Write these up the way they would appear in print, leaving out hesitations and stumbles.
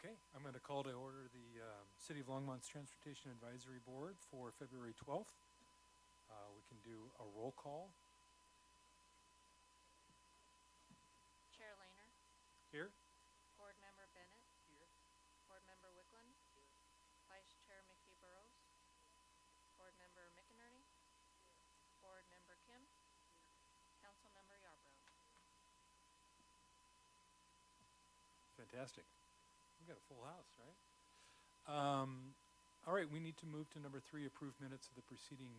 Okay, I'm going to call to order the City of Longmont's Transportation Advisory Board for February 12th. We can do a roll call. Chair Lehner. Here. Board Member Bennett. Here. Board Member Wickland. Here. Vice Chair Mickey Burrows. Board Member McInerney. Here. Board Member Kim. Here. Council Member Yarbrough. Fantastic. We've got a full house, right? All right, we need to move to number 3, approve minutes of the preceding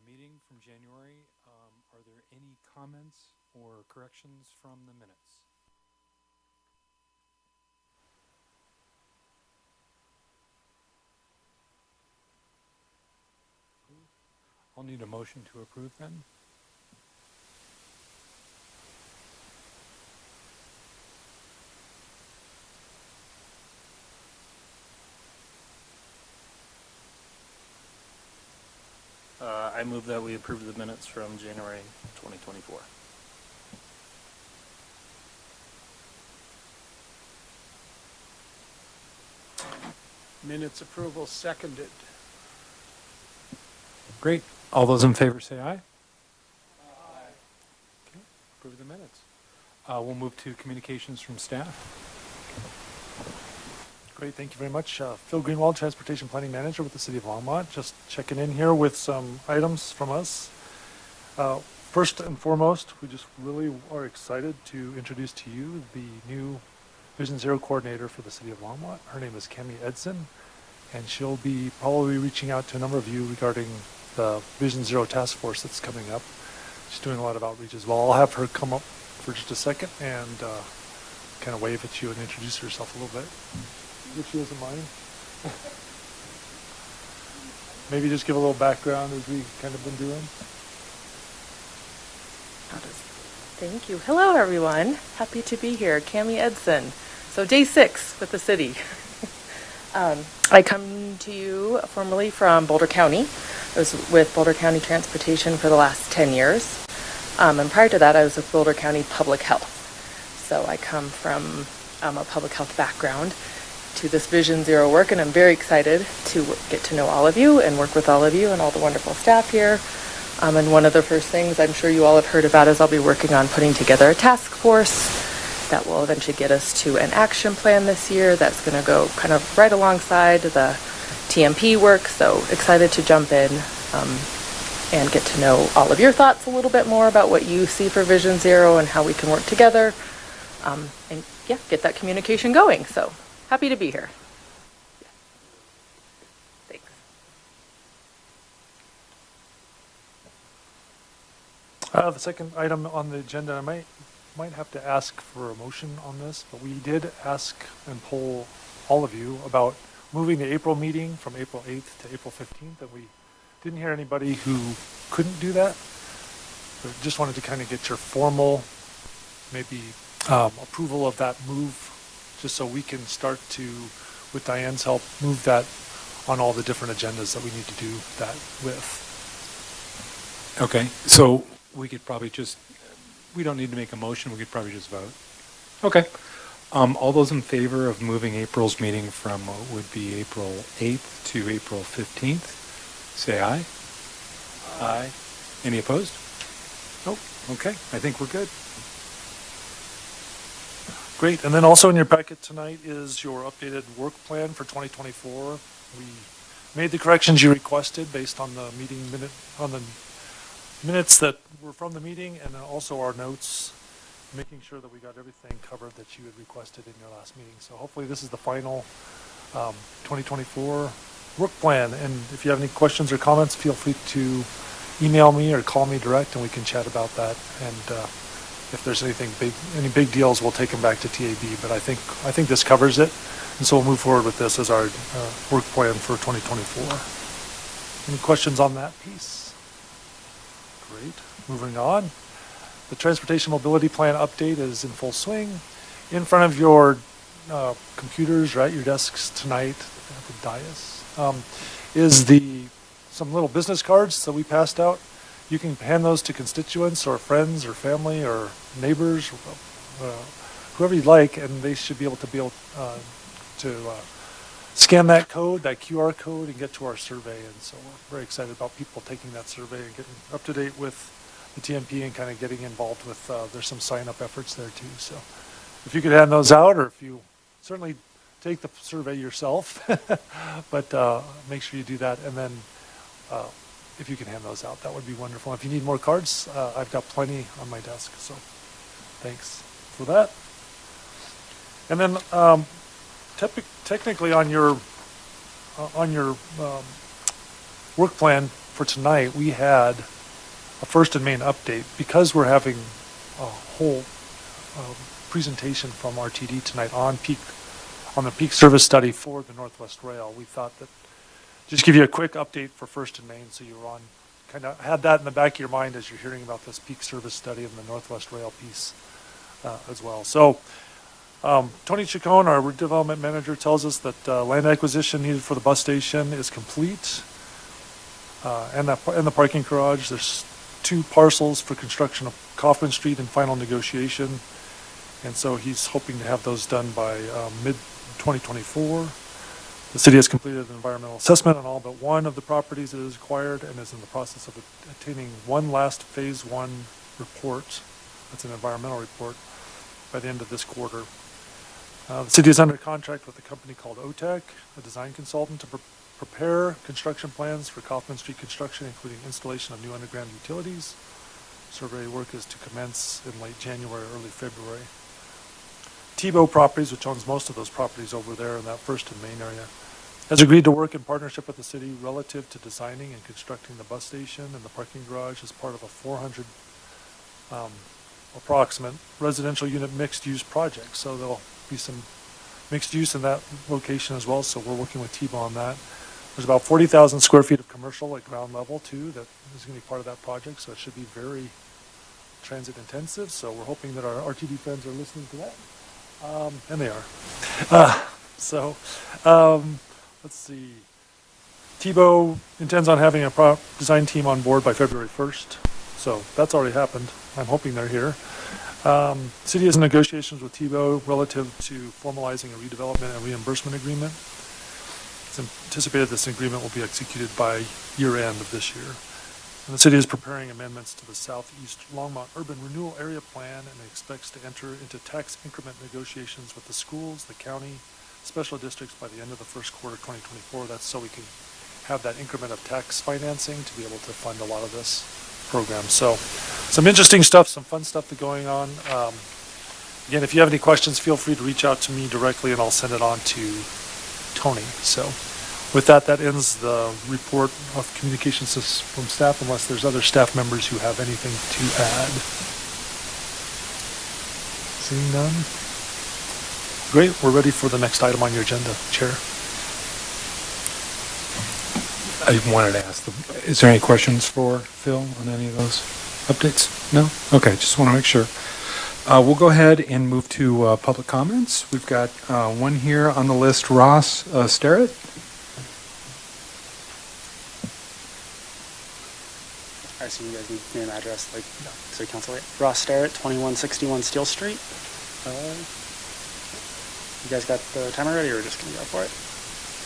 meeting from January. Are there any comments or corrections from the minutes? I'll need a motion to approve then. I move that we approve the minutes from January 2024. Minutes approval seconded. Great. All those in favor say aye. Aye. Okay, approve the minutes. We'll move to communications from staff. Great, thank you very much. Phil Greenwald, Transportation Planning Manager with the City of Longmont. Just checking in here with some items from us. First and foremost, we just really are excited to introduce to you the new Vision Zero coordinator for the City of Longmont. Her name is Cami Edson, and she'll be probably reaching out to a number of you regarding the Vision Zero task force that's coming up. She's doing a lot of outreach as well. I'll have her come up for just a second and kind of wave at you and introduce herself a little bit. If she doesn't mind. Maybe just give a little background as we kind of been doing. Thank you. Hello, everyone. Happy to be here. Cami Edson. So day 6 with the city. I come to you formally from Boulder County. I was with Boulder County Transportation for the last 10 years. And prior to that, I was with Boulder County Public Health. So I come from a public health background to this Vision Zero work, and I'm very excited to get to know all of you and work with all of you and all the wonderful staff here. And one of the first things I'm sure you all have heard about is I'll be working on putting together a task force that will eventually get us to an action plan this year that's going to go kind of right alongside the TMP work. So excited to jump in and get to know all of your thoughts a little bit more about what you see for Vision Zero and how we can work together. And yeah, get that communication going. So happy to be here. Yeah. Thanks. The second item on the agenda, I might have to ask for a motion on this, but we did ask and poll all of you about moving the April meeting from April 8th to April 15th, and we didn't hear anybody who couldn't do that. But just wanted to kind of get your formal, maybe approval of that move, just so we can start to, with Diane's help, move that on all the different agendas that we need to do that with. Okay, so we could probably just, we don't need to make a motion, we could probably just vote. Okay. All those in favor of moving April's meeting from what would be April 8th to April 15th, say aye. Aye. Any opposed? Nope. Okay, I think we're good. Great, and then also in your packet tonight is your updated work plan for 2024. We made the corrections you requested based on the meeting minute, on the minutes that were from the meeting, and then also our notes, making sure that we got everything covered that you had requested in your last meeting. So hopefully this is the final 2024 work plan, and if you have any questions or comments, feel free to email me or call me direct and we can chat about that. And if there's anything big, any big deals, we'll take them back to TAB, but I think this covers it, and so we'll move forward with this as our work plan for 2024. Any questions on that piece? Great. Moving on. The Transportation Mobility Plan update is in full swing. In front of your computers, right, your desks tonight at the dais, is some little business cards that we passed out. You can hand those to constituents or friends or family or neighbors, whoever you'd like, and they should be able to to scan that code, that QR code, and get to our survey. And so we're very excited about people taking that survey and getting up to date with the TMP and kind of getting involved with, there's some sign-up efforts there too. So if you could hand those out, or if you certainly take the survey yourself, but make sure you do that. And then if you can hand those out, that would be wonderful. If you need more cards, I've got plenty on my desk. So thanks for that. And then technically on your work plan for tonight, we had a first and main update. Because we're having a whole presentation from RTD tonight on the peak service study for the Northwest Rail, we thought that just give you a quick update for first and main, so you were on, kind of had that in the back of your mind as you're hearing about this peak service study and the Northwest Rail piece as well. So Tony Chacon, our redevelopment manager, tells us that land acquisition needed for the bus station is complete, and the parking garage. There's 2 parcels for construction of Kaufman Street in final negotiation, and so he's hoping to have those done by mid-2024. The city has completed an environmental assessment on all but one of the properties it has acquired and is in the process of obtaining one last phase 1 report. That's an environmental report by the end of this quarter. The city is under contract with a company called OTEC, a design consultant, to prepare construction plans for Kaufman Street construction, including installation of new underground utilities. Survey work is to commence in late January, early February. Tebow Properties, which owns most of those properties over there in that first and main area, has agreed to work in partnership with the city relative to designing and constructing the bus station and the parking garage as part of a 400 approximate residential unit mixed use project. So there'll be some mixed use in that location as well. So we're working with Tebow on that. There's about 40,000 square feet of commercial at ground level too that is going to be part of that project. So it should be very transit intensive. So we're hoping that our RTD friends are listening to that. And they are. Let's see. Tebow intends on having a design team on board by February 1st. So that's already happened. I'm hoping they're here. City is in negotiations with Tebow relative to formalizing a redevelopment and reimbursement agreement. It's anticipated this agreement will be executed by year end of this year. And the city is preparing amendments to the Southeast Longmont Urban Renewal Area Plan and expects to enter into tax increment negotiations with the schools, the county, special districts by the end of the first quarter 2024. That's so we can have that increment of tax financing to be able to fund a lot of this program. So some interesting stuff, some fun stuff going on. Again, if you have any questions, feel free to reach out to me directly and I'll send it on to Tony. So with that, that ends the report of communications from staff, unless there's other staff members who have anything to add. Seeing none? Great, we're ready for the next item on your agenda, Chair. I wanted to ask, is there any questions for Phil on any of those updates? No? Okay, just want to make sure. We'll go ahead and move to public comments. We've got one here on the list, Ross Sterrett. I assume you guys need name and address, like City Council. Ross Sterrett, 2161 Steel Street. You guys got the timer ready, or we're just going to go for it?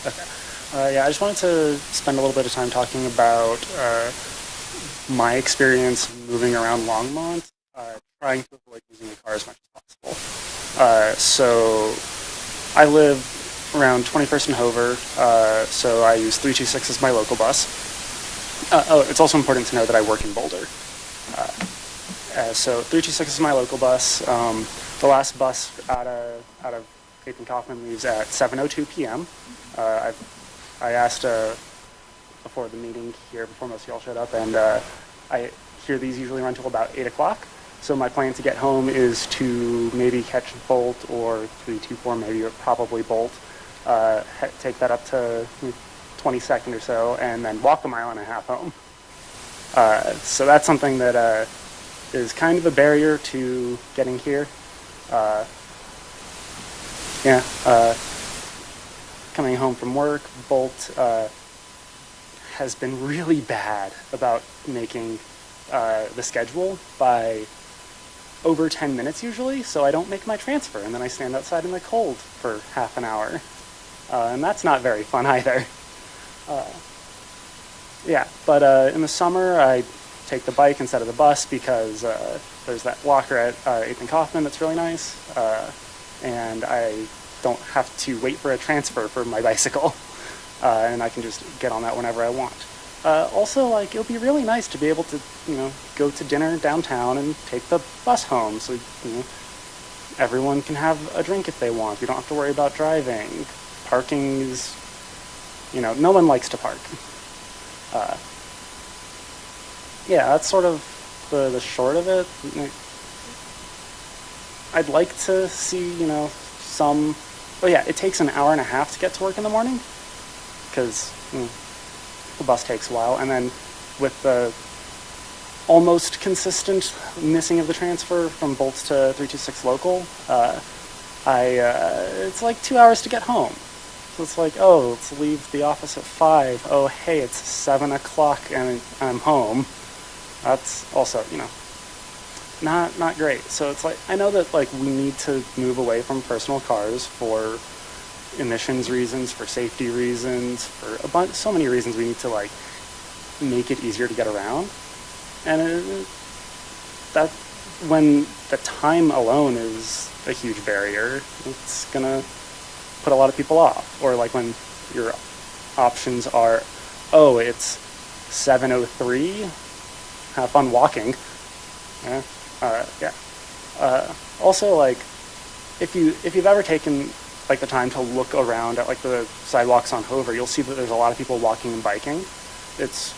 Okay. Yeah, I just wanted to spend a little bit of time talking about my experience moving around Longmont, trying to avoid using the car as much as possible. So I live around 21st and Hover, so I use 326 as my local bus. It's also important to know that I work in Boulder. So 326 is my local bus. The last bus out of Cape and Kaufman leaves at 7:02 p.m. I asked before the meeting here, before most of y'all showed up, and I hear these usually run till about 8 o'clock. So my plan to get home is to maybe catch Bolt or 324, maybe probably Bolt, take that up to 22nd or so, and then walk a mile and a half home. So that's something that is kind of a barrier to getting here. Coming home from work, Bolt has been really bad about making the schedule by over 10 minutes usually, so I don't make my transfer, and then I stand outside in the cold for half an hour. and that's not very fun either. Yeah, but in the summer, I take the bike instead of the bus because there's that locker at 8th and Kaufman that's really nice, and I don't have to wait for a transfer for my bicycle, and I can just get on that whenever I want. Also, like, it'll be really nice to be able to, go to dinner downtown and take the bus home, so, everyone can have a drink if they want. You don't have to worry about driving. Parking is, no one likes to park. Yeah, that's sort of the short of it. I'd like to see, some... Oh yeah, it takes an hour and a half to get to work in the morning, because the bus takes a while. And then with the almost consistent missing of the transfer from Bolts to 326 local, it's like 2 hours to get home. So it's like, oh, let's leave the office at 5. Oh, hey, it's 7 o'clock and I'm home. That's also, not great. So it's like, I know that like we need to move away from personal cars for emissions reasons, for safety reasons, for so many reasons. We need to like make it easier to get around. And that when the time alone is a huge barrier, it's gonna put a lot of people off. Or like when your options are, oh, it's 7:03, have fun walking. Yeah. Also, like, if you've ever taken like the time to look around at like the sidewalks on Hover, you'll see that there's a lot of people walking and biking. It's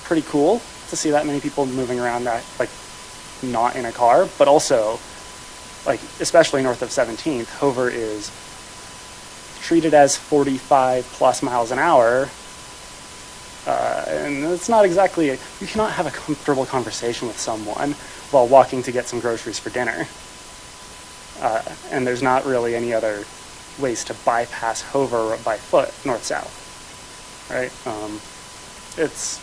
pretty cool to see that many people moving around that like not in a car, but also like especially north of 17th, Hover is treated as 45 plus miles an hour. And it's not exactly, you cannot have a comfortable conversation with someone while walking to get some groceries for dinner. And there's not really any other ways to bypass Hover by foot, north-south, right? It's,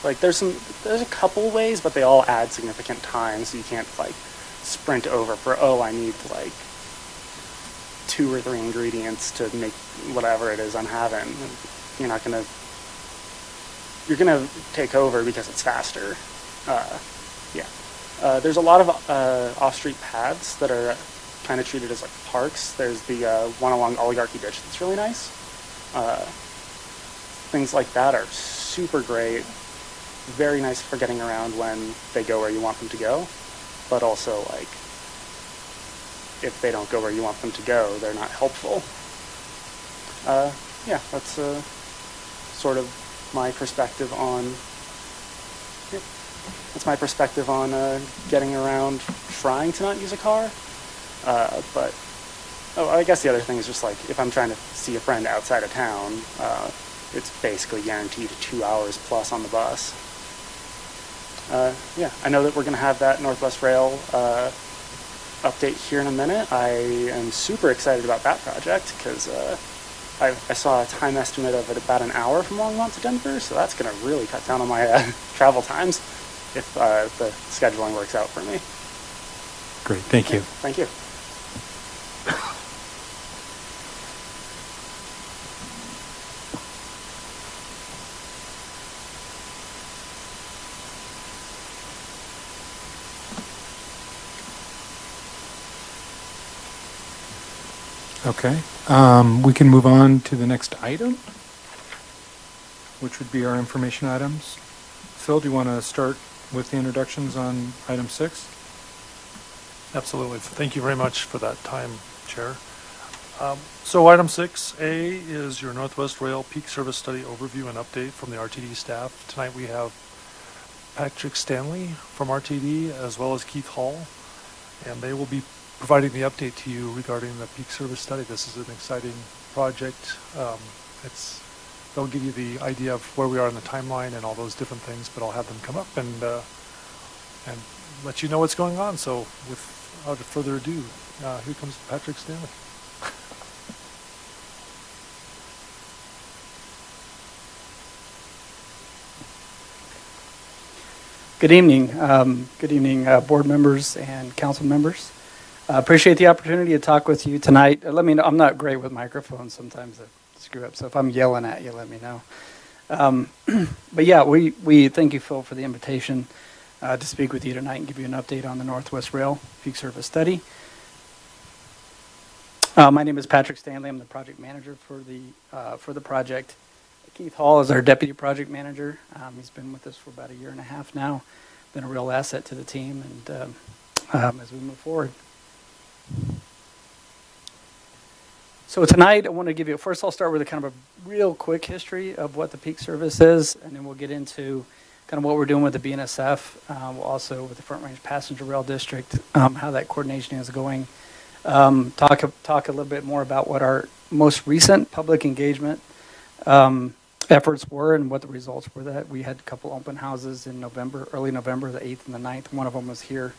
like, there's a couple ways, but they all add significant time, so you can't, like, sprint over for, oh, I need, like, 2 or 3 ingredients to make whatever it is I'm having. You're gonna take over because it's faster. There's a lot of off-street paths that are kind of treated as like parks. There's the one along Oligarchy Ditch that's really nice. Things like that are super great, very nice for getting around when they go where you want them to go, but also like if they don't go where you want them to go, they're not helpful. That's sort of my perspective on getting around trying to not use a car. But I guess the other thing is just like if I'm trying to see a friend outside of town, it's basically guaranteed 2 hours plus on the bus. I know that we're going to have that Northwest Rail update here in a minute. I am super excited about that project because I saw a time estimate of it about an hour from Longmont to Denver, so that's going to really cut down on my travel times if the scheduling works out for me. Great, thank you. Thank you. Okay, we can move on to the next item, which would be our information items. Phil, do you want to start with the introductions on item 6? Absolutely. Thank you very much for that time, Chair. So item 6A is your Northwest Rail Peak Service Study overview and update from the RTD staff. Tonight we have Patrick Stanley from RTD as well as Keith Hall, and they will be providing the update to you regarding the peak service study. This is an exciting project. They'll give you the idea of where we are in the timeline and all those different things, but I'll have them come up and let you know what's going on. So without further ado, here comes Patrick Stanley. Good evening. Good evening, board members and council members. Appreciate the opportunity to talk with you tonight. Let me know, I'm not great with microphones, sometimes I screw up, so if I'm yelling at you, let me know. But yeah, we thank you, Phil, for the invitation to speak with you tonight and give you an update on the Northwest Rail Peak Service Study. My name is Patrick Stanley. I'm the project manager for the project. Keith Hall is our deputy project manager. He's been with us for about 1.5 years now. Been a real asset to the team, and as we move forward. So tonight, I want to give you, first I'll start with a kind of a real quick history of what the peak service is, and then we'll get into kind of what we're doing with the BNSF, we'll also with the Front Range Passenger Rail District, how that coordination is going. Talk a little bit more about what our most recent public engagement efforts were and what the results were. That we had a couple open houses in November, early November, the 8th and the 9th. One of them was here,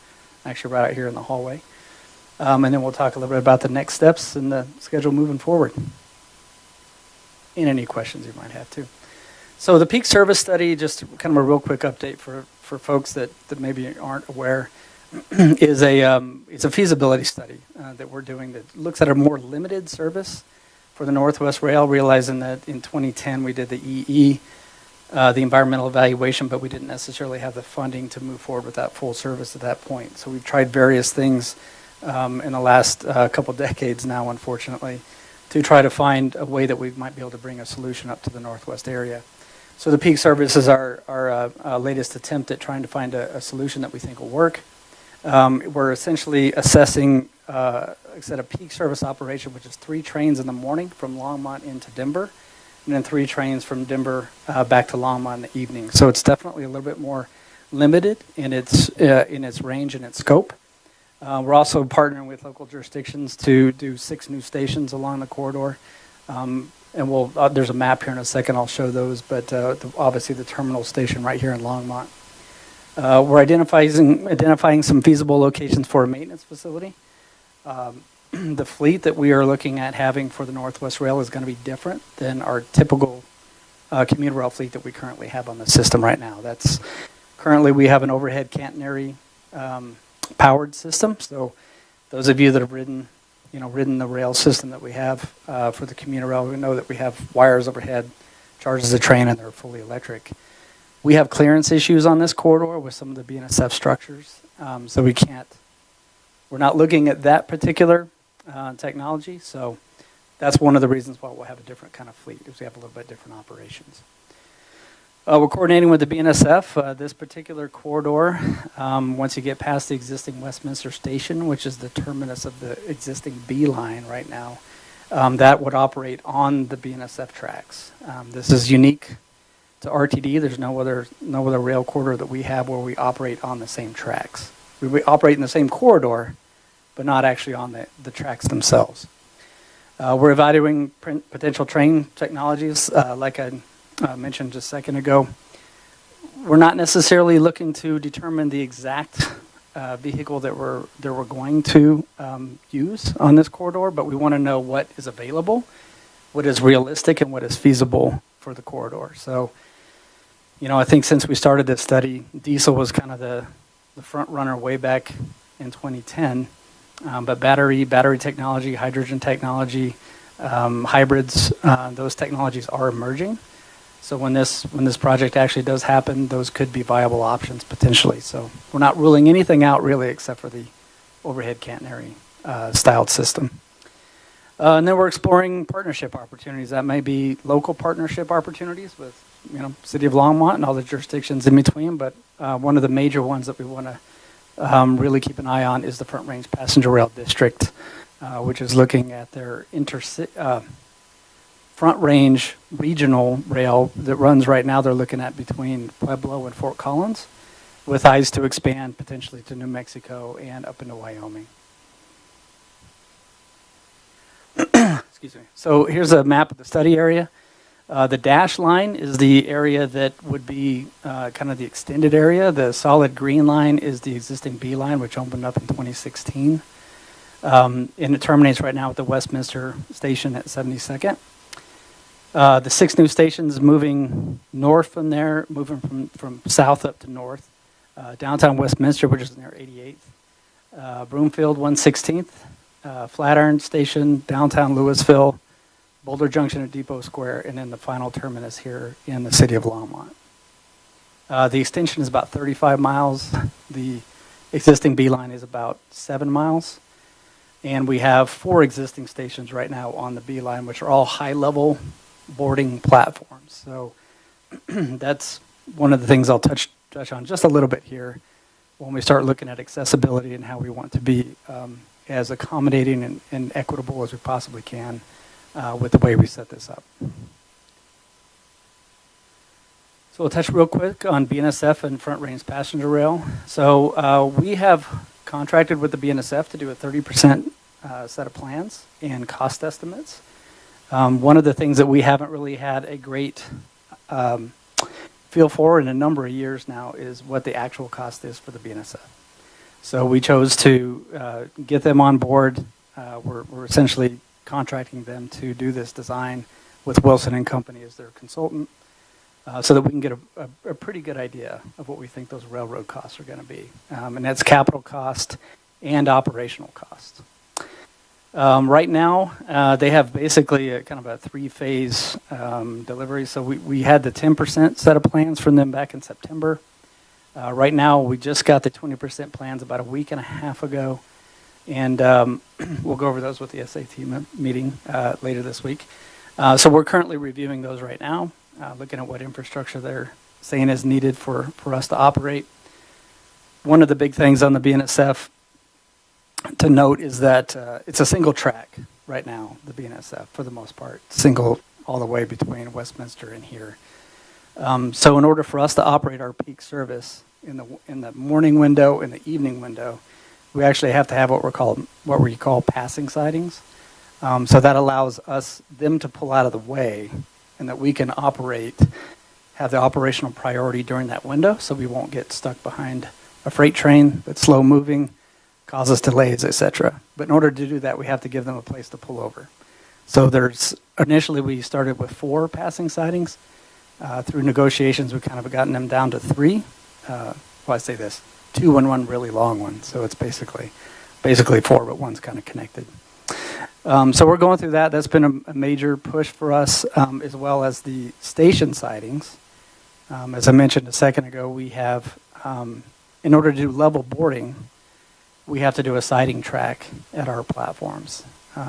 actually right out here in the hallway. And then we'll talk a little bit about the next steps and the schedule moving forward. And any questions you might have too. So the peak service study, just kind of a real quick update for folks that maybe aren't aware, is it's a feasibility study that we're doing that looks at a more limited service for the Northwest Rail, realizing that in 2010 we did the EE, the environmental evaluation, but we didn't necessarily have the funding to move forward with that full service at that point. So we've tried various things in the last couple decades now, unfortunately, to try to find a way that we might be able to bring a solution up to the Northwest area. So the peak service is our latest attempt at trying to find a solution that we think will work. We're essentially assessing a peak service operation, which is 3 trains in the morning from Longmont into Denver, and then 3 trains from Denver back to Longmont in the evening. So it's definitely a little bit more limited in its range and its scope. We're also partnering with local jurisdictions to do 6 new stations along the corridor. And there's a map here in a second, I'll show those, but obviously the terminal station right here in Longmont. We're identifying some feasible locations for a maintenance facility. The fleet that we are looking at having for the Northwest Rail is going to be different than our typical commuter rail fleet that we currently have on the system right now. Currently we have an overhead catenary powered system. So those of you that have ridden the rail system that we have for the commuter rail, we know that we have wires overhead, charges the train, and they're fully electric. We have clearance issues on this corridor with some of the BNSF structures, so we're not looking at that particular technology. So that's one of the reasons why we'll have a different kind of fleet, is we have a little bit different operations. We're coordinating with the BNSF. This particular corridor, once you get past the existing Westminster Station, which is the terminus of the existing B line right now, that would operate on the BNSF tracks. This is unique to RTD. There's no other rail corridor that we have where we operate on the same tracks. We operate in the same corridor, but not actually on the tracks themselves. We're evaluating potential train technologies, like I mentioned just a second ago. We're not necessarily looking to determine the exact vehicle that we're going to use on this corridor, but we want to know what is available, what is realistic, and what is feasible for the corridor. So, I think since we started this study, diesel was kind of the front runner way back in 2010, but battery technology, hydrogen technology, hybrids, those technologies are emerging. So when this project actually does happen, those could be viable options potentially. So we're not ruling anything out really, except for the overhead catenary styled system. And then we're exploring partnership opportunities. That may be local partnership opportunities with, City of Longmont and all the jurisdictions in between. But one of the major ones that we want to really keep an eye on is the Front Range Passenger Rail District, which is looking at their Front Range regional rail that runs right now. They're looking at between Pueblo and Fort Collins, with eyes to expand potentially to New Mexico and up into Wyoming. Excuse me. So here's a map of the study area. The dashed line is the area that would be kind of the extended area. The solid green line is the existing B line, which opened up in 2016. And it terminates right now at the Westminster Station at 72nd. The 6 new stations moving north from there, moving from south up to north. Downtown Westminster, which is near 88th. Broomfield 116th, Flatiron Station, downtown Louisville, Boulder Junction at Depot Square, and then the final terminus here in the city of Longmont. The extension is about 35 miles. The existing B line is about 7 miles. And we have 4 existing stations right now on the B line, which are all high-level boarding platforms. So that's one of the things I'll touch on just a little bit here when we start looking at accessibility and how we want to be as accommodating and equitable as we possibly can with the way we set this up. So we'll touch real quick on BNSF and Front Range Passenger Rail. So we have contracted with the BNSF to do a 30% set of plans and cost estimates. One of the things that we haven't really had a great feel for in a number of years now is what the actual cost is for the BNSF. So we chose to get them on board. We're essentially contracting them to do this design with Wilson and Company as their consultant, so that we can get a pretty good idea of what we think those railroad costs are going to be. And that's capital cost and operational cost. Right now, they have basically a kind of a 3-phase delivery. So we had the 10% set of plans from them back in September. Right now, we just got the 20% plans about a week and a half ago. And we'll go over those with the SAT meeting later this week. So we're currently reviewing those right now, looking at what infrastructure they're saying is needed for us to operate. One of the big things on the BNSF to note is that it's a single track right now, the BNSF, for the most part, single all the way between Westminster and here. So in order for us to operate our peak service in the morning window and the evening window, we actually have to have what we call passing sidings. So that allows them to pull out of the way, and that we can have the operational priority during that window, so we won't get stuck behind a freight train that's slow moving, cause us delays, etc. But in order to do that, we have to give them a place to pull over. So initially we started with 4 passing sidings. Through negotiations, we've kind of gotten them down to 3. I say this, 2 and 1 really long one. So it's basically 4, but one's kind of connected. So we're going through that. That's been a major push for us, as well as the station sidings. As I mentioned a second ago, we have, in order to do level boarding, we have to do a siding track at our platforms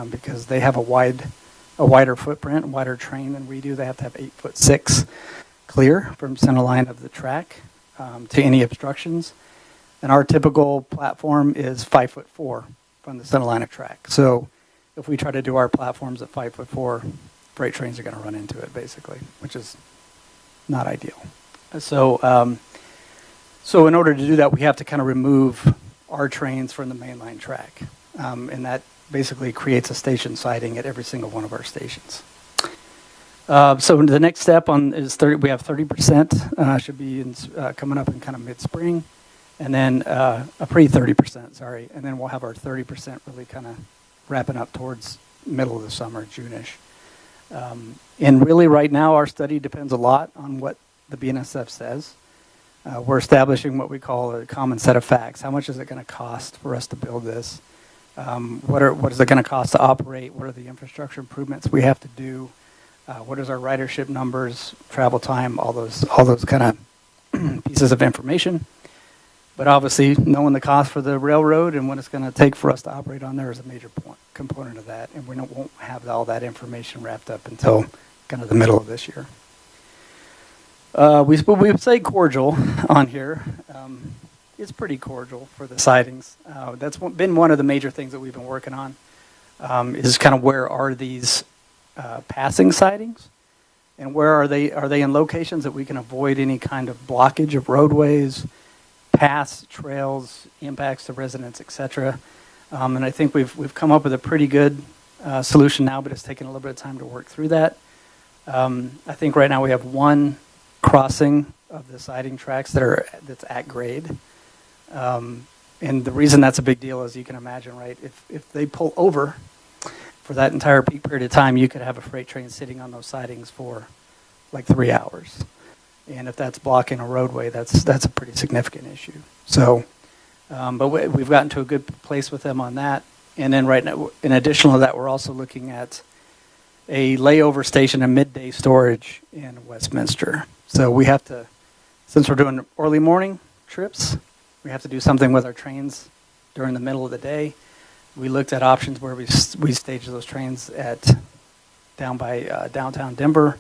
because they have a wider footprint, wider train than we do. They have to have 8'6" clear from center line of the track to any obstructions. And our typical platform is 5'4" from the center line of track. So if we try to do our platforms at 5'4", freight trains are going to run into it basically, which is not ideal. So in order to do that, we have to kind of remove our trains from the mainline track. And that basically creates a station siding at every single one of our stations. So the next step is 30. We have 30%, should be coming up in kind of mid-spring. And then a pre-30%, sorry. And then we'll have our 30% really kind of wrapping up towards middle of the summer, June-ish. And really right now our study depends a lot on what the BNSF says. We're establishing what we call a common set of facts. How much is it going to cost for us to build this? What is it going to cost to operate? What are the infrastructure improvements we have to do? What is our ridership numbers, travel time, all those kind of pieces of information. But obviously, knowing the cost for the railroad and what it's going to take for us to operate on there is a major component of that, and we won't have all that information wrapped up until kind of the middle of this year. We would say cordial on here. It's pretty cordial for the sidings. That's been one of the major things that we've been working on, is kind of where are these passing sidings, and where are they? Are they in locations that we can avoid any kind of blockage of roadways, paths, trails, impacts to residents, etc. And I think we've come up with a pretty good solution now, but it's taken a little bit of time to work through that. I think right now we have one crossing of the siding tracks that's at grade. And the reason that's a big deal is you can imagine, right, if they pull over for that entire peak period of time, you could have a freight train sitting on those sidings for like 3 hours. And if that's blocking a roadway, that's a pretty significant issue. So But we've gotten to a good place with them on that. And then right now, in addition to that, we're also looking at a layover station and midday storage in Westminster. So we have to, since we're doing early morning trips, we have to do something with our trains during the middle of the day. We looked at options where we staged those trains down by downtown Denver,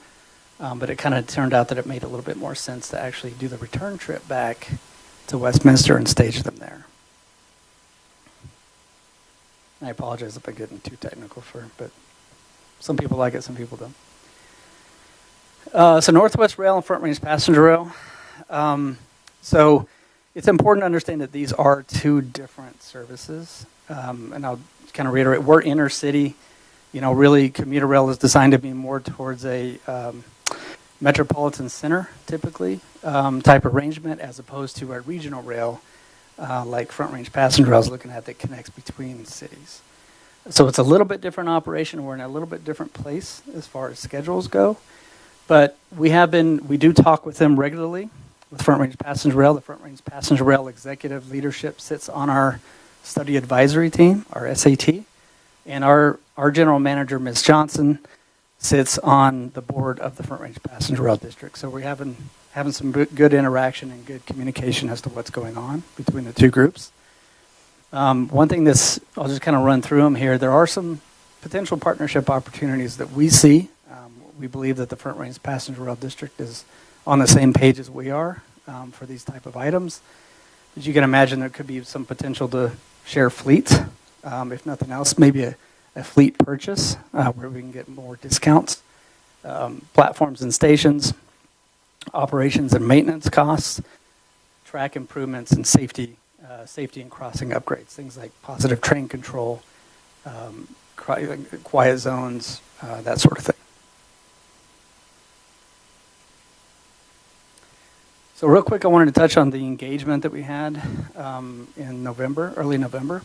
but it kind of turned out that it made a little bit more sense to actually do the return trip back to Westminster and stage them there. I apologize if I'm getting too technical but some people like it, some people don't. So Northwest Rail and Front Range Passenger Rail. So it's important to understand that these are two different services. And I'll kind of reiterate, we're inner city. Really commuter rail is designed to be more towards a metropolitan center, typically, type arrangement, as opposed to a regional rail like Front Range Passenger Rail is looking at that connects between cities. So it's a little bit different operation. We're in a little bit different place as far as schedules go. But we do talk with them regularly with Front Range Passenger Rail. The Front Range Passenger Rail executive leadership sits on our study advisory team, our SAT. And our general manager, Ms. Johnson, sits on the board of the Front Range Passenger Rail District. So we're having some good interaction and good communication as to what's going on between the two groups. One thing I'll just kind of run through them here. There are some potential partnership opportunities that we see. We believe that the Front Range Passenger Rail District is on the same page as we are for these type of items. As you can imagine, there could be some potential to share fleet. If nothing else, maybe a fleet purchase where we can get more discounts, platforms and stations, operations and maintenance costs, track improvements, and safety and crossing upgrades, things like positive train control, quiet zones, that sort of thing. So real quick, I wanted to touch on the engagement that we had in early November.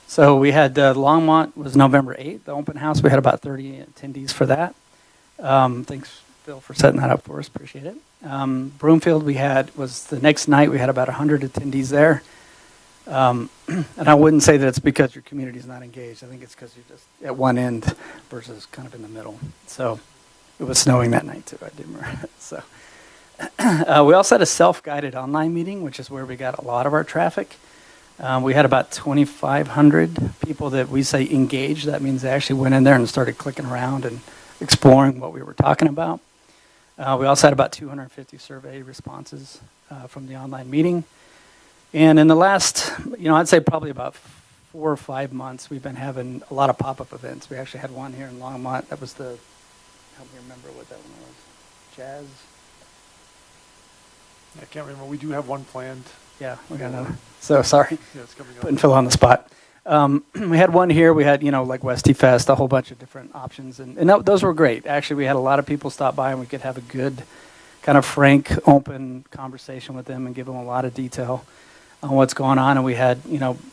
So we had Longmont was November 8th, the open house. We had about 30 attendees for that. Thanks, Phil, for setting that up for us. Appreciate it. Broomfield was the next night. We had about 100 attendees there. And I wouldn't say that it's because your community is not engaged. I think it's because you're just at one end versus kind of in the middle. So it was snowing that night too, I do remember. So we also had a self-guided online meeting, which is where we got a lot of our traffic. We had about 2,500 people that we say engaged. That means they actually went in there and started clicking around and exploring what we were talking about. We also had about 250 survey responses from the online meeting. And in the last, I'd say probably about 4 or 5 months, we've been having a lot of pop-up events. We actually had one here in Longmont. That was help me remember what that one was. Jazz? I can't remember. We do have one planned. Yeah, we got another. So sorry, Yeah, it's coming up. putting Phil on the spot. We had one here. We had, like Westy Fest, a whole bunch of different options. And those were great. Actually, we had a lot of people stop by and we could have a good kind of frank, open conversation with them and give them a lot of detail on what's going on. And we had,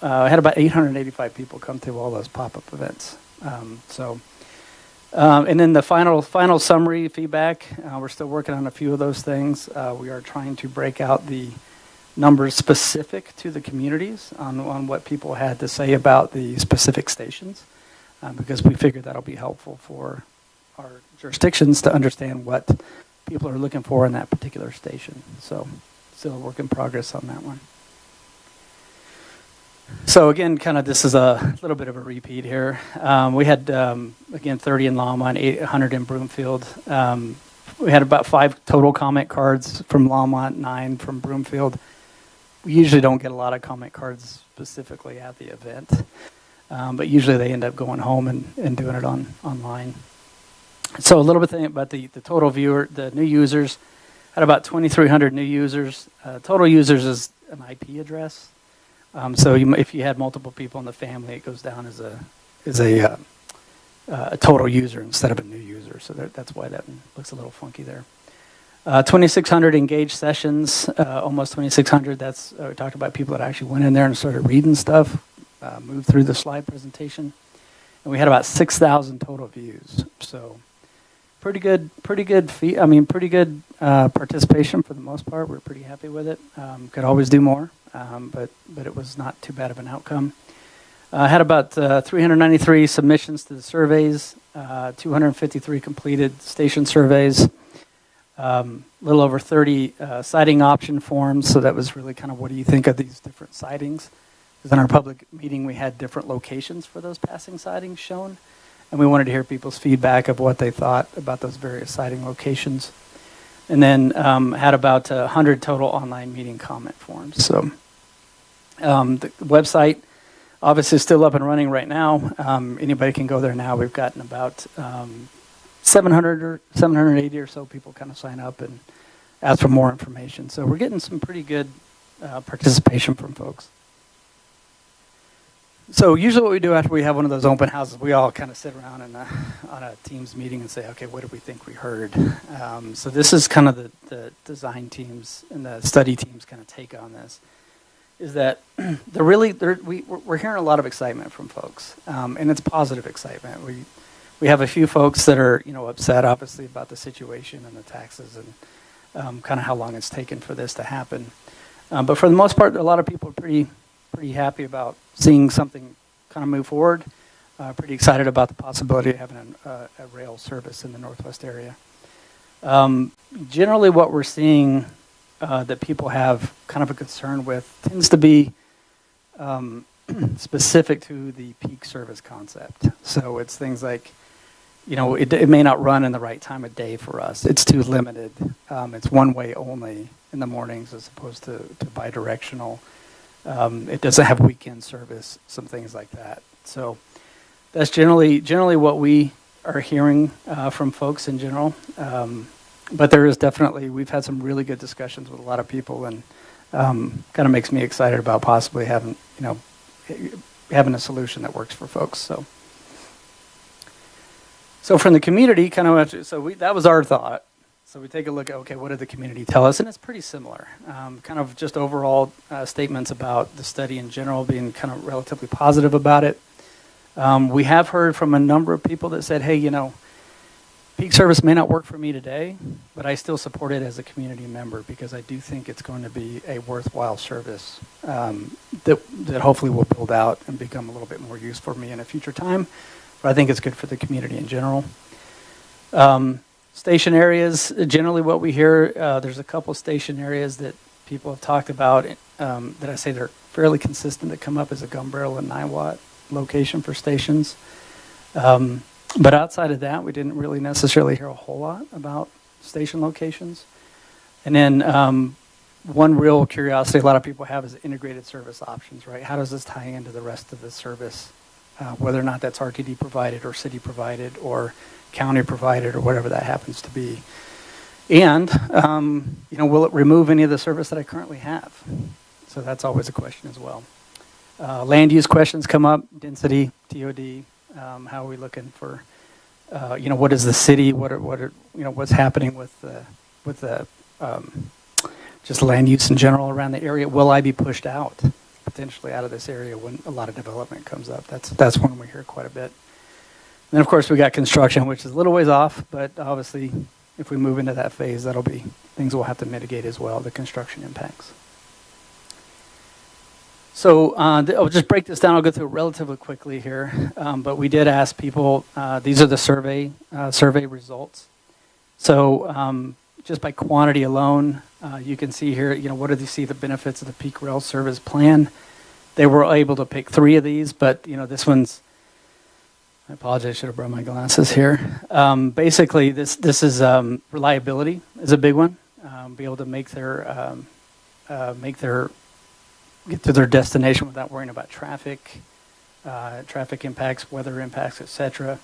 I had about 885 people come through all those pop-up events. And then the final summary feedback, we're still working on a few of those things. We are trying to break out the numbers specific to the communities on what people had to say about the specific stations, because we figured that'll be helpful for our jurisdictions to understand what people are looking for in that particular station. So still a work in progress on that one. So again, kind of this is a little bit of a repeat here. We had, again, 30 in Longmont, 800 in Broomfield. We had about 5 total comment cards from Longmont, 9 from Broomfield. We usually don't get a lot of comment cards specifically at the event, but usually they end up going home and doing it online. So a little bit about the total the new users. Had about 2,300 new users. Total users is an IP address. So if you had multiple people in the family, it goes down as a total user instead of a new user. So that's why that looks a little funky there. 2,600 engaged sessions, almost 2,600. That's we talked about people that actually went in there and started reading stuff, moved through the slide presentation, and we had about 6,000 total views. So pretty good participation for the most part. We're pretty happy with it. Could always do more. but it was not too bad of an outcome. Had about 393 submissions to the surveys, 253 completed station surveys, a little over 30 siting option forms. So that was really kind of what do you think of these different sightings? Because in our public meeting, we had different locations for those passing sightings shown. And we wanted to hear people's feedback of what they thought about those various sighting locations. And then had about 100 total online meeting comment forms. So the website obviously is still up and running right now. Anybody can go there now. We've gotten about 700 or 780 or so people kind of sign up and ask for more information. So we're getting some pretty good participation from folks. So usually what we do after we have one of those open houses, we all kind of sit around on a Teams meeting and say, okay, what did we think we heard? So this is kind of the design teams and the study teams kind of take on this, is that we're hearing a lot of excitement from folks, and it's positive excitement. We have a few folks that are upset, obviously, about the situation and the taxes and kind of how long it's taken for this to happen. But for the most part, a lot of people are pretty happy about seeing something kind of move forward. Pretty excited about the possibility of having a rail service in the Northwest area. Generally, what we're seeing that people have kind of a concern with tends to be specific to the peak service concept. So it's things like, it may not run in the right time of day for us. It's too limited. It's one way only in the mornings as opposed to bi-directional. It doesn't have weekend service, some things like that. So that's generally what we are hearing from folks in general. But there is definitely, we've had some really good discussions with a lot of people, and kind of makes me excited about possibly having a solution that works for folks. So from the community, that was our thought. So we take a look at, okay, what did the community tell us? And it's pretty similar. Kind of just overall statements about the study in general being kind of relatively positive about it. We have heard from a number of people that said, hey, peak service may not work for me today, but I still support it as a community member because I do think it's going to be a worthwhile service that hopefully will build out and become a little bit more useful for me in a future time. But I think it's good for the community in general. Station areas, generally what we hear, there's a couple station areas that people have talked about that I say they're fairly consistent that come up as a Gun Barrel and Niwot location for stations. But outside of that, we didn't really necessarily hear a whole lot about station locations. And then one real curiosity a lot of people have is integrated service options, right? How does this tie into the rest of the service, whether or not that's RTD provided or city provided or county provided or whatever that happens to be. And, will it remove any of the service that I currently have? So that's always a question as well. Land use questions come up, density, TOD. How are we looking for, what is the city? What's happening with the just land use in general around the area? Will I be pushed out potentially out of this area when a lot of development comes up? That's one we hear quite a bit. And then of course we got construction, which is a little ways off, but obviously if we move into that phase, that'll be things we'll have to mitigate as well, the construction impacts. So I'll just break this down. I'll go through it relatively quickly here. But we did ask people, these are the survey results. So just by quantity alone, you can see here, what do they see the benefits of the peak rail service plan? They were able to pick 3 of these, but this one's, I apologize, I should have brought my glasses here. Basically, this is reliability is a big one. Be able to get to their destination without worrying about traffic impacts, weather impacts, etc.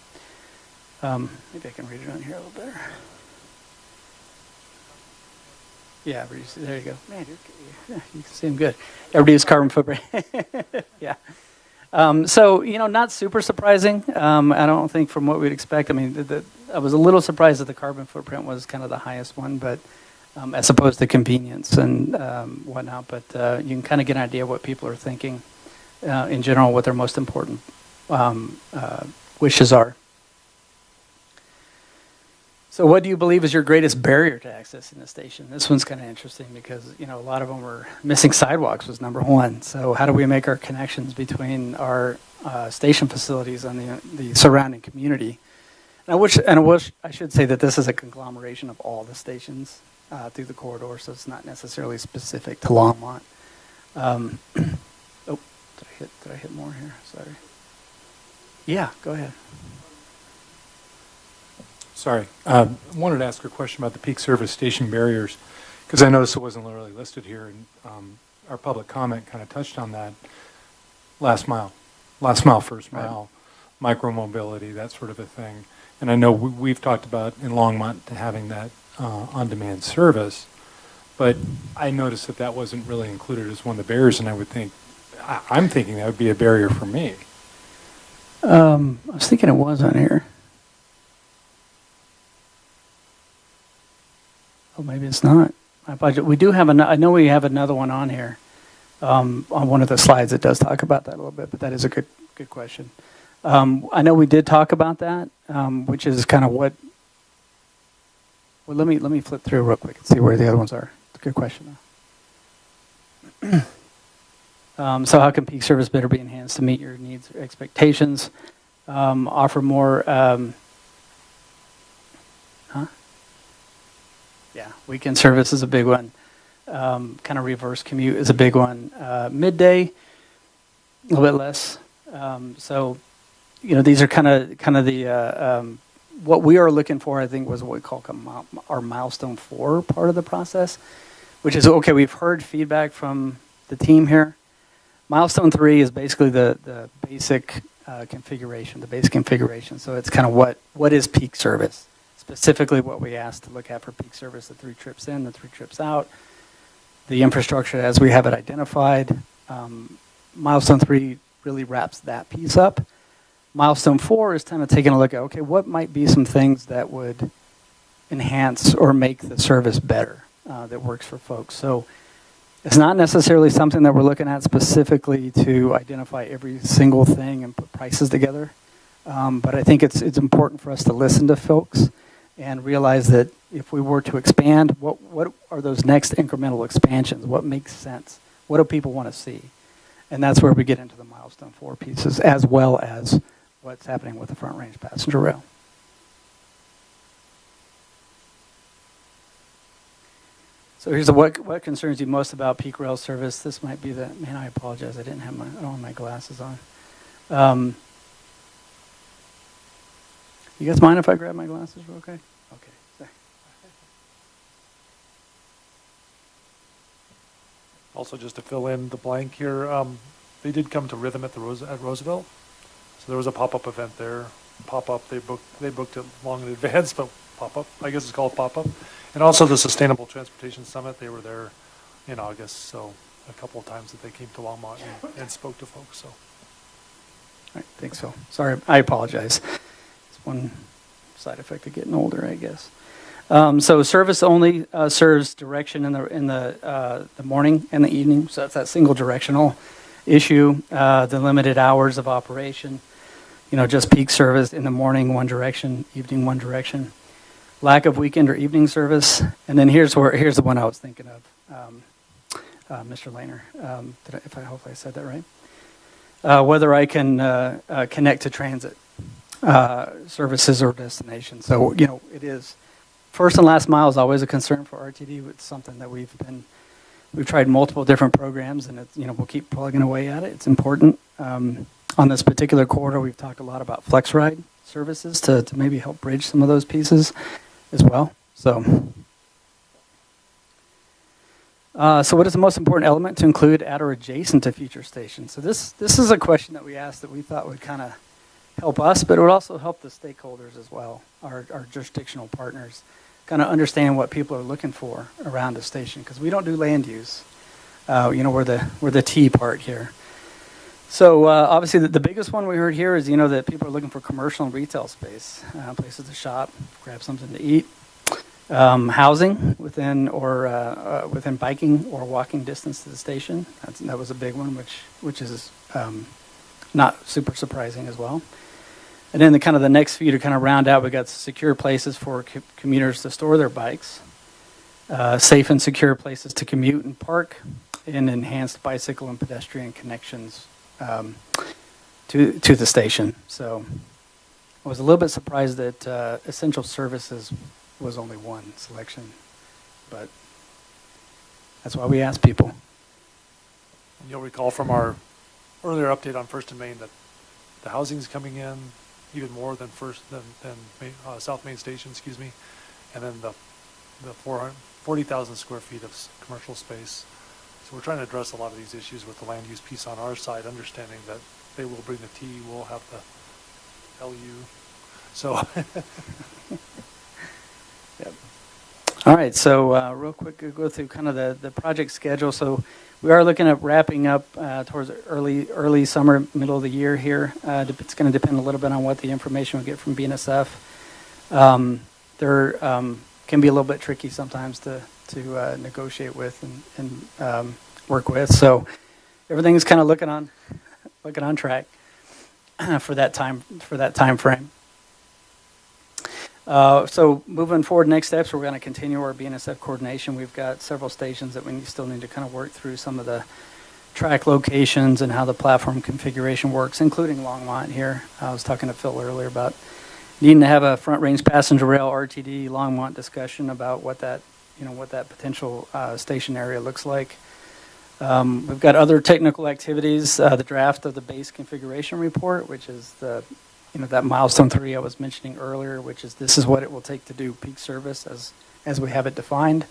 Maybe I can read it on here a little better. Yeah, there you go. Man, you can see them good. Reduced carbon footprint. Yeah. So, not super surprising. I don't think from what we'd expect. I mean, I was a little surprised that the carbon footprint was kind of the highest one, but as opposed to convenience and whatnot. But you can kind of get an idea of what people are thinking in general, what their most important wishes are. So what do you believe is your greatest barrier to accessing the station? This one's kind of interesting because, you know, a lot of them were missing sidewalks was number one. So how do we make our connections between our station facilities and the surrounding community? And I should say that this is a conglomeration of all the stations through the corridor, so it's not necessarily specific to Longmont. Oh, did I hit more here? Sorry. Yeah, go ahead. Sorry. I wanted to ask a question about the peak service station barriers, because I noticed it wasn't really listed here, and our public comment kind of touched on that. Last mile, first mile, micromobility, that sort of a thing. And I know we've talked about in Longmont having that on-demand service, but I noticed that that wasn't really included as one of the barriers, and I would think, I'm thinking that would be a barrier for me. I was thinking it was on here. Oh, maybe it's not. We do have I know we have another one on here. On one of the slides, it does talk about that a little bit, but that is a good question. I know we did talk about that, which is kind of what. Well, let me flip through real quick and see where the other ones are. It's a good question, though. So how can peak service better be enhanced to meet your needs or expectations? Offer more. Yeah, weekend service is a big one. Kind of reverse commute is a big one. Midday, a little bit less. So, you know, these are kind of the what we are looking for. I think was what we call our milestone 4 part of the process, which is okay. We've heard feedback from the team here. Milestone 3 is basically the basic configuration, the base configuration. So it's kind of what is peak service. Specifically what we asked to look at for peak service, the 3 trips in, the 3 trips out, the infrastructure as we have it identified. Milestone 3 really wraps that piece up. Milestone 4 is kind of taking a look at, okay, what might be some things that would enhance or make the service better that works for folks. So it's not necessarily something that we're looking at specifically to identify every single thing and put prices together. But I think it's important for us to listen to folks and realize that if we were to expand, what are those next incremental expansions? What makes sense? What do people want to see? And that's where we get into the milestone 4 pieces, as well as what's happening with the front range passenger rail. So here's what concerns you most about peak rail service. This might be man, I apologize. I don't have my glasses on. You guys mind if I grab my glasses real quick? Okay. Sorry. Also, just to fill in the blank here, they did come to Rhythm at Roosevelt. So there was a pop-up event there. Pop-up, they booked it long in advance, but pop-up, I guess it's called pop-up. And also the Sustainable Transportation Summit, they were there in August, so a couple of times that they came to Longmont and spoke to folks. So. All right, thanks, Phil. Sorry, I apologize. It's one side effect of getting older, I guess. So service only serves direction in the morning and the evening. So that's that single directional issue. The limited hours of operation. You know, just peak service in the morning, one direction, evening, one direction. Lack of weekend or evening service. And then here's the one I was thinking of, Mr. Lehner. Hopefully I said that right. Whether I can connect to transit services or destinations. So, you know, it is first and last mile is always a concern for RTD. It's something that we've tried multiple different programs, and it's, you know, we'll keep plugging away at it. It's important. On this particular corridor, we've talked a lot about flex ride services to maybe help bridge some of those pieces as well. So what is the most important element to include at or adjacent to future stations? So this is a question that we asked that we thought would kind of help us, but it would also help the stakeholders as well, our jurisdictional partners, kind of understanding what people are looking for around a station, because we don't do land use. You know, we're the T part here. So obviously the biggest one we heard here is, you know, that people are looking for commercial and retail space, places to shop, grab something to eat, housing within biking or walking distance to the station. That was a big one, which is not super surprising as well. And then the kind of the next few to kind of round out, we got secure places for commuters to store their bikes, safe and secure places to commute and park, and enhanced bicycle and pedestrian connections to the station. So I was a little bit surprised that essential services was only one selection, but that's why we ask people. And you'll recall from our earlier update on First and Main that the housing's coming in even more than South Main Station, excuse me, and then the 40,000 square feet of commercial space. So we're trying to address a lot of these issues with the land use piece on our side, understanding that they will bring the T, we'll have the LU. So. Yep. All right, so real quick, we'll go through kind of the project schedule. So we are looking at wrapping up towards early summer, middle of the year here. It's going to depend a little bit on what the information we get from BNSF. There can be a little bit tricky sometimes to negotiate with and work with. So everything's kind of looking on track for that time frame. So moving forward, next steps, we're going to continue our BNSF coordination. We've got several stations that we still need to kind of work through some of the track locations and how the platform configuration works, including Longmont here. I was talking to Phil earlier about needing to have a front range passenger rail RTD Longmont discussion about what that potential station area looks like. We've got other technical activities, the draft of the base configuration report, which is that milestone 3 I was mentioning earlier, which is this is what it will take to do peak service as we have it defined.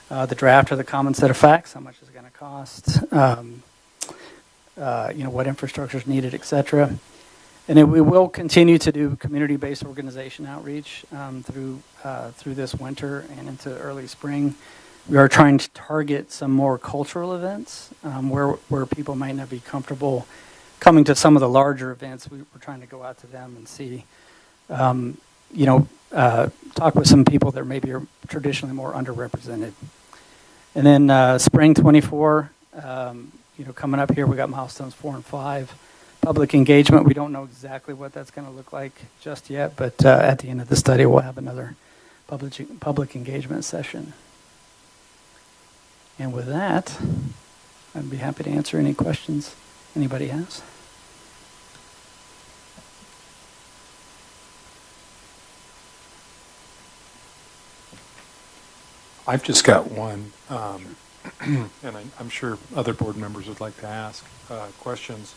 The draft of the common set of facts, how much is it going to cost, what infrastructure is needed, etc. And then we will continue to do community-based organization outreach through this winter and into early spring. We are trying to target some more cultural events where people might not be comfortable coming to some of the larger events. We're trying to go out to them and see, talk with some people that maybe are traditionally more underrepresented. And then spring 24, coming up here, we got milestones 4 and 5. Public engagement, we don't know exactly what that's going to look like just yet, but at the end of the study, we'll have another public engagement session. And with that, I'd be happy to answer any questions anybody has. I've just got one, and I'm sure other board members would like to ask questions.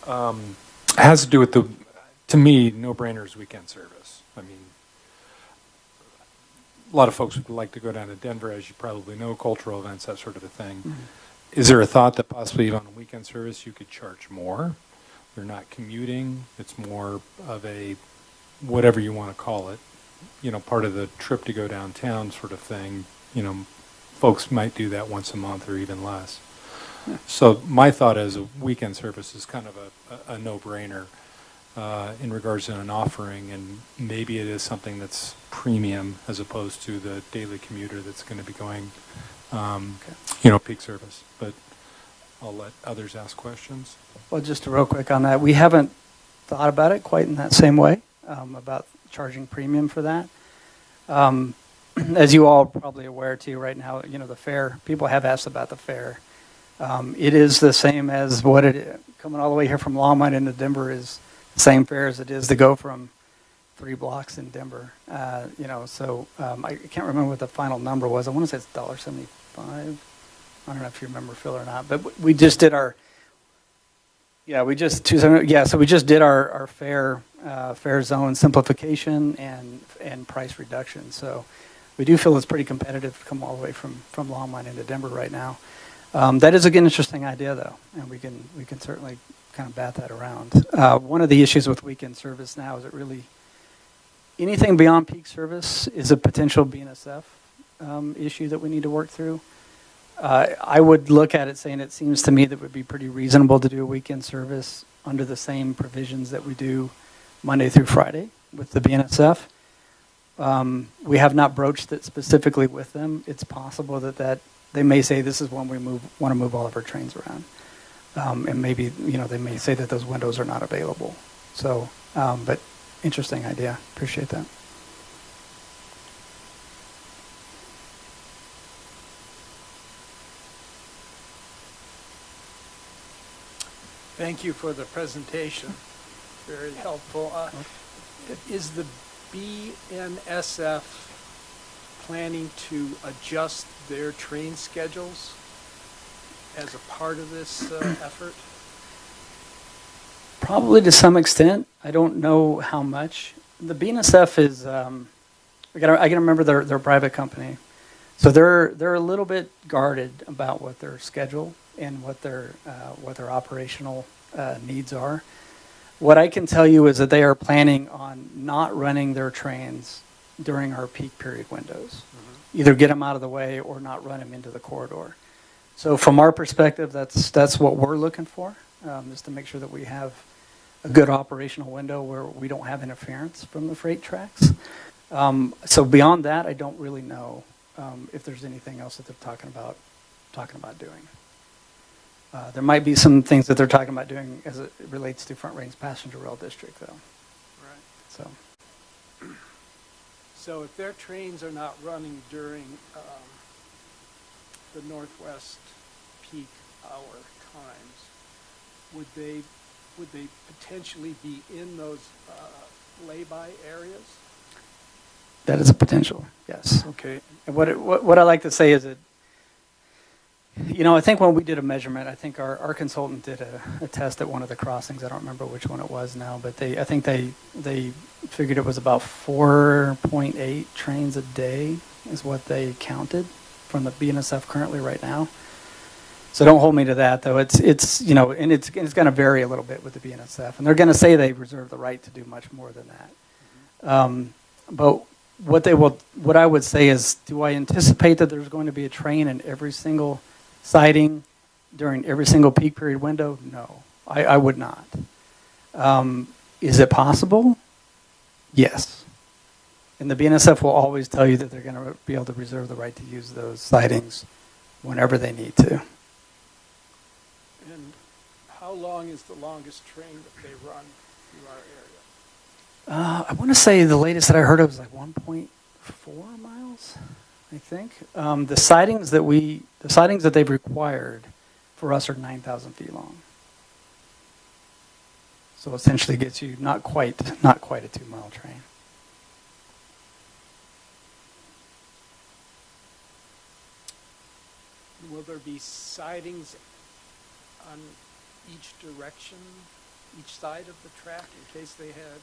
It has to do with to me, no-brainer is weekend service. I mean, a lot of folks would like to go down to Denver, as you probably know, cultural events, that sort of a thing. Mm-hmm. Is there a thought that possibly on a weekend service you could charge more? They're not commuting. It's more of a, whatever you want to call it, part of the trip to go downtown sort of thing. Folks might do that once a month or even less. Yeah. So my thought as a weekend service is kind of a no-brainer in regards to an offering, and maybe it is something that's premium as opposed to the daily commuter that's going to be going peak service, but I'll let others ask questions. Well, just real quick on that, we haven't thought about it quite in that same way, about charging premium for that. As you all are probably aware too, right now, the fare, people have asked about the fare. It is the same as what it is. Coming all the way here from Longmont into Denver is the same fare as it is to go from 3 blocks in Denver. So I can't remember what the final number was. I want to say it's $1.75. I don't know if you remember, Phil, or not, but we just did our, so we just did our fare zone simplification and price reduction. So we do feel it's pretty competitive to come all the way from Longmont into Denver right now. That is, again, an interesting idea, though, and we can certainly kind of bat that around. One of the issues with weekend service now is it really, anything beyond peak service is a potential BNSF issue that we need to work through. I would look at it saying it seems to me that it would be pretty reasonable to do a weekend service under the same provisions that we do Monday through Friday with the BNSF. We have not broached it specifically with them. It's possible that they may say this is when we want to move all of our trains around. And maybe, they may say that those windows are not available. So But interesting idea. Appreciate that. Thank you for the presentation. Very helpful. Is the BNSF planning to adjust their train schedules as a part of this effort? Probably to some extent. I don't know how much. The BNSF is, I gotta remember they're a private company. So they're a little bit guarded about what their schedule and what their operational needs are. What I can tell you is that they are planning on not running their trains during our peak period windows. Either get them out of the way or not run them into the corridor. So from our perspective, that's what we're looking for, is to make sure that we have a good operational window where we don't have interference from the freight tracks. So beyond that, I don't really know if there's anything else that they're talking about doing. There might be some things that they're talking about doing as it relates to Front Range Passenger Rail District, though. Right. So So if their trains are not running during the northwest peak hour times, would they potentially be in those lay-by areas? that is a potential, yes. Okay. And what I like to say is that, I think when we did a measurement, I think our consultant did a test at one of the crossings. I don't remember which one it was now, but I think they figured it was about 4.8 trains a day is what they counted from the BNSF currently right now. So don't hold me to that, though. It's and it's going to vary a little bit with the BNSF, and they're going to say they reserve the right to do much more than that. But what I would say is, do I anticipate that there's going to be a train in every single siding during every single peak period window? No, I would not. Is it possible? Yes. And the BNSF will always tell you that they're going to be able to reserve the right to use those sidings whenever they need to. And how long is the longest train that they run through our area? I want to say the latest that I heard of was like 1.4 miles, I think. The sidings that they've required for us are 9,000 feet long. So essentially gets you not quite a 2-mile train. Will there be sidings on each direction, each side of the track, in case they had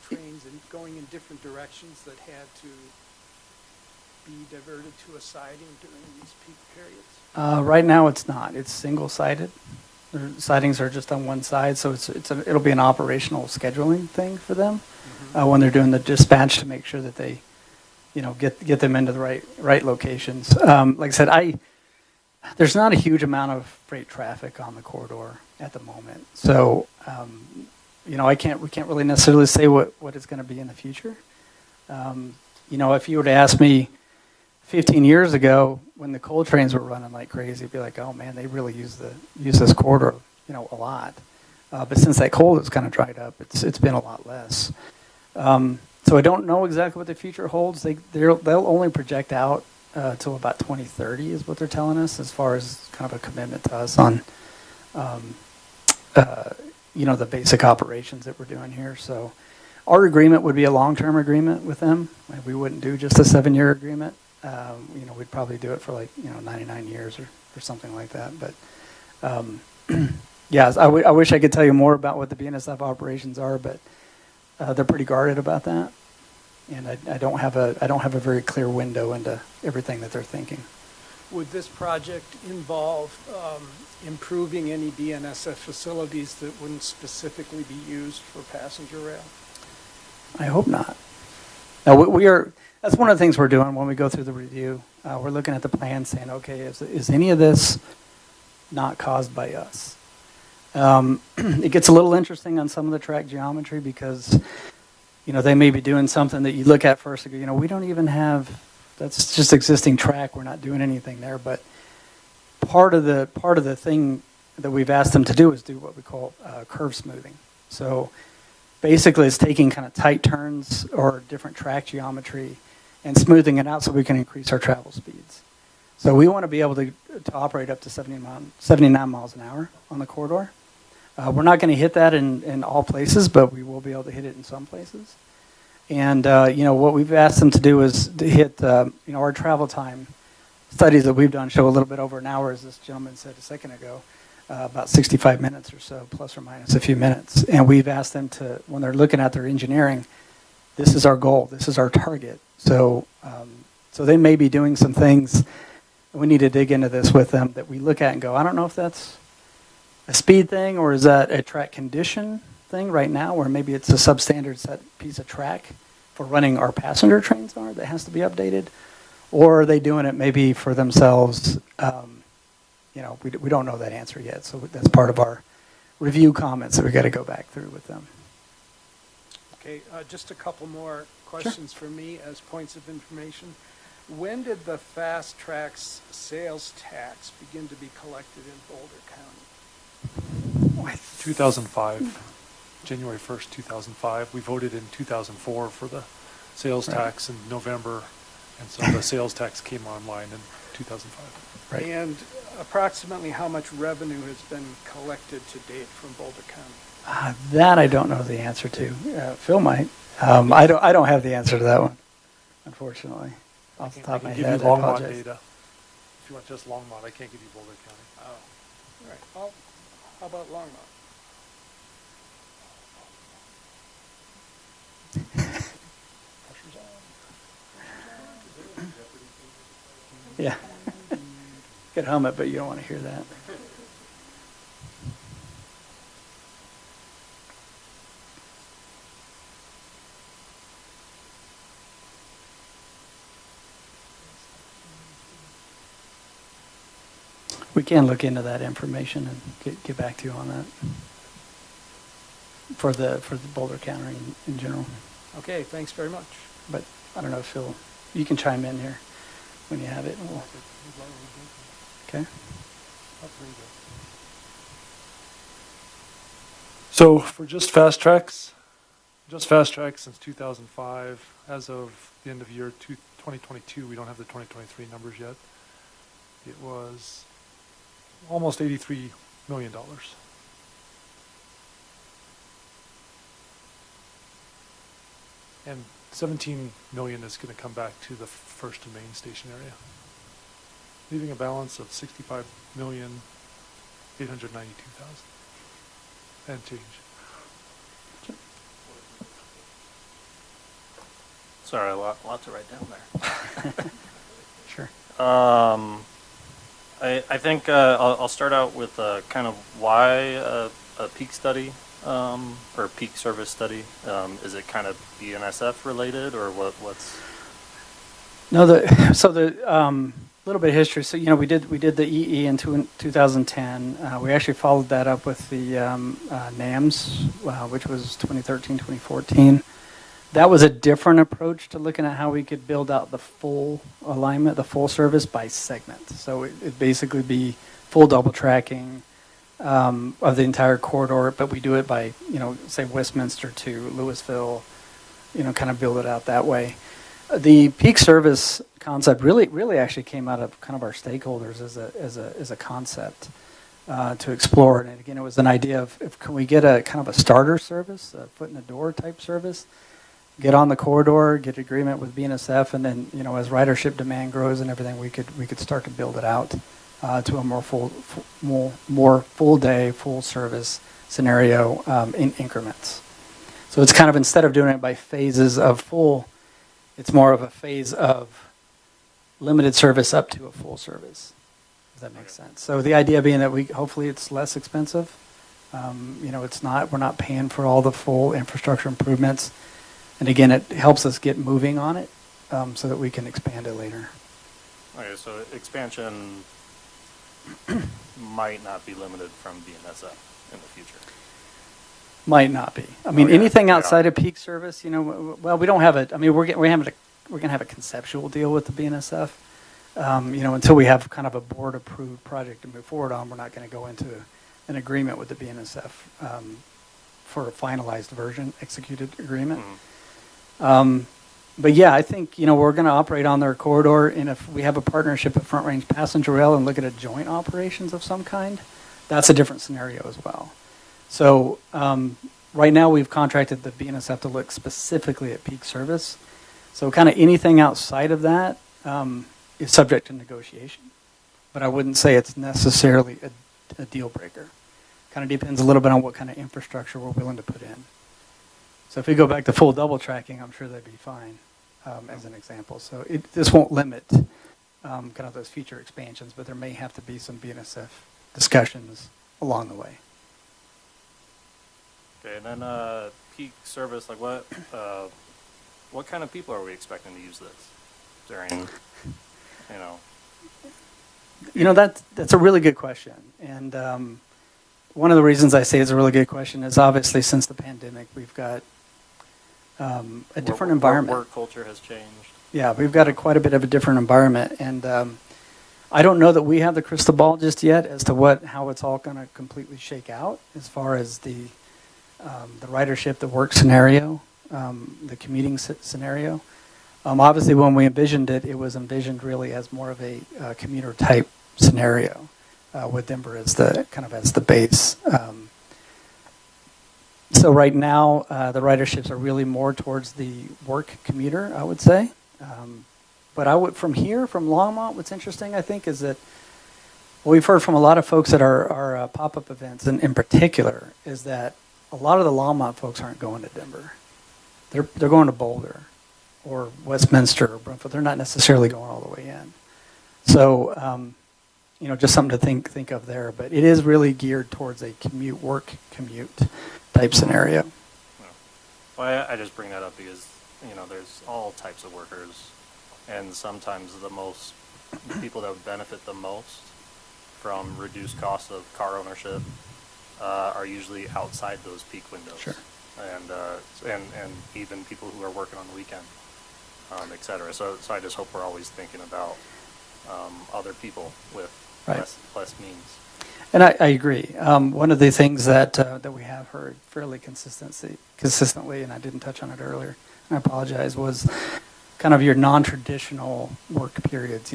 trains going in different directions that had to be diverted to a siding during these peak periods? Right now it's not. It's single-sided. Their sidings are just on one side, so it'll be an operational scheduling thing for them when they're doing the dispatch to make sure that they, get them into the right locations. Like I said, there's not a huge amount of freight traffic on the corridor at the moment, so we can't really necessarily say what it's going to be in the future. If you were to ask me 15 years ago when the coal trains were running like crazy, it'd be like, oh man, they really use this corridor, a lot. But since that coal has kind of dried up, it's been a lot less. So I don't know exactly what the future holds. They'll only project out till about 2030 is what they're telling us, as far as kind of a commitment to us on, the basic operations that we're doing here. So our agreement would be a long-term agreement with them. We wouldn't do just a 7-year agreement. We'd probably do it for 99 years or something like that. But yes, I wish I could tell you more about what the BNSF operations are, but they're pretty guarded about that, and I don't have a very clear window into everything that they're thinking. Would this project involve improving any BNSF facilities that wouldn't specifically be used for passenger rail? I hope not. Now, that's one of the things we're doing when we go through the review. We're looking at the plan saying, okay, is any of this not caused by us? It gets a little interesting on some of the track geometry because, they may be doing something that you look at first and go, we don't even have, that's just existing track. We're not doing anything there. But part of the thing that we've asked them to do is do what we call curve smoothing. So basically, it's taking kind of tight turns or different track geometry and smoothing it out so we can increase our travel speeds. So we want to be able to operate up to 79 miles an hour on the corridor. We're not going to hit that in all places, but we will be able to hit it in some places. And, what we've asked them to do is to hit, our travel time. Studies that we've done show a little bit over an hour, as this gentleman said a second ago, about 65 minutes or so, plus or minus a few minutes. And we've asked them to, when they're looking at their engineering, this is our goal, this is our target. So, so they may be doing some things, we need to dig into this with them, that we look at and go, I don't know if that's a speed thing, or is that a track condition thing right now, where maybe it's a substandard set piece of track for running our passenger trains on that has to be updated, or are they doing it maybe for themselves? We don't know that answer yet, so that's part of our review comments that we got to go back through with them. Okay, just a couple more questions for me as points of information. When did the Fast Tracks sales tax begin to be collected in Boulder County? 2005, January 1st, 2005. We voted in 2004 for the sales tax in November, and so the sales tax came online in 2005. Right. And approximately how much revenue has been collected to date from Boulder County? That I don't know the answer to. Phil might. I don't have the answer to that one, unfortunately. Off the top of my I can head, give you I Longmont apologize. data. If you want just Longmont, I can't give you Boulder County. Oh, right. Well, how about Longmont? Pressure's on. Yeah. Could hum it, but you don't want to hear that. We can look into that information and get back to you on that for the Boulder County in general. Okay, thanks very much. But I don't know if Phil, you can chime in here when you have it. And okay. So for just fast tracks since 2005, as of the end of year 2022, we don't have the 2023 numbers yet. It was almost $83 million. And 17 million is going to come back to the First and Main Station area, leaving a balance of 65,892,000 and change. Sorry, a lot to write down there. Sure. I think I'll start out with kind of why a peak study or peak service study. Is it kind of BNSF related, or what's? No, so the little bit of history. So we did the EE in 2010. We actually followed that up with the NAMS, which was 2013, 2014. That was a different approach to looking at how we could build out the full alignment, the full service by segment. So it'd basically be full double tracking of the entire corridor, but we do it by, say Westminster to Louisville, kind of build it out that way. The peak service concept really actually came out of kind of our stakeholders as a concept to explore. And again, it was an idea of can we get a kind of a starter service, a foot in the door type service, get on the corridor, get agreement with BNSF, and then as ridership demand grows and everything, we could start to build it out to a more full day, full service scenario in increments. So it's kind of, instead of doing it by phases of full, it's more of a phase of limited service up to a full service. If that makes sense. So the idea being that hopefully it's less expensive. We're not paying for all the full infrastructure improvements. And again, it helps us get moving on it so that we can expand it later. Okay, so expansion might not be limited from BNSF in the future. Might not be. I mean, Oh, yeah. anything Yeah. outside of peak service, well, we don't have it. I mean, we're going to have a conceptual deal with the BNSF. Until we have kind of a board-approved project to move forward on, we're not going to go into an agreement with the BNSF for a finalized version, executed agreement. Mhm. But yeah, I think, we're going to operate on their corridor, and if we have a partnership with Front Range Passenger Rail and look at a joint operations of some kind, that's a different scenario as well. So right now, we've contracted the BNSF to look specifically at peak service. So kind of anything outside of that is subject to negotiation. But I wouldn't say it's necessarily a deal breaker. Kind of depends a little bit on what kind of infrastructure we're willing to put in. So if we go back to full double tracking, I'm sure that'd be fine, as an example. So this won't limit kind of those future expansions, but there may have to be some BNSF discussions along the way. Okay, and then peak service, like what kind of people are we expecting to use this during, That's a really good question. And one of the reasons I say it's a really good question is obviously since the pandemic, we've got a different environment. Work culture has changed. Yeah, we've got quite a bit of a different environment. And I don't know that we have the crystal ball just yet as to how it's all going to completely shake out as far as the ridership, the work scenario, the commuting scenario. Obviously, when we envisioned it, it was envisioned really as more of a commuter type scenario with Denver as the base. So right now, the riderships are really more towards the work commuter, I would say. But from Longmont, what's interesting, I think, is that what we've heard from a lot of folks at our pop-up events, and in particular, is that a lot of the Longmont folks aren't going to Denver. They're going to Boulder or Westminster or Broomfield. They're not necessarily going all the way in. So, just something to think of there. But it is really geared towards a work commute type scenario. Well, I just bring that up because, there's all types of workers, and sometimes the people that would benefit the most from reduced costs of car ownership are usually outside those peak windows. Sure. And even people who are working on the weekend, et cetera. So I just hope we're always thinking about other people with Right. less means. And I agree. One of the things that we have heard fairly consistently, and I didn't touch on it earlier, and I apologize, was kind of your non-traditional work periods.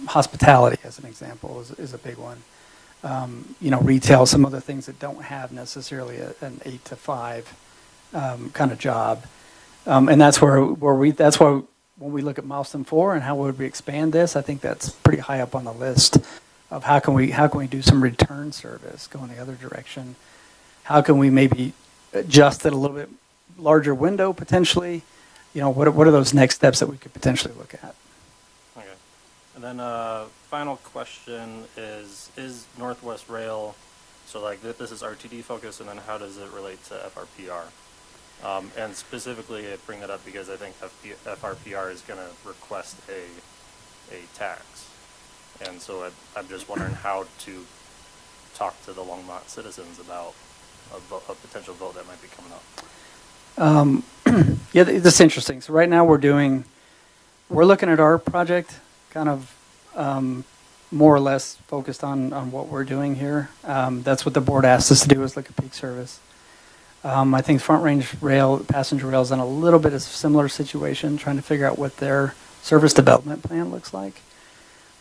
Hospitality, as an example, is a big one. Retail, some of the things that don't have necessarily an 8 to 5 kind of job, and that's why when we look at milestone 4 and how would we expand this, I think that's pretty high up on the list of how can we do some return service, go in the other direction. How can we maybe adjust it a little bit larger window potentially? What are those next steps that we could potentially look at? Okay. And then final question is Northwest Rail, so like this is RTD focus, and then how does it relate to FRPR? And specifically, I bring that up because I think FRPR is going to request a tax. And so I'm just wondering how to talk to the Longmont citizens about a potential vote that might be coming up. Yeah, that's interesting. So right now we're looking at our project kind of more or less focused on what we're doing here. That's what the board asked us to do, is look at peak service. I think Front Range Rail, Passenger Rail is in a little bit of a similar situation, trying to figure out what their service development plan looks like.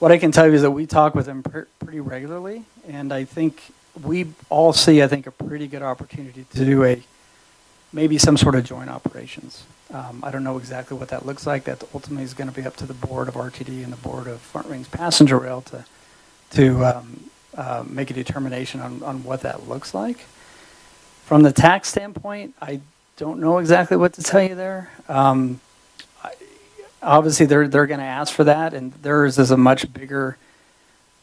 What I can tell you is that we talk with them pretty regularly, and I think we all see, a pretty good opportunity to do maybe some sort of joint operations. I don't know exactly what that looks like. That ultimately is going to be up to the board of RTD and the board of Front Range Passenger Rail to make a determination on what that looks like. From the tax standpoint, I don't know exactly what to tell you there. Obviously, they're going to ask for that, and theirs is a much bigger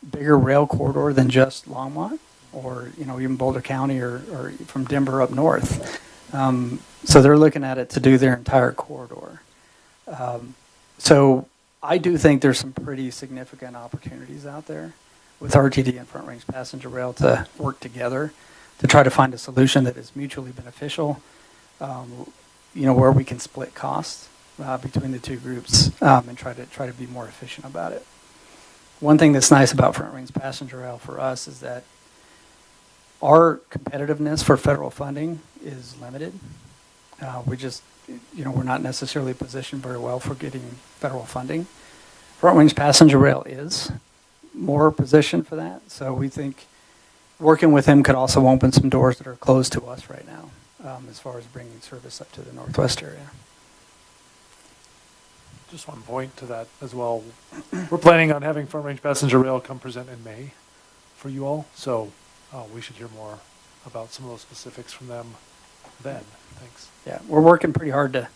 rail corridor than just Longmont, or even Boulder County, or from Denver up north. So they're looking at it to do their entire corridor. So I do think there's some pretty significant opportunities out there with RTD and Front Range Passenger Rail to work together to try to find a solution that is mutually beneficial, where we can split costs between the two groups and try to be more efficient about it. One thing that's nice about Front Range Passenger Rail for us is that Our competitiveness for federal funding is limited. We just, we're not necessarily positioned very well for getting federal funding. Front Range Passenger Rail is more positioned for that, so we think working with him could also open some doors that are closed to us right now, as far as bringing service up to the Northwest area. Just one point to that as well. We're planning on having Front Range Passenger Rail come present in May for you all, so we should hear more about some of those specifics from them then. Thanks. Yeah, we're working pretty hard to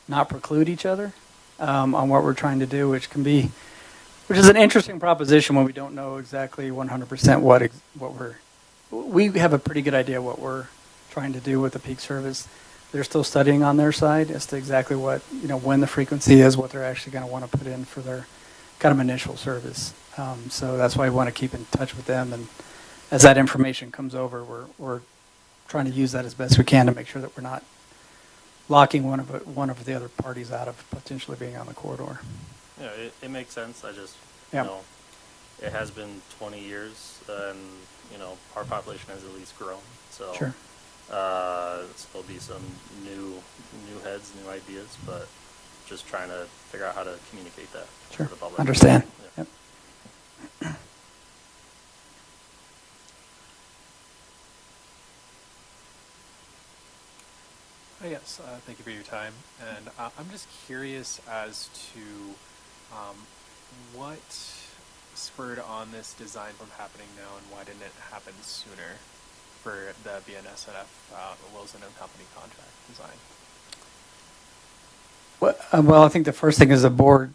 not preclude each other on what we're trying to do, which is an interesting proposition when we don't know exactly 100% we have a pretty good idea what we're trying to do with the peak service. They're still studying on their side as to exactly what, when the frequency is, what they're actually going to want to put in for their kind of initial service. So that's why we want to keep in touch with them. And as that information comes over, we're trying to use that as best we can to make sure that we're not locking one of the other parties out of potentially being on the corridor. Yeah, it makes sense. I just, Yeah. It has been 20 years, and our population has at least grown. So Sure. there'll be some new heads, new ideas, but just trying to figure out how to communicate that Sure. to the public. Understand. Yeah. Yep. Yes, thank you for your time. And I'm just curious as to what spurred on this design from happening now, and why didn't it happen sooner for the BNSF Wilson and Company contract design? Well, I think the first thing is the board,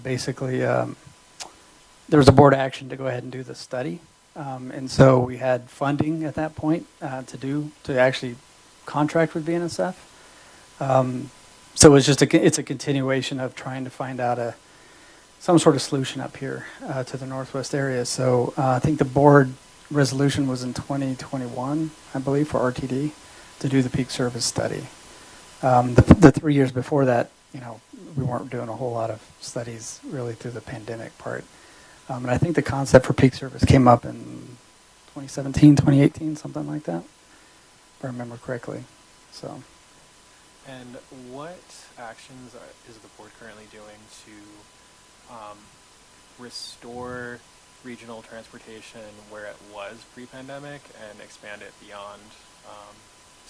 basically, there was a board action to go ahead and do the study. And so we had funding at that point to actually contract with BNSF. So it's a continuation of trying to find out some sort of solution up here to the Northwest area. So I think the board resolution was in 2021, I believe, for RTD to do the peak service study. The 3 years before that, we weren't doing a whole lot of studies really through the pandemic part. And I think the concept for peak service came up in 2017, 2018, something like that, if I remember correctly. So. And what actions is the board currently doing to restore regional transportation where it was pre-pandemic and expand it beyond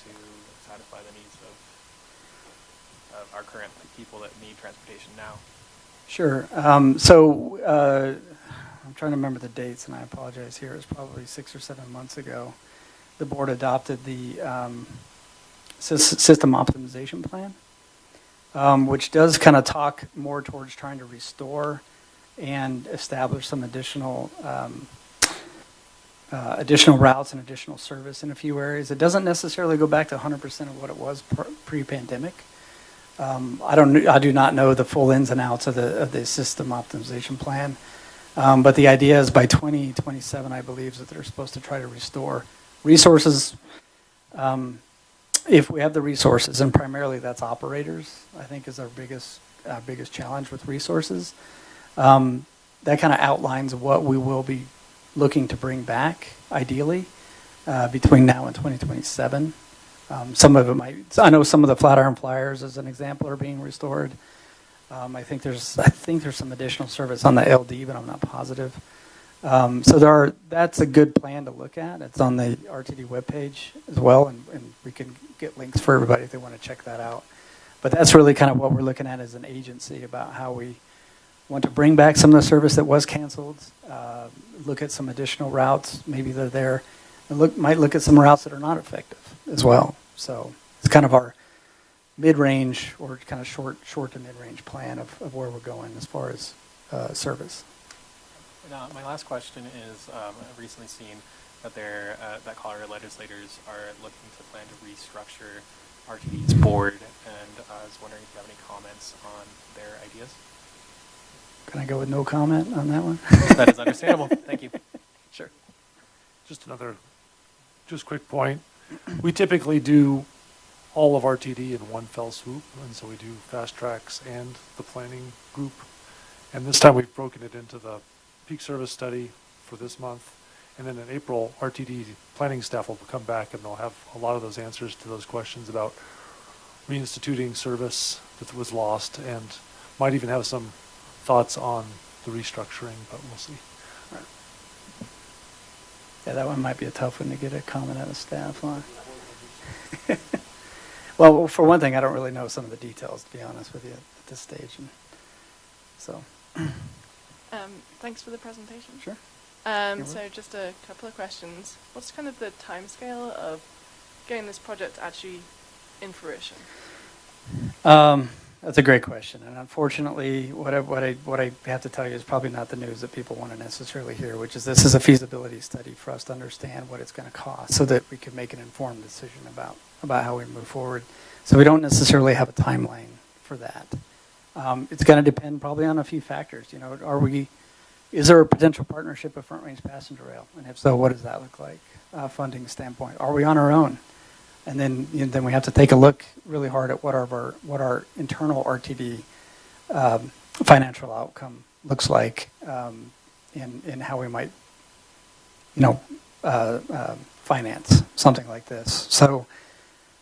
to satisfy the needs of our current people that need transportation now? Sure. So I'm trying to remember the dates, and I apologize here. It was probably 6 or 7 months ago. The board adopted the system optimization plan, which does kind of talk more towards trying to restore and establish some additional routes and additional service in a few areas. It doesn't necessarily go back to 100% of what it was pre-pandemic. I do not know the full ins and outs of the system optimization plan, but the idea is by 2027, I believe, that they're supposed to try to restore resources. If we have the resources, and primarily that's operators, I think is our biggest challenge with resources. That kind of outlines what we will be looking to bring back, ideally, between now and 2027. Some of it I know some of the Flatiron Flyers, as an example, are being restored. I think there's some additional service on the LD, but I'm not positive. So that's a good plan to look at. It's on the RTD webpage as well, and we can get links for everybody if they want to check that out. But that's really kind of what we're looking at as an agency, about how we want to bring back some of the service that was canceled, look at some additional routes, maybe they're there, and might look at some routes that are not effective as well. So it's kind of our mid-range, or kind of short to mid-range plan of where we're going as far as service. Now, my last question is, I've recently seen that that Colorado legislators are looking to plan to restructure RTD's board, and I was wondering if you have any comments on their ideas. Can I go with no comment on that one? That is understandable. Thank you. Sure. Just quick point. We typically do all of RTD in one fell swoop, and so we do fast tracks and the planning group. And this time we've broken it into the peak service study for this month And then in April, RTD planning staff will come back and they'll have a lot of those answers to those questions about reinstituting service that was lost, and might even have some thoughts on the restructuring, but we'll see. Yeah, that one might be a tough one to get a comment out of staff on. Well, for one thing, I don't really know some of the details, to be honest with you, at this stage. And so, Thanks for the presentation. sure. So just a couple of questions. What's kind of the timescale of getting this project actually in fruition? That's a great question, and unfortunately, what I have to tell you is probably not the news that people want to necessarily hear, which is this is a feasibility study for us to understand what it's going to cost, so that we can make an informed decision about how we move forward. So we don't necessarily have a timeline for that. It's going to depend probably on a few factors. You know, is there a potential partnership with Front Range Passenger Rail, and if so, what does that look like, funding standpoint? Are we on our own? And then, then we have to take a look really hard at what our internal RTD financial outcome looks like, and how we might, finance something like this. So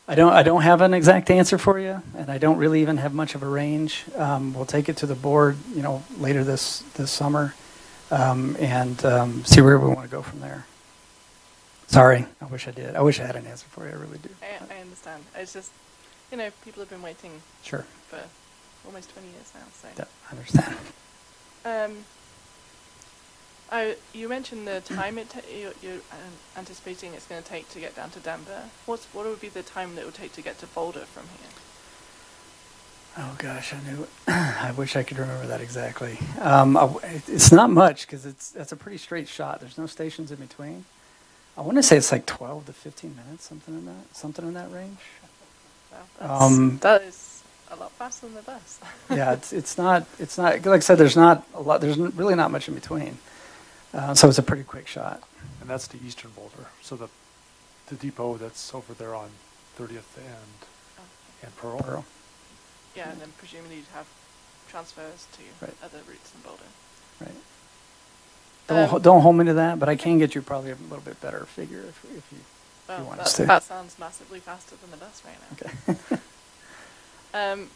I don't have an exact answer for you, and I don't really even have much of a range. We'll take it to the board, later this summer, and see where we want to go from there. Sorry, I wish I did. I wish I had an answer for you. I really do. I understand. It's just, people have been waiting Sure. for almost 20 years now. So Yeah, I understand. you mentioned the time you're anticipating it's going to take to get down to Denver. What would be the time that it would take to get to Boulder from here? Oh gosh, I wish I could remember that exactly. It's not much because that's a pretty straight shot. There's no stations in between. I want to say it's like 12 to 15 minutes, something in that range. Well, that is a lot faster than the bus. Yeah, it's not like I said. There's not a lot. There's really not much in between. So it's a pretty quick shot. And that's the eastern Boulder. So the depot that's over there on 30th and Pearl. Yeah, and then presumably you'd have transfers to Right. other routes in Boulder. Right. Don't hold me to that, but I can get you probably a little bit better figure if you Well, want us to. that sounds massively faster than the bus right now. Okay.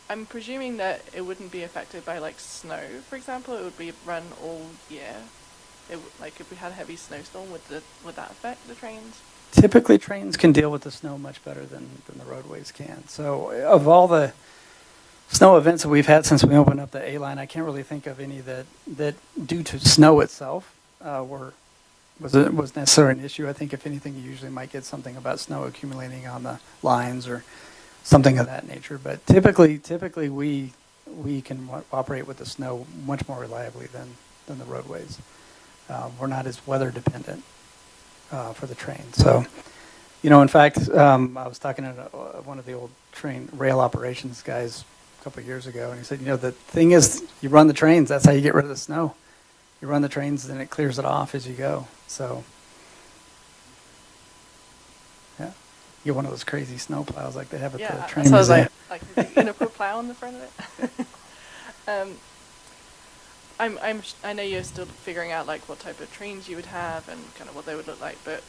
I'm presuming that it wouldn't be affected by like snow, for example. It would be run all year. Like if we had a heavy snowstorm, would that affect the trains? Typically, trains can deal with the snow much better than the roadways can. So, of all the snow events that we've had since we opened up the A line, I can't really think of any that due to snow itself was necessarily an issue. I think if anything, you usually might get something about snow accumulating on the lines or something of that nature. But typically we can operate with the snow much more reliably than the roadways. We're not as weather dependent for the train. So, in fact, I was talking to one of the old rail operations guys a couple of years ago, and he said, the thing is, you run the trains, that's how you get rid of the snow. You run the trains, and it clears it off as you go. So, yeah, you get one of those crazy snow plows like they have at the train so I was museum. like you're going to put a plow on the front of it? I know you're still figuring out like what type of trains you would have and kind of what they would look like, but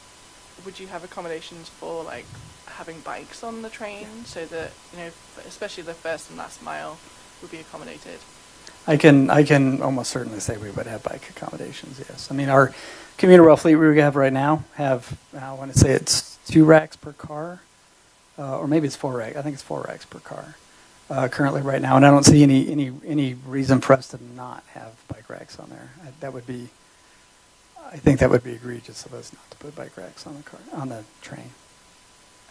would you have accommodations for like having bikes on the train so that, especially the first and last mile would be accommodated? I can almost certainly say we would have bike accommodations, yes. I mean, our commuter rail fleet we have right now I want to say it's 2 racks per car, or maybe it's 4 racks. I think it's 4 racks per car currently right now, and I don't see any reason for us to not have bike racks on there. I think that would be egregious of us not to put bike racks on the train,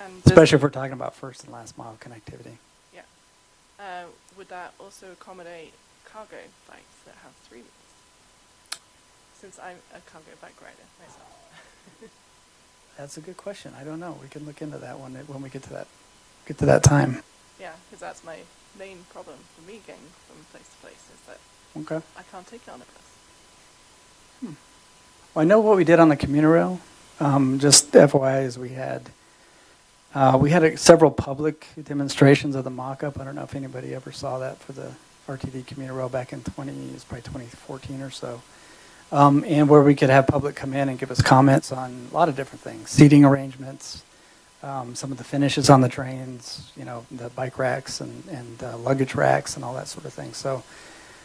And especially if we're talking about first and last mile connectivity. Yeah. Would that also accommodate cargo bikes that have 3 wheels? Since I'm a cargo bike rider myself. That's a good question. I don't know. We can look into that one when we get to that time. Yeah, because that's my main problem for me getting from place to place is that Okay. I can't take it on a bus. Well, I know what we did on the commuter rail. Just FYI, is we had several public demonstrations of the mock-up. I don't know if anybody ever saw that for the RTD commuter rail back in 2014 or so. and where we could have public come in and give us comments on a lot of different things, seating arrangements, some of the finishes on the trains, the bike racks and luggage racks and all that sort of thing. So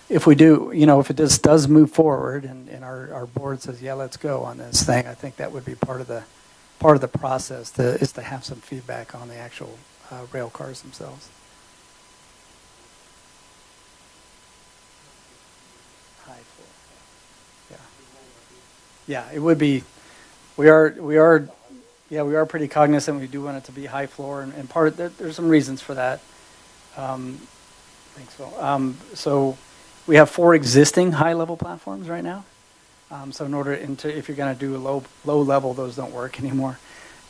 if we do, if it does move forward and our board says, yeah, let's go on this thing, I think that would be part of the process is to have some feedback on the actual rail cars themselves. High floor. Yeah. Yeah, it would be. We are pretty cognizant. We do want it to be high floor, and part of there's some reasons for that. Thanks, Phil. So we have 4 existing high-level platforms right now. So in order if you're going to do a low level, those don't work anymore.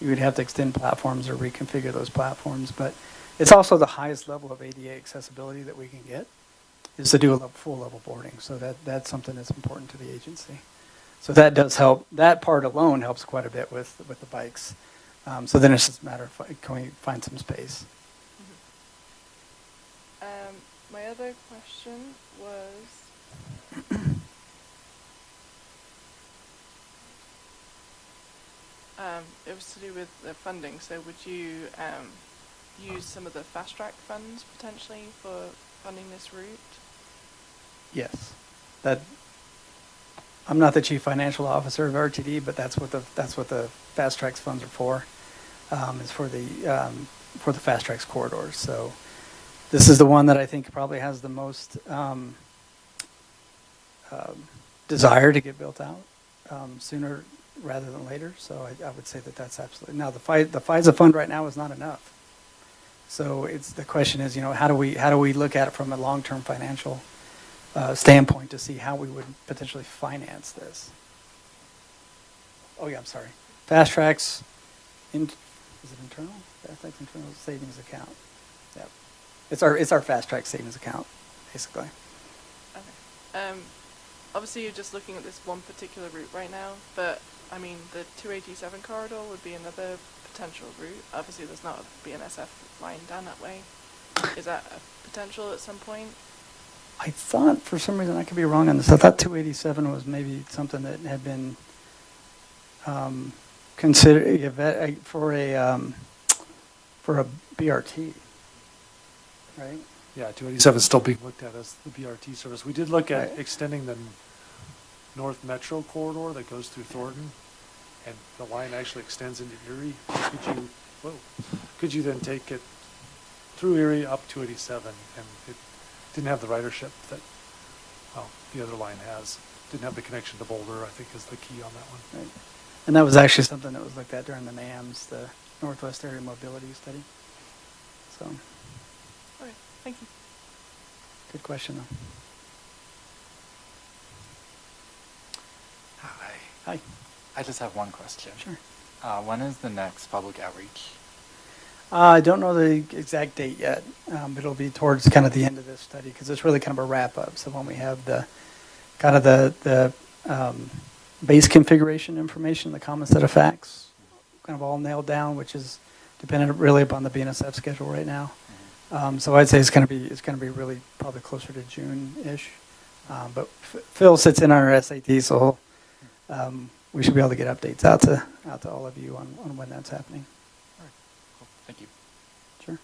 You would have to extend platforms or reconfigure those platforms. But it's also the highest level of ADA accessibility that we can get is to do a full level boarding. So that's something that's important to the agency. So that does help. That part alone helps quite a bit with the bikes. So then it's just a matter of can we find some space. My other question was, it was to do with the funding. So would you use some of the fast track funds potentially for funding this route? Yes, I'm not the chief financial officer of RTD, but that's what the fast tracks funds are for. Is for the fast tracks corridors. So this is the one that I think probably has the most desire to get built out sooner rather than later. So I would say that's absolutely. Now the FISA fund right now is not enough. So the question is, how do we look at it from a long-term financial standpoint to see how we would potentially finance this? Oh yeah, I'm sorry. Fast tracks. Is it internal? Fast tracks internal savings account. Yep. It's our fast track savings account, basically. Okay. Obviously, you're just looking at this one particular route right now, but I mean, the 287 corridor would be another potential route. Obviously, there's not a BNSF line down that way. Is that a potential at some point? I thought, for some reason, I could be wrong on this. I thought 287 was maybe something that had been considered for a BRT, right? Yeah, 287 is still being looked at as the BRT service. We did look at Right. extending the North Metro corridor that goes through Thornton, and the line actually extends into Erie. Could you then take it through Erie up 287, and it didn't have the ridership that the other line has. Didn't have the connection to Boulder, I think, is the key on that one. Right. And that was actually something that was looked at during the NAMS, the Northwest Area Mobility Study. So, Okay, thank you. good question, though. Hi. Hi. I just have one question. Sure. When is the next public outreach? I don't know the exact date yet, but it'll be towards kind of the end of this study because it's really kind of a wrap-up. So when we have the kind of the base configuration information, the common set of facts, kind of all nailed down, which is dependent really upon the BNSF schedule right now. So I'd say it's going to be really probably closer to June-ish. But Phil sits in on our SAT, so we should be able to get updates out to all of you on when that's happening. All right. Cool. Thank you. Sure.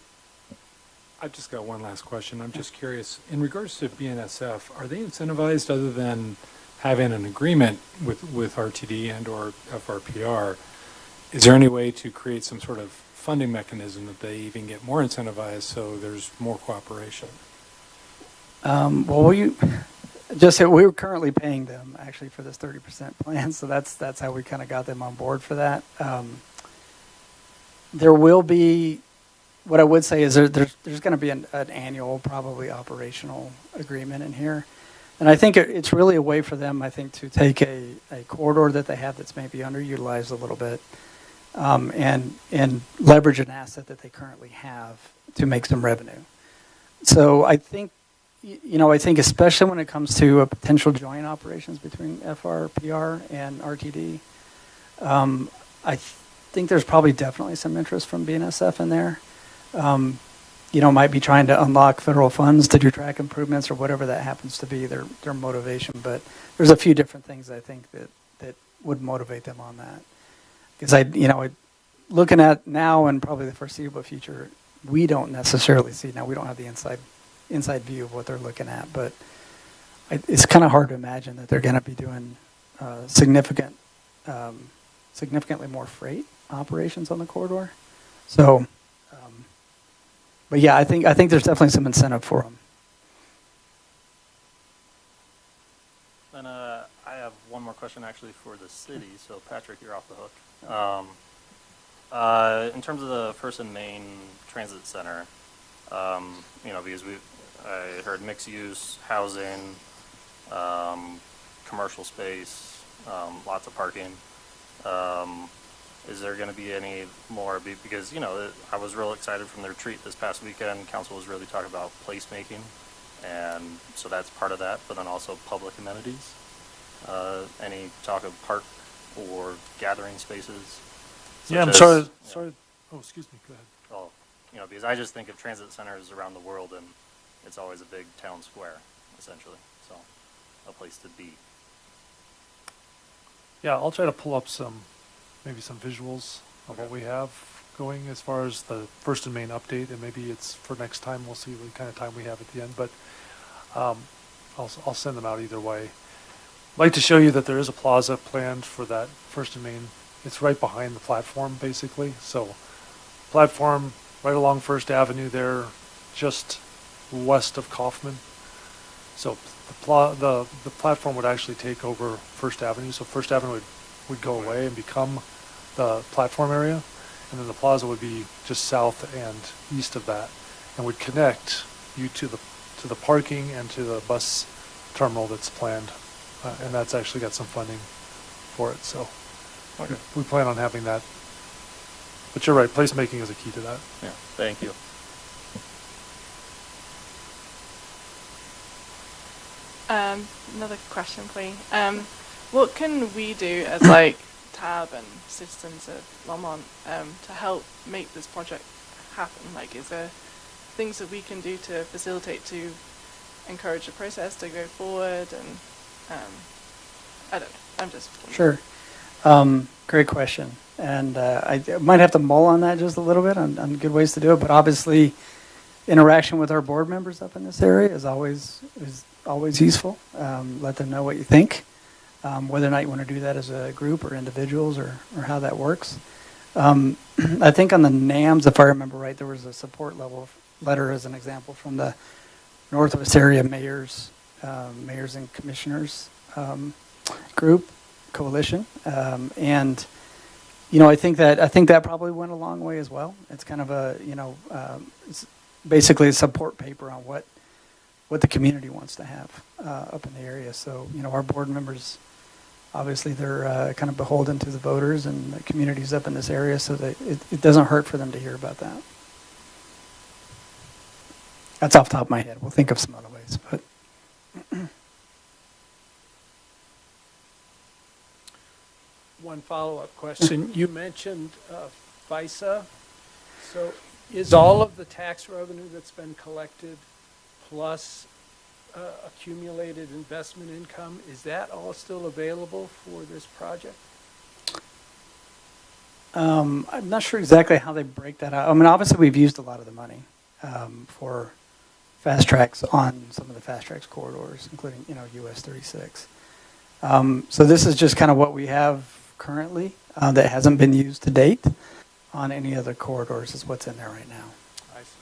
I've just got one last question. I'm just curious, in regards to BNSF, are they incentivized other than having an agreement with RTD and or FRPR? Is there any way to create some sort of funding mechanism that they even get more incentivized so there's more cooperation? Well, we were currently paying them actually for this 30% plan, so that's how we kind of got them on board for that. There will be, what I would say is there's going to be an annual, probably operational agreement in here. And I think it's really a way for them, I think, to take a corridor that they have that's maybe underutilized a little bit and leverage an asset that they currently have to make some revenue. So I think, I think especially when it comes to a potential joint operations between FRPR and RTD, I think there's probably definitely some interest from BNSF in there. might be trying to unlock federal funds to do track improvements or whatever that happens to be, their motivation. But there's a few different things I think that would motivate them on that. Because looking at now and probably the foreseeable future, we don't necessarily see, now we don't have the inside view of what they're looking at, but it's kind of hard to imagine that they're going to be doing significantly more freight operations on the corridor. So, but yeah, I think there's definitely some incentive for them. Then I have one more question actually for the city. So Patrick, you're off the hook. In terms of the First and Main Transit Center, because I heard mixed use, housing, commercial space, lots of parking. Is there going to be any more? Because, I was real excited from the retreat this past weekend. Council was really talking about placemaking. And so that's part of that, but then also public amenities. Any talk of park or gathering spaces? Yeah, I'm such sorry. as, Sorry. Oh, excuse me. Go ahead. Well, because I just think of transit centers around the world, and it's always a big town square, essentially. So, a place to be. Yeah, I'll try to pull up maybe some visuals of what we have going as far as the First and Main update, and maybe it's for next time. We'll see what kind of time we have at the end, but I'll send them out either way. I'd like to show you that there is a plaza planned for that First and Main. It's right behind the platform, basically. So, platform right along First Avenue there, just west of Kaufman. So the platform would actually take over First Avenue. So First Avenue would go away and become the platform area, and then the plaza would be just south and east of that, and would connect you to the parking and to the bus terminal that's planned, and that's actually got some funding for it. So we plan on having that. But you're right, placemaking is a key to that. Yeah, thank you. Another question, please. What can we do as like TAB and Citizens of Longmont to help make this project happen? Like, is there things that we can do to facilitate, to encourage the process to go forward? And I don't know. I'm just wondering. Sure. Great question. And I might have to mull on that just a little bit on good ways to do it. But obviously, interaction with our board members up in this area is always useful. Let them know what you think, whether or not you want to do that as a group or individuals or how that works. I think on the NAMs, if I remember right, there was a support letter as an example from the Northwest Area Mayors and Commissioners group coalition, and I think that probably went a long way as well. It's kind of it's basically a support paper on what the community wants to have up in the area. So our board members, obviously they're kind of beholden to the voters and the communities up in this area, so that it doesn't hurt for them to hear about that. That's off the top of my head. We'll think of some other ways, but. One follow-up question. You mentioned FISA. So is all of the tax revenue that's been collected plus accumulated investment income, is that all still available for this project? I'm not sure exactly how they break that out. I mean, obviously we've used a lot of the money for fast tracks on some of the fast tracks corridors, including US 36. So this is just kind of what we have currently that hasn't been used to date on any other corridors is what's in there right now. I see.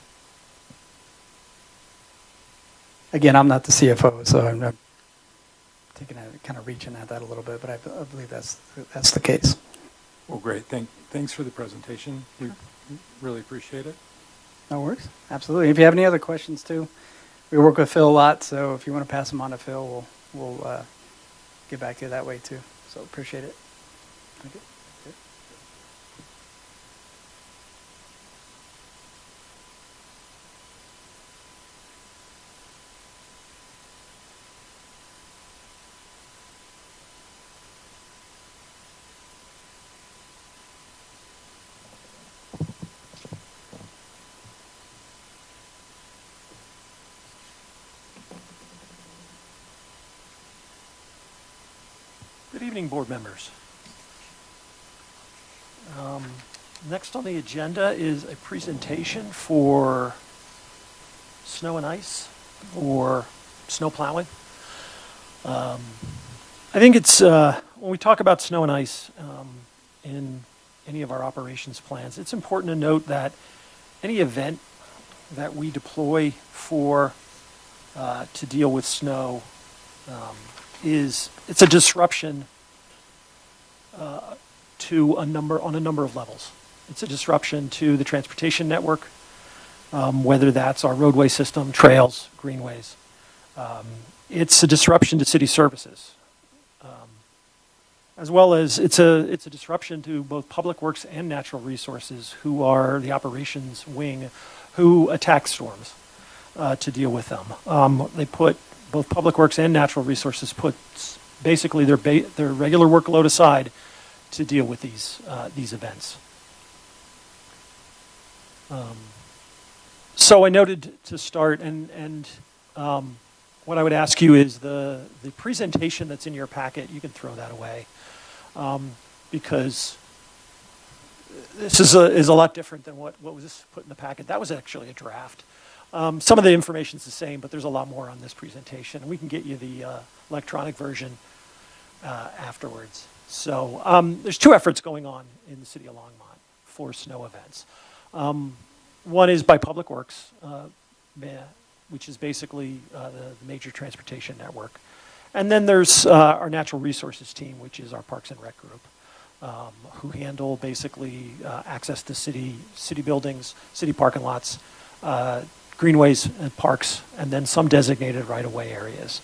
Again, I'm not the CFO, so I'm not kind of reaching at that a little bit, but I believe that's the case. Well, great. Thanks for the presentation. We really appreciate it. No worries. Absolutely. If you have any other questions too, we work with Phil a lot, so if you want to pass them on to Phil, we'll get back to you that way too. So appreciate it. Thank you. Good evening, board members. Next on the agenda is a presentation for snow and ice or snow plowing. I think it's, when we talk about snow and ice in any of our operations plans, it's important to note that any event that we deploy for to deal with snow it's a disruption on a number of levels. It's a disruption to the transportation network, whether that's our roadway system, trails, greenways. It's a disruption to city services, as well as it's a disruption to both public works and natural resources, who are the operations wing, who attack storms to deal with them. They put both public works and natural resources put basically their regular workload aside to deal with these events. So I noted to start, and what I would ask you is the presentation that's in your packet, you can throw that away, because this is a lot different than what was put in the packet. That was actually a draft. Some of the information's the same, but there's a lot more on this presentation. We can get you the electronic version afterwards. So there's two efforts going on in the City of Longmont for snow events. One is by Public Works, which is basically the major transportation network. And then there's our Natural Resources team, which is our Parks and Rec group, who handle basically access to city buildings, city parking lots, greenways and parks, and then some designated right-of-way areas.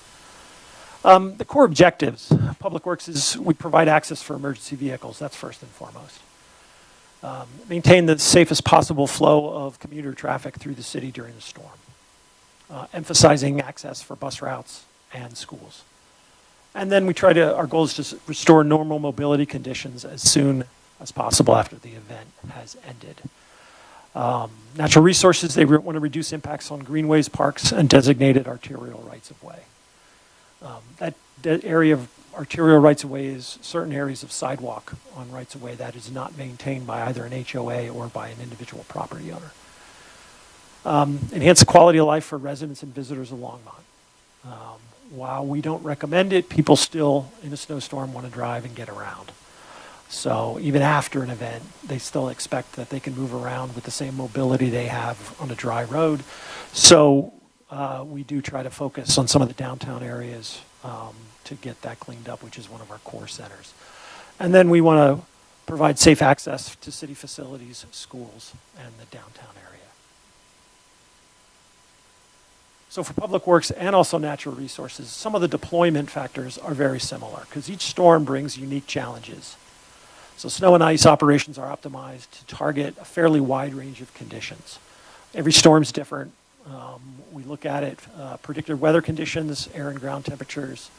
The core objectives, Public Works, is we provide access for emergency vehicles. That's first and foremost. Maintain the safest possible flow of commuter traffic through the city during the storm. Emphasizing access for bus routes and schools. And then our goal is to restore normal mobility conditions as soon as possible after the event has ended. Natural Resources, they want to reduce impacts on greenways, parks, and designated arterial rights-of-way. That area of arterial rights-of-way is certain areas of sidewalk on rights-of-way that is not maintained by either an HOA or by an individual property owner. Enhance the quality of life for residents and visitors of Longmont. While we don't recommend it, people still, in a snowstorm, want to drive and get around. So even after an event, they still expect that they can move around with the same mobility they have on a dry road. So we do try to focus on some of the downtown areas to get that cleaned up, which is one of our core centers. And then we want to provide safe access to city facilities, schools, and the downtown area. So for Public Works and also Natural Resources, some of the deployment factors are very similar because each storm brings unique challenges. So snow and ice operations are optimized to target a fairly wide range of conditions. Every storm's different. We look at it, predicted weather conditions, air and ground temperatures,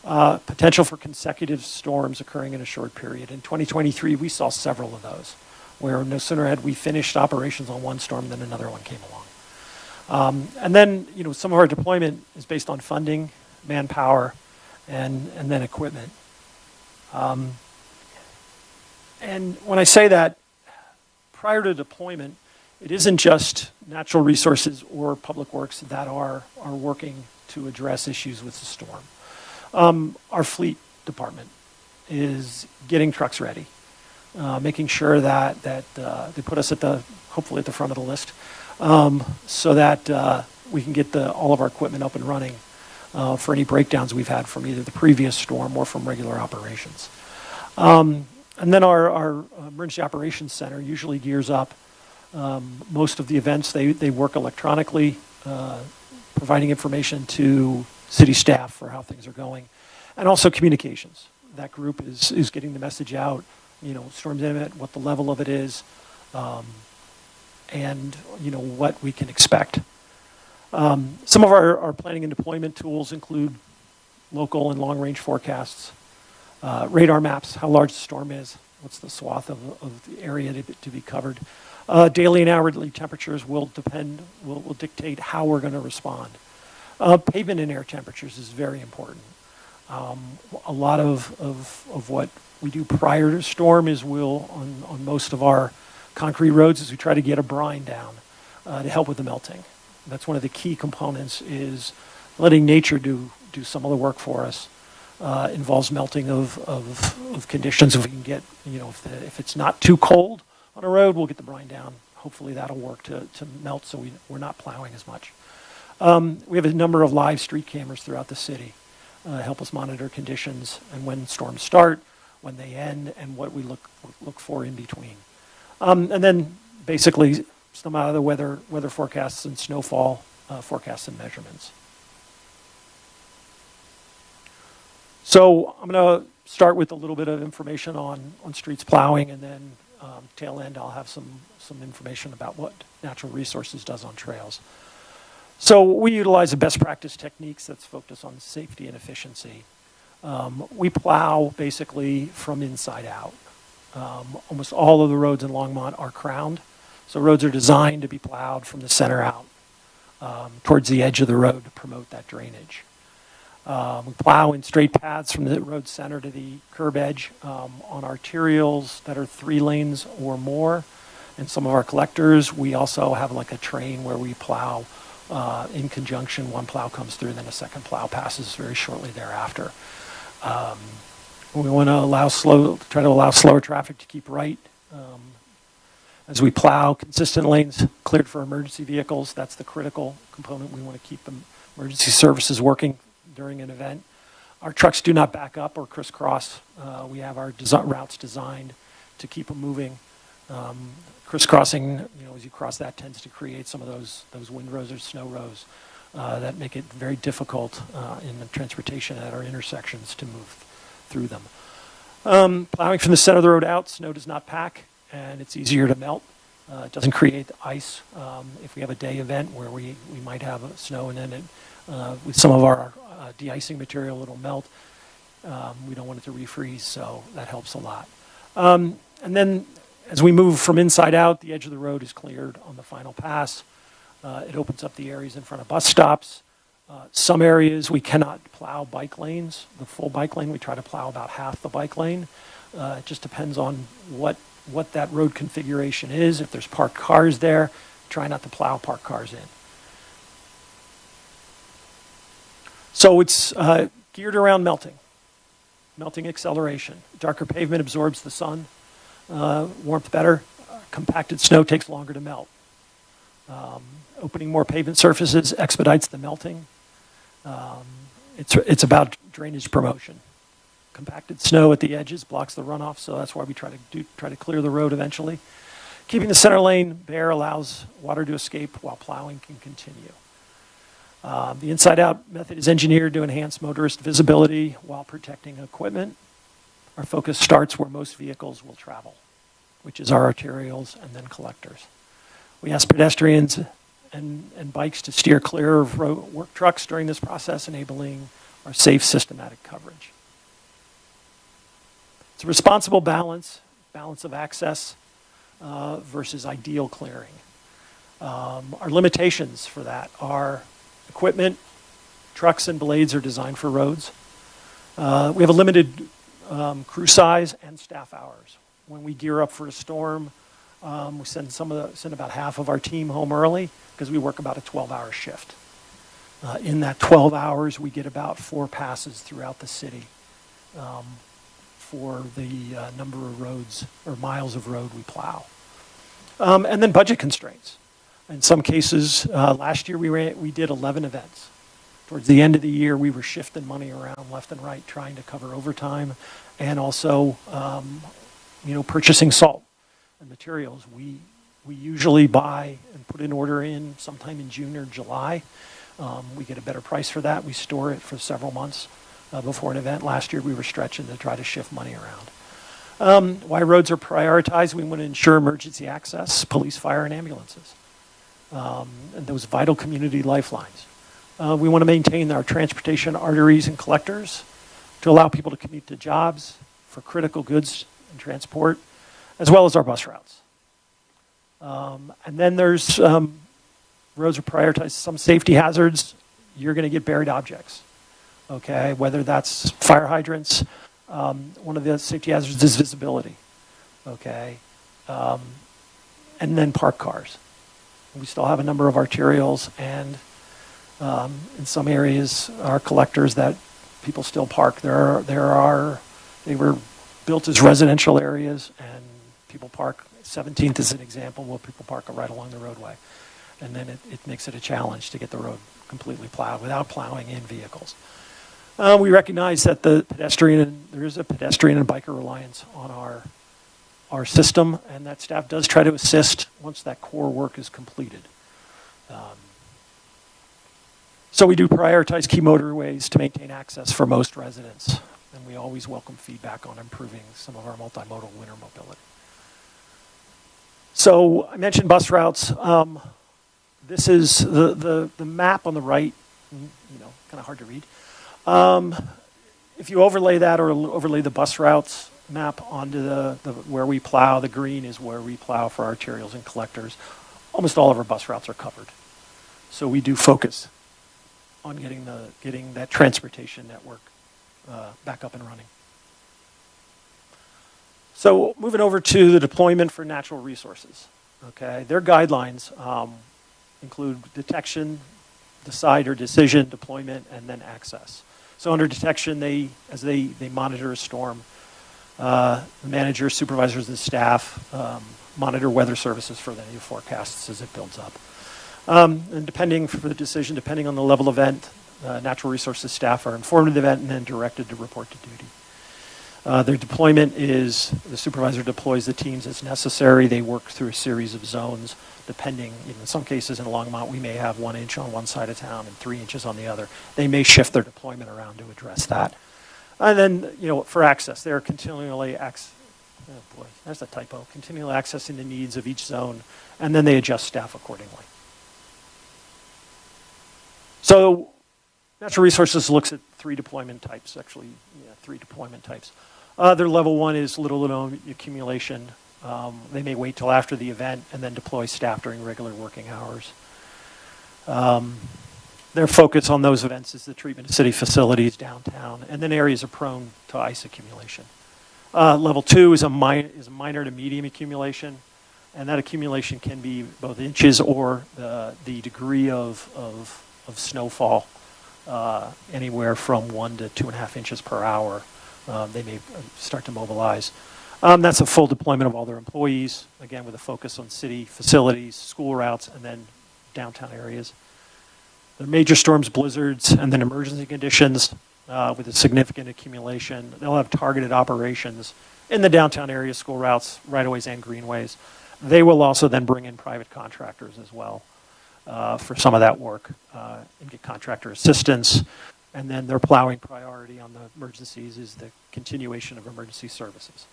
potential for consecutive storms occurring in a short period. In 2023, we saw several of those, where no sooner had we finished operations on one storm than another one came along. And then, some of our deployment is based on funding, manpower, and then equipment. And when I say that, prior to deployment, it isn't just Natural Resources or Public Works that are working to address issues with the storm. Our fleet department is getting trucks ready, making sure that they put us hopefully at the front of the list, so that we can get all of our equipment up and running for any breakdowns we've had from either the previous storm or from regular operations. And then our Emergency Operations Center usually gears up. Most of the events, they work electronically, providing information to city staff for how things are going, and also communications. That group is getting the message out, storms imminent, what the level of it is, and what we can expect. Some of our planning and deployment tools include local and long-range forecasts, radar maps, how large the storm is, what's the swath of the area to be covered. Daily and hourly temperatures will dictate how we're going to respond. Pavement and air temperatures is very important. A lot of what we do prior to storm is on most of our concrete roads is we try to get a brine down to help with the melting. That's one of the key components is letting nature do some of the work for us. Involves melting of conditions. If we can get, if it's not too cold on a road, we'll get the brine down. Hopefully that'll work to melt so we're not plowing as much. We have a number of live street cameras throughout the city. Help us monitor conditions and when storms start, when they end, and what we look for in between. And then basically some out of the weather forecasts and snowfall forecasts and measurements. So I'm going to start with a little bit of information on streets plowing, and then tail end I'll have some information about what natural resources does on trails. So we utilize the best practice techniques that's focused on safety and efficiency. We plow basically from inside out. Almost all of the roads in Longmont are crowned. So roads are designed to be plowed from the center out towards the edge of the road to promote that drainage. We plow in straight paths from the road center to the curb edge on arterials that are 3 lanes or more. And some of our collectors, we also have like a train where we plow in conjunction. One plow comes through, then a second plow passes very shortly thereafter. We want to try to allow slower traffic to keep right. As we plow, consistent lanes cleared for emergency vehicles. That's the critical component. We want to keep emergency services working during an event. Our trucks do not back up or crisscross. We have our routes designed to keep them moving. Crisscrossing, as you cross that tends to create some of those windrows or snow rows that make it very difficult in the transportation at our intersections to move through them. Plowing from the center of the road out, snow does not pack, and it's easier to melt. It doesn't create ice. If we have a day event where we might have snow and then with some of our de-icing material, it'll melt. We don't want it to refreeze, so that helps a lot. And then as we move from inside out, the edge of the road is cleared on the final pass. It opens up the areas in front of bus stops. Some areas we cannot plow bike lanes. The full bike lane, we try to plow about half the bike lane. It just depends on what that road configuration is. If there's parked cars there, try not to plow parked cars in. So it's geared around melting acceleration. Darker pavement absorbs the sun, warmth better. Compacted snow takes longer to melt. Opening more pavement surfaces expedites the melting. It's about drainage promotion. Compacted snow at the edges blocks the runoff, so that's why we try to clear the road eventually. Keeping the center lane bare allows water to escape while plowing can continue. The inside-out method is engineered to enhance motorist visibility while protecting equipment. Our focus starts where most vehicles will travel, which is our arterials and then collectors. We ask pedestrians and bikes to steer clear of work trucks during this process, enabling our safe, systematic coverage. It's a responsible balance of access versus ideal clearing. Our limitations for that are equipment. Trucks and blades are designed for roads. We have a limited crew size and staff hours. When we gear up for a storm, we send about half of our team home early because we work about a 12-hour shift. In that 12 hours, we get about 4 passes throughout the city for the number of roads or miles of road we plow. And then budget constraints. In some cases, last year we did 11 events. Towards the end of the year, we were shifting money around left and right, trying to cover overtime, and also, purchasing salt and materials. We usually buy and put an order in sometime in June or July. We get a better price for that. We store it for several months before an event. Last year, we were stretching to try to shift money around. Why roads are prioritized? We want to ensure emergency access, police, fire, and ambulances. And those vital community lifelines. We want to maintain our transportation arteries and collectors to allow people to commute to jobs for critical goods and transport, as well as our bus routes. And then there's roads are prioritized. Some safety hazards, you're going to get buried objects. okay? Whether that's fire hydrants, one of the safety hazards is visibility, okay? And then park cars. We still have a number of arterials and in some areas are collectors that people still park. They were built as residential areas and people park. 17th is an example where people park right along the roadway. And then it makes it a challenge to get the road completely plowed without plowing in vehicles. We recognize that there is a pedestrian and biker reliance on our system, and that staff does try to assist once that core work is completed. So we do prioritize key motorways to maintain access for most residents, and we always welcome feedback on improving some of our multimodal winter mobility. So I mentioned bus routes. This is the map on the right, kind of hard to read. If you overlay that or overlay the bus routes map onto the where we plow, the green is where we plow for arterials and collectors. Almost all of our bus routes are covered. So we do focus on getting that transportation network back up and running. So moving over to the deployment for natural resources. Okay, their guidelines include detection, decide or decision, deployment, and then access. So under detection, as they monitor a storm, the managers, supervisors, and staff monitor weather services for the new forecasts as it builds up. And depending on the level of event, natural resources staff are informed of the event and then directed to report to duty. Their deployment is the supervisor deploys the teams as necessary. They work through a series of zones, depending. In some cases in Longmont, we may have 1 inch on one side of town and 3 inches on the other. They may shift their deployment around to address that. And then, for access, they're continually there's a typo. Continually accessing the needs of each zone, and then they adjust staff accordingly. So, natural resources looks at 3 deployment types. Actually, 3 deployment types. Their level 1 is little to no accumulation. They may wait till after the event and then deploy staff during regular working hours. Their focus on those events is the treatment of city facilities downtown, and then areas are prone to ice accumulation. Level 2 is a minor to medium accumulation, and that accumulation can be both inches or the degree of snowfall, anywhere from 1 to 2.5 inches per hour. They may start to mobilize. That's a full deployment of all their employees, again with a focus on city facilities, school routes, and then downtown areas. The major storms, blizzards, and then emergency conditions with a significant accumulation. They'll have targeted operations in the downtown area, school routes, right-of-ways, and greenways. They will also then bring in private contractors as well for some of that work and get contractor assistance. And then their plowing priority on the emergencies is the continuation of emergency services.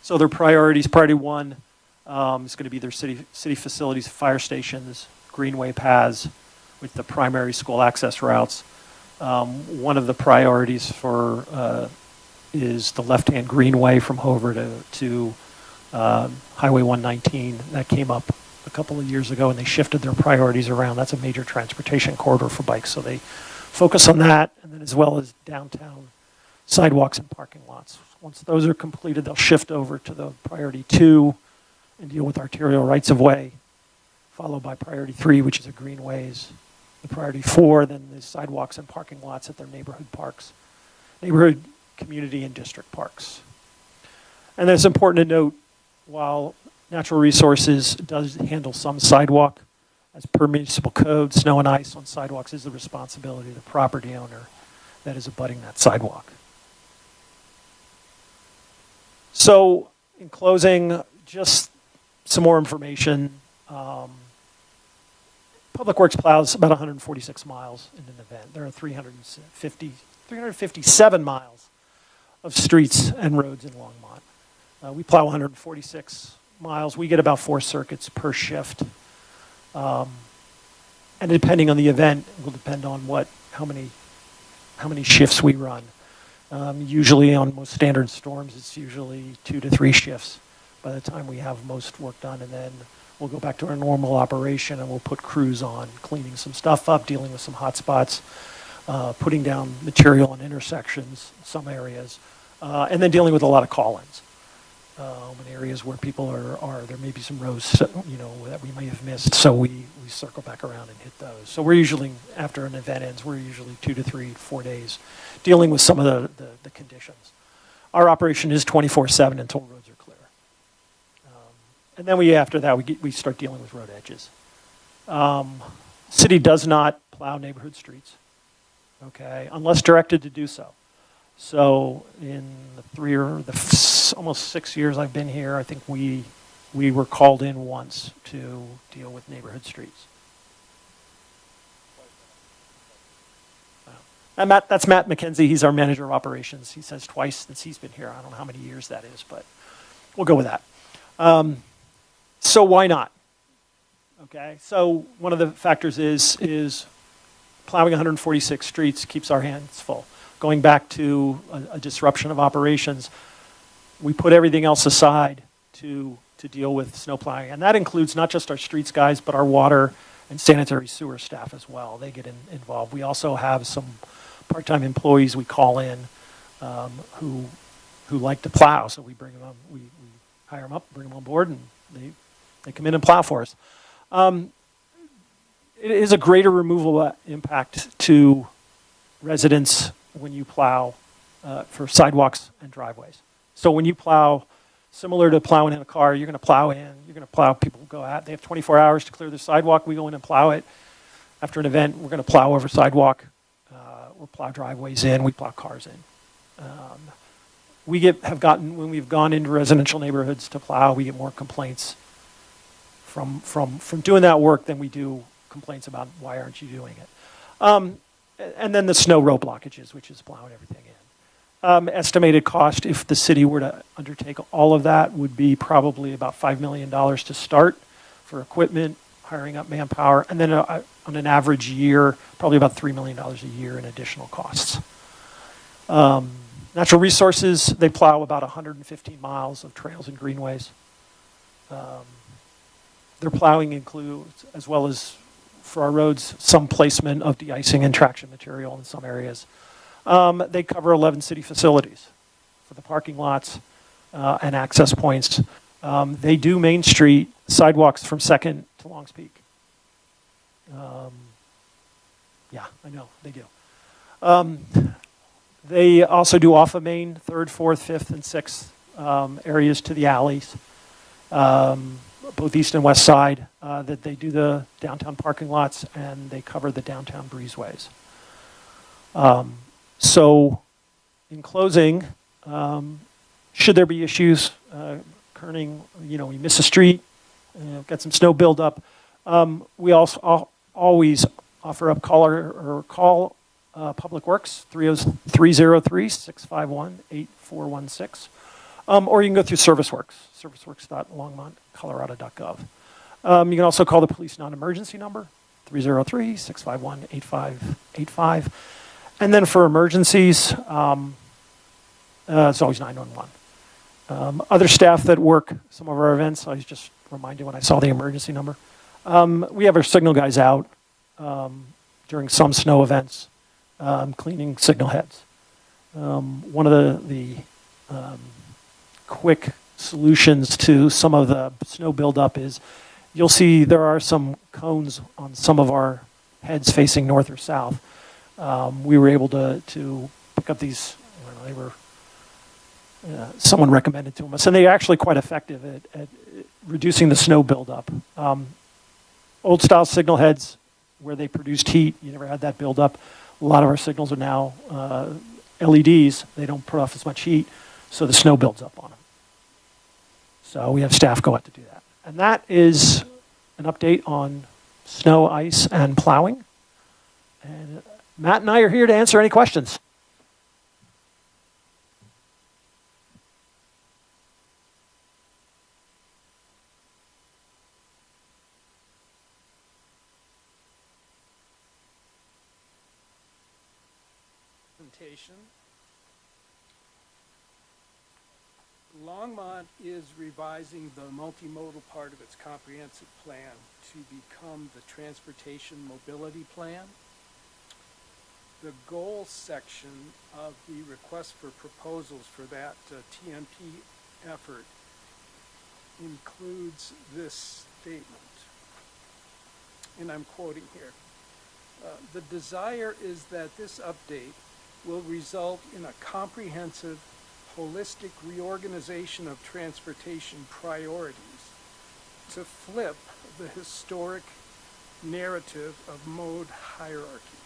So their priorities, priority 1 is going to be their city facilities, fire stations, greenway paths with the primary school access routes. One of the priorities for is the left-hand greenway from Hover to Highway 119. That came up a couple of years ago, and they shifted their priorities around. That's a major transportation corridor for bikes, so they focus on that, and then as well as downtown sidewalks and parking lots. Once those are completed, they'll shift over to the priority 2 and deal with arterial rights-of-way, followed by priority 3, which is the greenways. The priority 4, then the sidewalks and parking lots at their neighborhood parks, neighborhood, community, and district parks. And it's important to note, while natural resources does handle some sidewalk, as per municipal code, snow and ice on sidewalks is the responsibility of the property owner that is abutting that sidewalk. So, in closing, just some more information. Public Works plows about 146 miles in an event. There are 357 miles of streets and roads in Longmont. We plow 146 miles. We get about 4 circuits per shift. And depending on the event, it will depend on how many shifts we run. Usually on most standard storms, it's usually 2 to 3 shifts by the time we have most work done. And then we'll go back to our normal operation and we'll put crews on, cleaning some stuff up, dealing with some hot spots, putting down material in intersections, some areas, and then dealing with a lot of call-ins. In areas where people are, there may be some rows, that we may have missed, so we circle back around and hit those. So we're usually, after an event ends, we're usually 2 to 3, 4 days dealing with some of the conditions. Our operation is 24/7 until roads are clear. And then after that, we start dealing with road edges. City does not plow neighborhood streets, okay, unless directed to do so. So in the almost 6 years I've been here, I think we were called in once to deal with neighborhood streets. And that's Matt McKenzie. He's our manager of operations. He says twice since he's been here. I don't know how many years that is, but we'll go with that. So why not? Okay, so one of the factors is plowing 146 streets keeps our hands full. Going back to a disruption of operations, we put everything else aside to deal with snow plowing. And that includes not just our streets guys, but our water and sanitary sewer staff as well. They get involved. We also have some part-time employees we call in who like to plow. So we bring them on, we hire them up, bring them on board, and they come in and plow for us. It is a greater removal impact to residents when you plow for sidewalks and driveways. So when you plow, similar to plowing in a car, you're going to plow in, you're going to plow, people go out, they have 24 hours to clear the sidewalk, we go in and plow it. After an event, we're going to plow over sidewalk, we'll plow driveways in, we plow cars in. When we've gone into residential neighborhoods to plow, we get more complaints from doing that work than we do complaints about why aren't you doing it. And then the snow road blockages, which is plowing everything in. Estimated cost, if the city were to undertake all of that, would be probably about $5 million to start for equipment, hiring up manpower, and then on an average year, probably about $3 million a year in additional costs. Natural resources, they plow about 115 miles of trails and greenways. Their plowing includes, as well as for our roads, some placement of de-icing and traction material in some areas. They cover 11 city facilities for the parking lots and access points. They do Main Street sidewalks from 2nd to Longs Peak. Yeah, I know, they do. They also do off of Main, 3rd, 4th, 5th, and 6th areas to the alleys. Both east and west side, that they do the downtown parking lots and they cover the downtown breezeways. So in closing, should there be issues occurring, we miss a street, got some snow buildup, we also always offer up call Public Works, 303-651-8416. Or you can go through ServiceWorks, serviceworks.longmontcolorado.gov. You can also call the police non-emergency number, 303-651-8585. And then for emergencies, it's always 911. Other staff that work some of our events, I was just reminded when I saw the emergency number. We have our signal guys out during some snow events, cleaning signal heads. One of the quick solutions to some of the snow buildup is you'll see there are some cones on some of our heads facing north or south. We were able to pick up these, they were, someone recommended to us, and they're actually quite effective at reducing the snow buildup. Old style signal heads where they produced heat, you never had that buildup. A lot of our signals are now LEDs, they don't put off as much heat, so the snow builds up on them. So we have staff go out to do that. And that is an update on snow, ice, and plowing. And Matt and I are here to answer any questions. Presentation. Longmont is revising the multimodal part of its comprehensive plan to become the transportation mobility plan. The goals section of the request for proposals for that TMP effort includes this statement, and I'm quoting here. The desire is that this update will result in a comprehensive, holistic reorganization of transportation priorities to flip the historic narrative of mode hierarchy.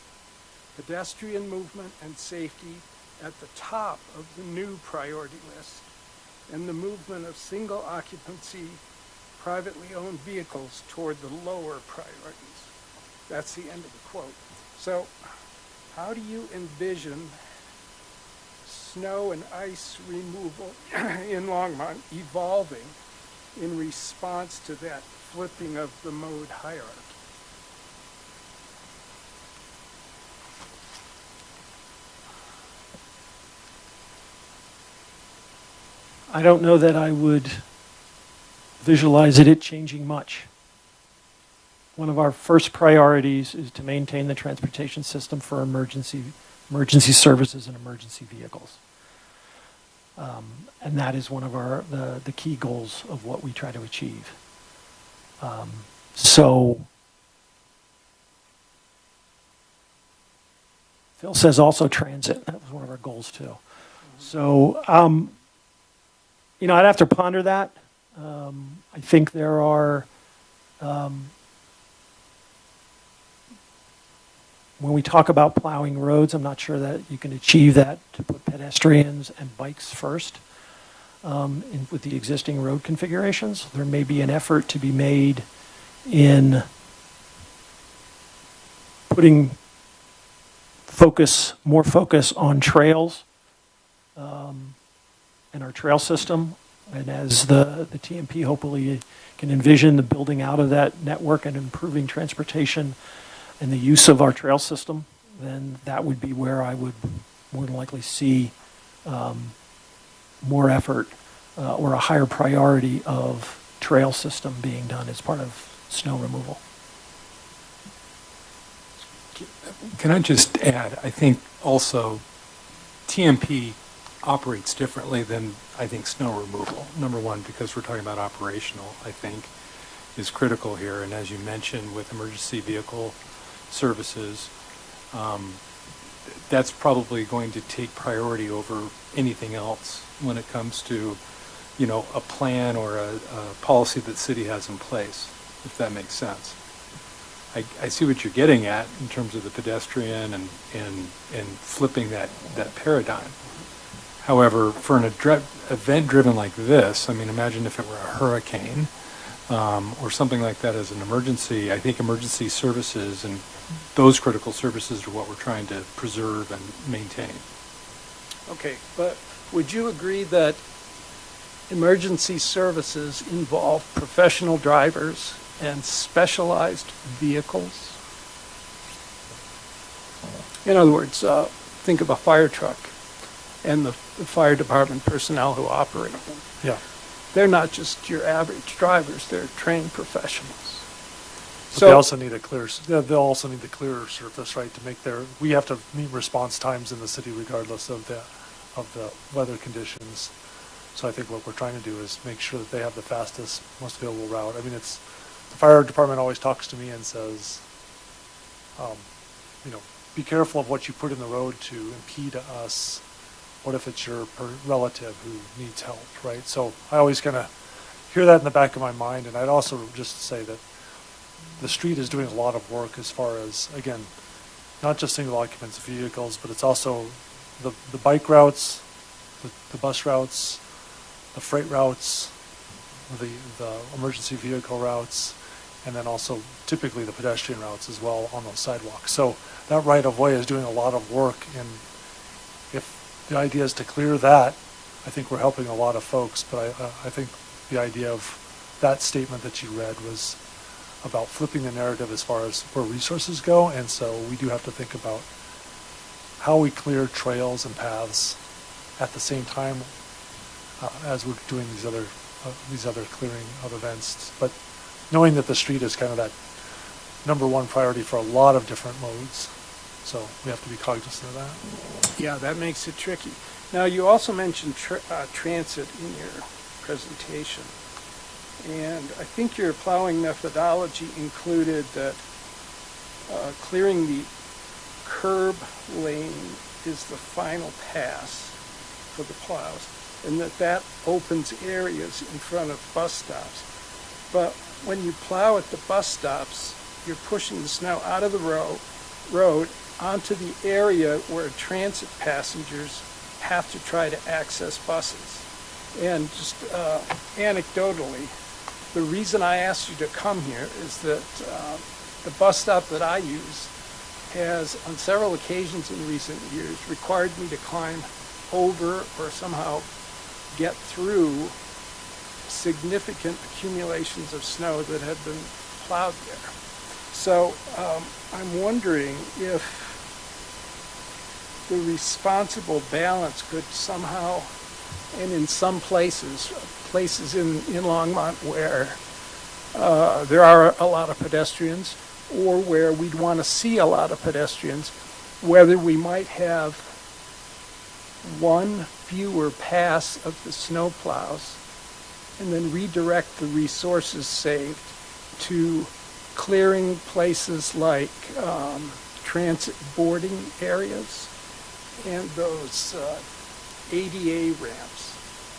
Pedestrian movement and safety at the top of the new priority list, and the movement of single occupancy, privately owned vehicles toward the lower priorities. That's the end of the quote. So, how do you envision snow and ice removal in Longmont evolving in response to that flipping of the mode hierarchy? I don't know that I would visualize it changing much. One of our first priorities is to maintain the transportation system for emergency services and emergency vehicles. And that is one of the key goals of what we try to achieve. So Phil says also transit. That was one of our goals too. So, I'd have to ponder that. I think there are, when we talk about plowing roads, I'm not sure that you can achieve that to put pedestrians and bikes first with the existing road configurations. There may be an effort to be made in putting more focus on trails and our trail system. And as the TMP hopefully can envision the building out of that network and improving transportation and the use of our trail system, then that would be where I would more than likely see more effort or a higher priority of trail system being done as part of snow removal. Can I just add, I think also TMP operates differently than, I think, snow removal. Number one, because we're talking about operational, I think, is critical here. And as you mentioned, with emergency vehicle services, that's probably going to take priority over anything else when it comes to, a plan or a policy that the city has in place, if that makes sense. I see what you're getting at in terms of the pedestrian and flipping that paradigm. However, for an event driven like this, I mean, imagine if it were a hurricane or something like that as an emergency. I think emergency services and those critical services are what we're trying to preserve and maintain. Okay, but would you agree that emergency services involve professional drivers and specialized vehicles? In other words, think of a fire truck and the fire department personnel who operate them. Yeah. They're not just your average drivers, they're trained professionals. But they also need they'll also need the clearer surface, right, to make we have to meet response times in the city regardless of the weather conditions. So I think what we're trying to do is make sure that they have the fastest, most available route. I mean, the fire department always talks to me and says, be careful of what you put in the road to impede us. What if it's your relative who needs help, right? So I always kind of hear that in the back of my mind. And I'd also just say that the street is doing a lot of work as far as, again, not just single occupants vehicles, but it's also the bike routes, the bus routes, the freight routes, the emergency vehicle routes, and then also typically the pedestrian routes as well on those sidewalks. So that right-of-way is doing a lot of work, and if the idea is to clear that, I think we're helping a lot of folks. But I think the idea of that statement that you read was about flipping the narrative as far as where resources go, and so we do have to think about how we clear trails and paths at the same time as we're doing these other clearing of events. But knowing that the street is kind of that number one priority for a lot of different modes, so we have to be cognizant of that. Yeah, that makes it tricky. Now, you also mentioned transit in your presentation, and I think your plowing methodology included that clearing the curb lane is the final pass for the plows, and that opens areas in front of bus stops. But when you plow at the bus stops, you're pushing the snow out of the road onto the area where transit passengers have to try to access buses. And just anecdotally, the reason I asked you to come here is that the bus stop that I use has, on several occasions in recent years, required me to climb over or somehow get through significant accumulations of snow that had been plowed there. So I'm wondering if the responsible balance could somehow, and in some places in Longmont where there are a lot of pedestrians, or where we'd want to see a lot of pedestrians, whether we might have one fewer pass of the snow plows and then redirect the resources saved to clearing places like transit boarding areas and those ADA ramps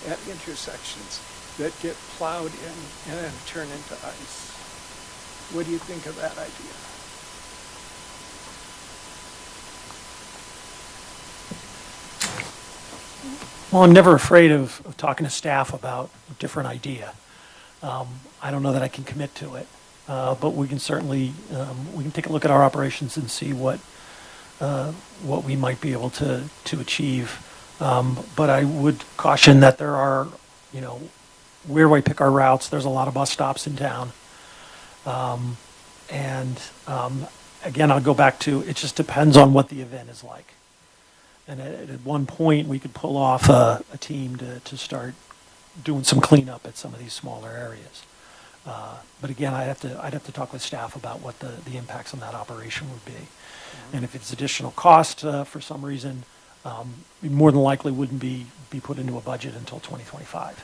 at intersections that get plowed in and then turn into ice. What do you think of that idea? Well, I'm never afraid of talking to staff about a different idea. I don't know that I can commit to it, but we can certainly, we can take a look at our operations and see what we might be able to achieve. But I would caution that there are, where we pick our routes, there's a lot of bus stops in town. Again, I'll go back to, it just depends on what the event is like. And at one point, we could pull off a team to start doing some cleanup at some of these smaller areas. But again, I'd have to talk with staff about what the impacts on that operation would be. Mm-hmm. And if it's additional cost for some reason, it more than likely wouldn't be put into a budget until 2025,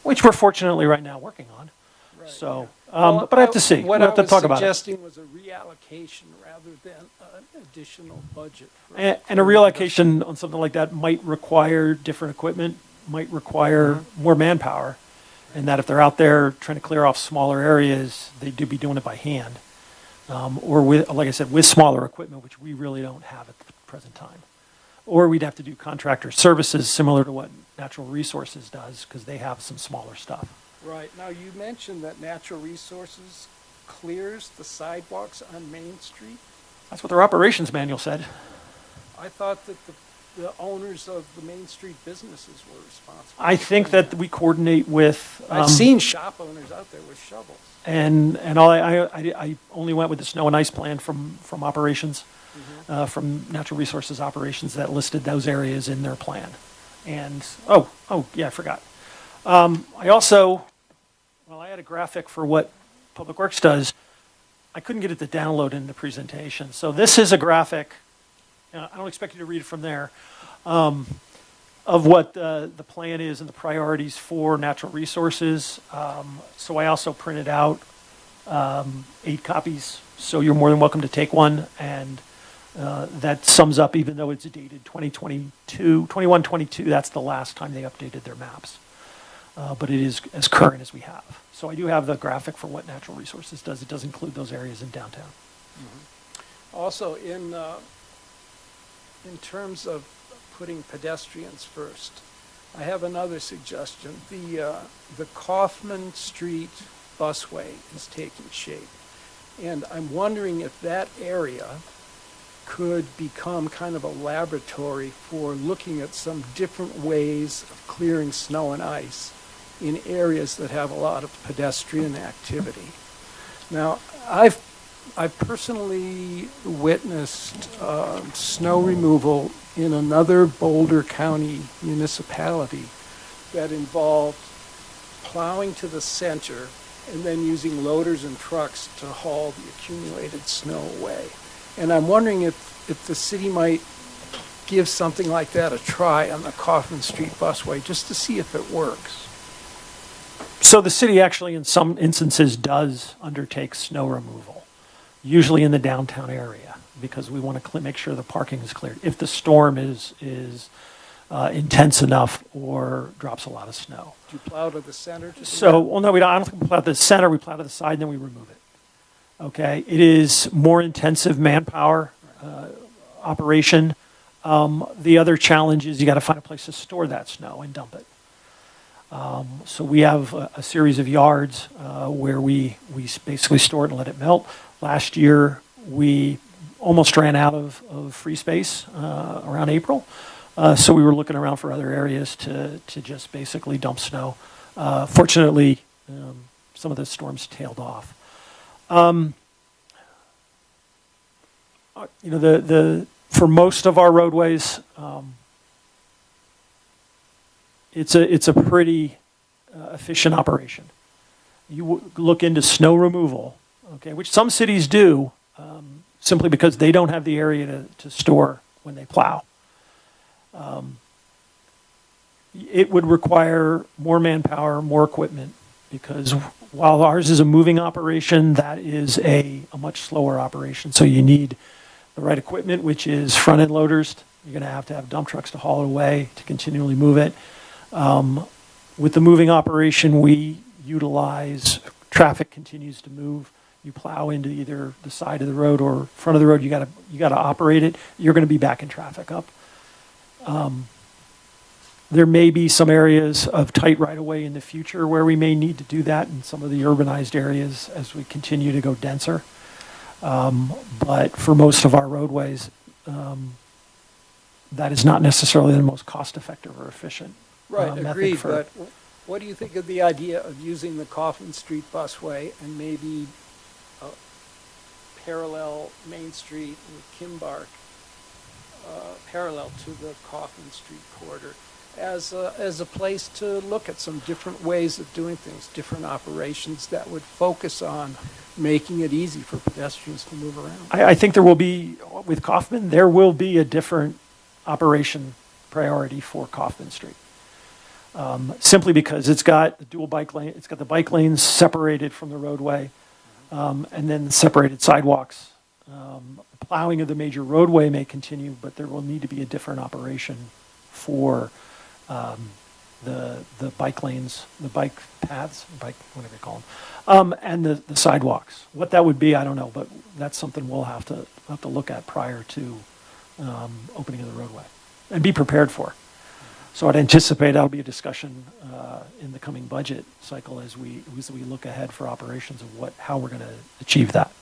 which we're fortunately right now working on. Right, So, yeah. but I have to see. What We'll have to talk I about was it. suggesting was a reallocation rather than an additional budget. And a reallocation on something like that might require different equipment, might require more manpower, and that if they're out there trying to clear off smaller areas, they do be doing it by hand, or with, like I said, with smaller equipment, which we really don't have at the present time. Or we'd have to do contractor services similar to what Natural Resources does, because they have some smaller stuff. Right. Now, you mentioned that Natural Resources clears the sidewalks on Main Street. That's what their operations manual said. I thought that the owners of the Main Street businesses were responsible. I think that we coordinate with. I've seen shop owners out there with shovels. And I only went with the snow and ice plan from operations, from Natural Resources operations that listed those areas in their plan. And, yeah, I forgot. I also, I had a graphic for what Public Works does. I couldn't get it to download in the presentation. So this is a graphic, I don't expect you to read it from there, of what the plan is and the priorities for Natural Resources. So I also printed out 8 copies, so you're more than welcome to take one. And that sums up, even though it's dated 21-22, that's the last time they updated their maps. But it is as current as we have. So I do have the graphic for what Natural Resources does. It does include those areas in downtown. Also, in terms of putting pedestrians first, I have another suggestion. The Kaufman Street busway is taking shape, and I'm wondering if that area could become kind of a laboratory for looking at some different ways of clearing snow and ice in areas that have a lot of pedestrian activity. Now, I've personally witnessed snow removal in another Boulder County municipality that involved plowing to the center and then using loaders and trucks to haul the accumulated snow away. And I'm wondering if the city might give something like that a try on the Kaufman Street busway, just to see if it works. So the city actually, in some instances, does undertake snow removal, usually in the downtown area, because we want to make sure the parking is cleared. If the storm is intense enough or drops a lot of snow. Do you plow to the center? To do So, that? well, no, we don't. I don't think we plow to the center. We plow to the side, and then we remove it. Okay, it is more intensive manpower operation. The other challenge is you got to find a place to store that snow and dump it. So we have a series of yards where we basically store it and let it melt. Last year, we almost ran out of free space around April. So we were looking around for other areas to just basically dump snow. Fortunately, some of the storms tailed off. You know, for most of our roadways, it's a pretty efficient operation. You look into snow removal, okay, which some cities do, simply because they don't have the area to store when they plow. It would require more manpower, more equipment, because while ours is a moving operation, that is a much slower operation. So you need the right equipment, which is front-end loaders. You're going to have dump trucks to haul it away to continually move it. With the moving operation, we utilize, traffic continues to move. You plow into either the side of the road or front of the road. You got to operate it. You're going to be backing traffic up. There may be some areas of tight right-of-way in the future where we may need to do that in some of the urbanized areas as we continue to go denser. But for most of our roadways, that is not necessarily the most cost-effective or efficient Right, method agreed, for. but what do you think of the idea of using the Kaufman Street busway and maybe parallel Main Street and Kimbark, parallel to the Kaufman Street corridor, as a place to look at some different ways of doing things, different operations that would focus on making it easy for pedestrians to move around? I think there will be, with Kaufman, there will be a different operation priority for Kaufman Street. Simply because it's got the dual bike lane, it's got the bike lanes separated from the roadway, and then separated sidewalks. The plowing of the major roadway may continue, but there will need to be a different operation for the bike lanes, the bike paths, whatever you call them, and the sidewalks. What that would be, I don't know, but that's something we'll have to look at prior to opening of the roadway and be prepared for. So I'd anticipate that'll be a discussion in the coming budget cycle as we look ahead for operations of how we're going to achieve that.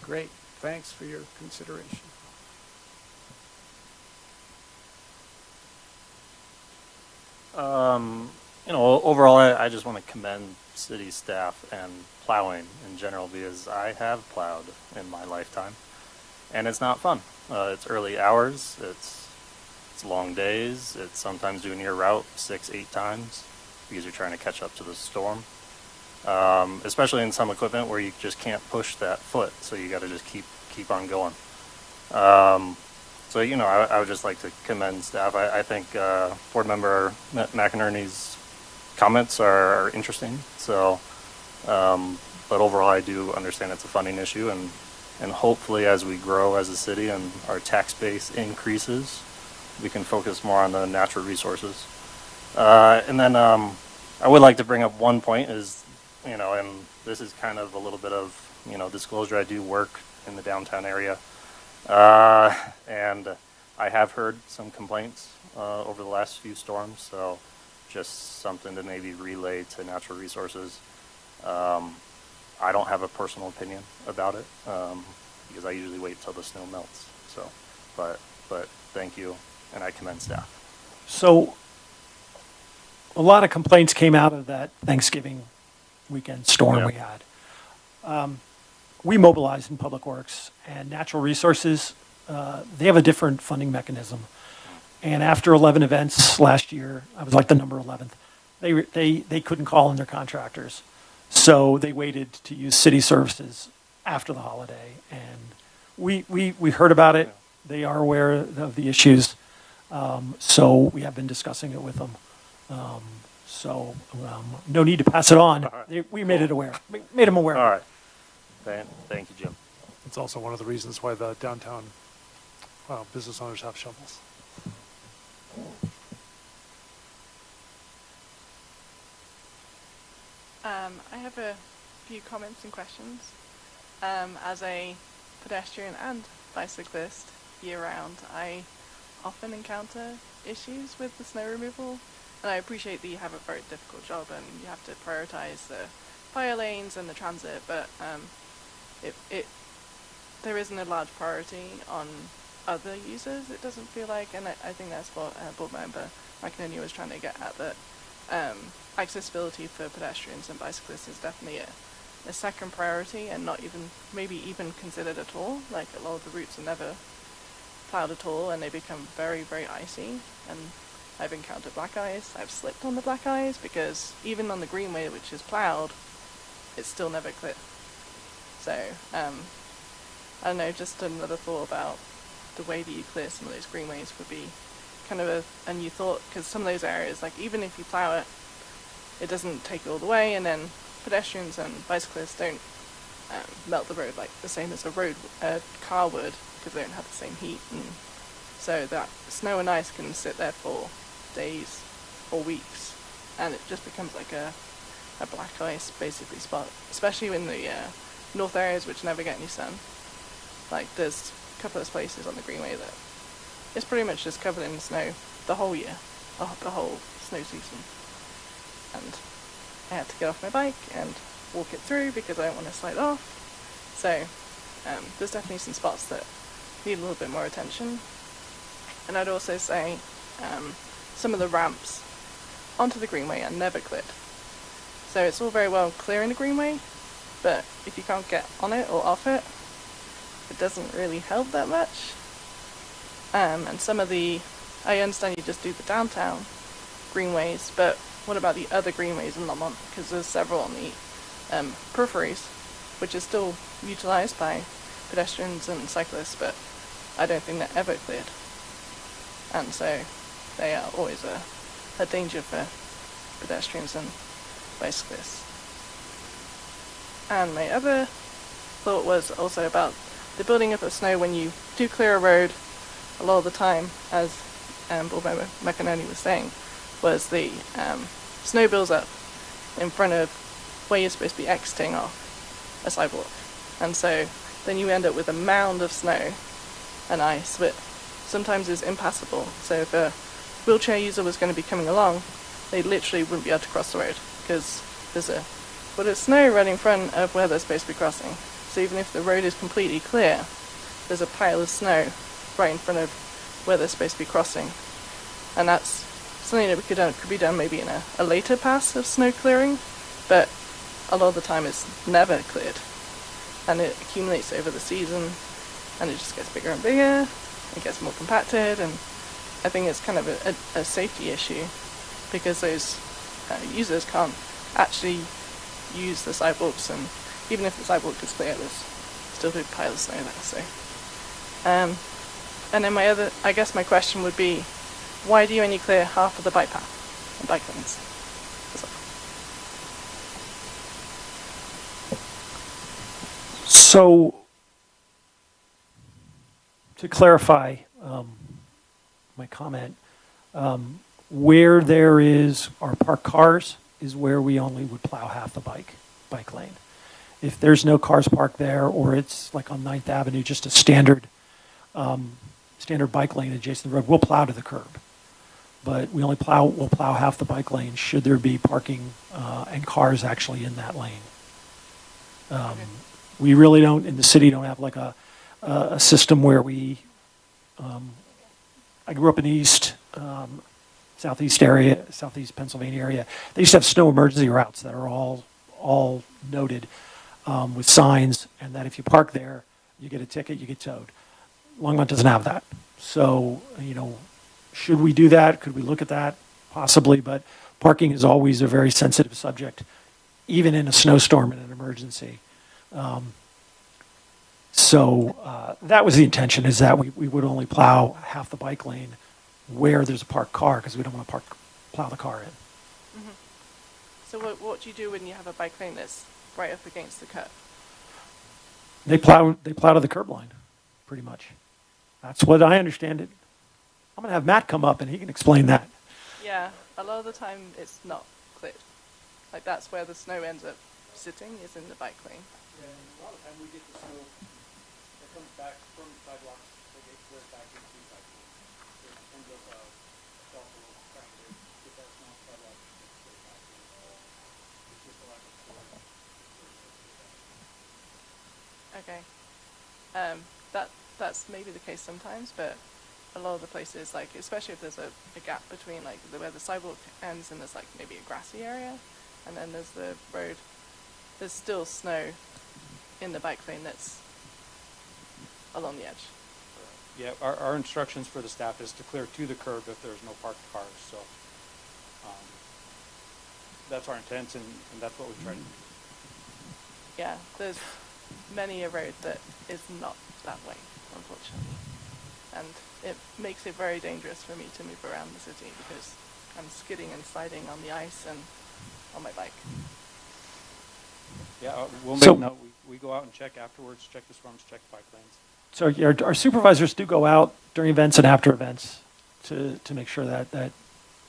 Great, thanks for your consideration. Overall, I just want to commend city staff and plowing in general, because I have plowed in my lifetime, and it's not fun. It's early hours, it's long days, it's sometimes doing your route 6-8 times because you're trying to catch up to the storm. Especially in some equipment where you just can't push that foot, so you got to just keep on going. So, I would just like to commend staff. I think Board Member McInerney's comments are interesting. So, but overall, I do understand it's a funding issue, and hopefully as we grow as a city and our tax base increases, we can focus more on the natural resources. And then I would like to bring up one point is, and this is kind of a little bit of, disclosure. I do work in the downtown area. And I have heard some complaints over the last few storms, so just something to maybe relay to natural resources. I don't have a personal opinion about it because I usually wait till the snow melts. So, but thank you, and I commend staff. So a lot of complaints came out of that Thanksgiving weekend storm we had. We mobilized in Public Works and Natural Resources. They have a different funding mechanism. And after 11 events last year, I was like the number 11th. They couldn't call in their contractors. So they waited to use city services after the holiday. And we heard about it. They are aware of the issues. So we have been discussing it with them. No need to pass it on. All right. We made it aware. We made them aware. All right. Thank you, Jim. It's also one of the reasons why the downtown business owners have shovels. I have a few comments and questions. As a pedestrian and bicyclist year-round, I often encounter issues with the snow removal, and I appreciate that you have a very difficult job and you have to prioritize the fire lanes and the transit, but there isn't a large priority on other users, it doesn't feel like, and I think that's what board member McInerney was trying to get at, that accessibility for pedestrians and bicyclists is definitely a second priority and not even, maybe even considered at all. Like, a lot of the routes are never plowed at all and they become very, very icy, and I've encountered black ice. I've slipped on the black ice because even on the greenway, which is plowed, it's still never clear. So, I don't know, just another thought about the way that you clear some of those greenways would be kind of a new thought, because some of those areas, like, even if you plow it, it doesn't take it all the way, and then pedestrians and bicyclists don't melt the road like the same as a car would, because they don't have the same heat, and so that snow and ice can sit there for days or weeks, and it just becomes like a black ice basically spot, especially in the north areas which never get any sun. Like, there's a couple of places on the greenway that it's pretty much just covered in snow the whole year, the whole snow season, and I had to get off my bike and walk it through because I don't want to slide off. So there's definitely some spots that need a little bit more attention. And I'd also say some of the ramps onto the greenway are never cleared. So it's all very well clearing the greenway, but if you can't get on it or off it, it doesn't really help that much. And some of the, I understand you just do the downtown greenways, but what about the other greenways in Longmont? Because there's several on the peripheries, which is still utilised by pedestrians and cyclists, but I don't think they're ever cleared. And so they are always a danger for pedestrians and bicyclists. And my other thought was also about the building up of snow when you do clear a road. A lot of the time, as Board Member McInerney was saying, was the snow builds up in front of where you're supposed to be exiting off a sidewalk. And so then you end up with a mound of snow and ice, but sometimes it's impassable. So if a wheelchair user was going to be coming along, they literally wouldn't be able to cross the road because there's a foot of snow right in front of where they're supposed to be crossing. So even if the road is completely clear, there's a pile of snow right in front of where they're supposed to be crossing. And that's something that could be done maybe in a later pass of snow clearing, but a lot of the time it's never cleared. And it accumulates over the season, and it just gets bigger and bigger, it gets more compacted, and I think it's kind of a safety issue, because those users can't actually use the sidewalks, and even if the sidewalk is clear, there's still a big pile of snow there. So, and then I guess my question would be, why do you only clear half of the bike path and bike lanes? So, to clarify my comment, where there are parked cars is where we only would plow half the bike lane. If there's no cars parked there, or it's like on 9th Avenue, just a standard bike lane adjacent to the road, we'll plow to the curb. But we'll plow half the bike lane should there be parking and cars actually in that lane. We really don't, in the city, don't have like a system where we, I grew up in the southeast Pennsylvania area. They used to have snow emergency routes that are all noted with signs, and that if you park there, you get a ticket, you get towed. Longmont doesn't have that. So, should we do that? Could we look at that? Possibly, but Parking is always a very sensitive subject, even in a snowstorm and an emergency. That was the intention, is that we would only plow half the bike lane where there's a parked car, because we don't want to plow the car in. So what do you do when you have a bike lane that's right up against the curb? They plow to the curb line, pretty much. That's what I understand it. I'm going to have Matt come up and he can explain that. Yeah, a lot of the time it's not cleared. Like that's where the snow ends up sitting, is in the bike lane. Yeah, a lot of the time we get the snow that comes back from the sidewalks, they get cleared back into the bike lane. So it ends up trying to get that snow sidewalk and put it back in. It's just a lack of storage. Okay. That's maybe the case sometimes, but a lot of the places, like especially if there's a gap between like where the sidewalk ends and there's like maybe a grassy area, and then there's the road, there's still snow in the bike lane that's along the edge. Yeah, our instructions for the staff is to clear to the curb if there's no parked cars, so that's our intent, and that's what we try to do. Yeah, there's many a road that is not that way, unfortunately. And it makes it very dangerous for me to move around the city because I'm skidding and sliding on the ice and on my bike. Yeah, we'll So- make note. We go out and check afterwards, check the storms, check bike lanes. So our supervisors do go out during events and after events to make sure that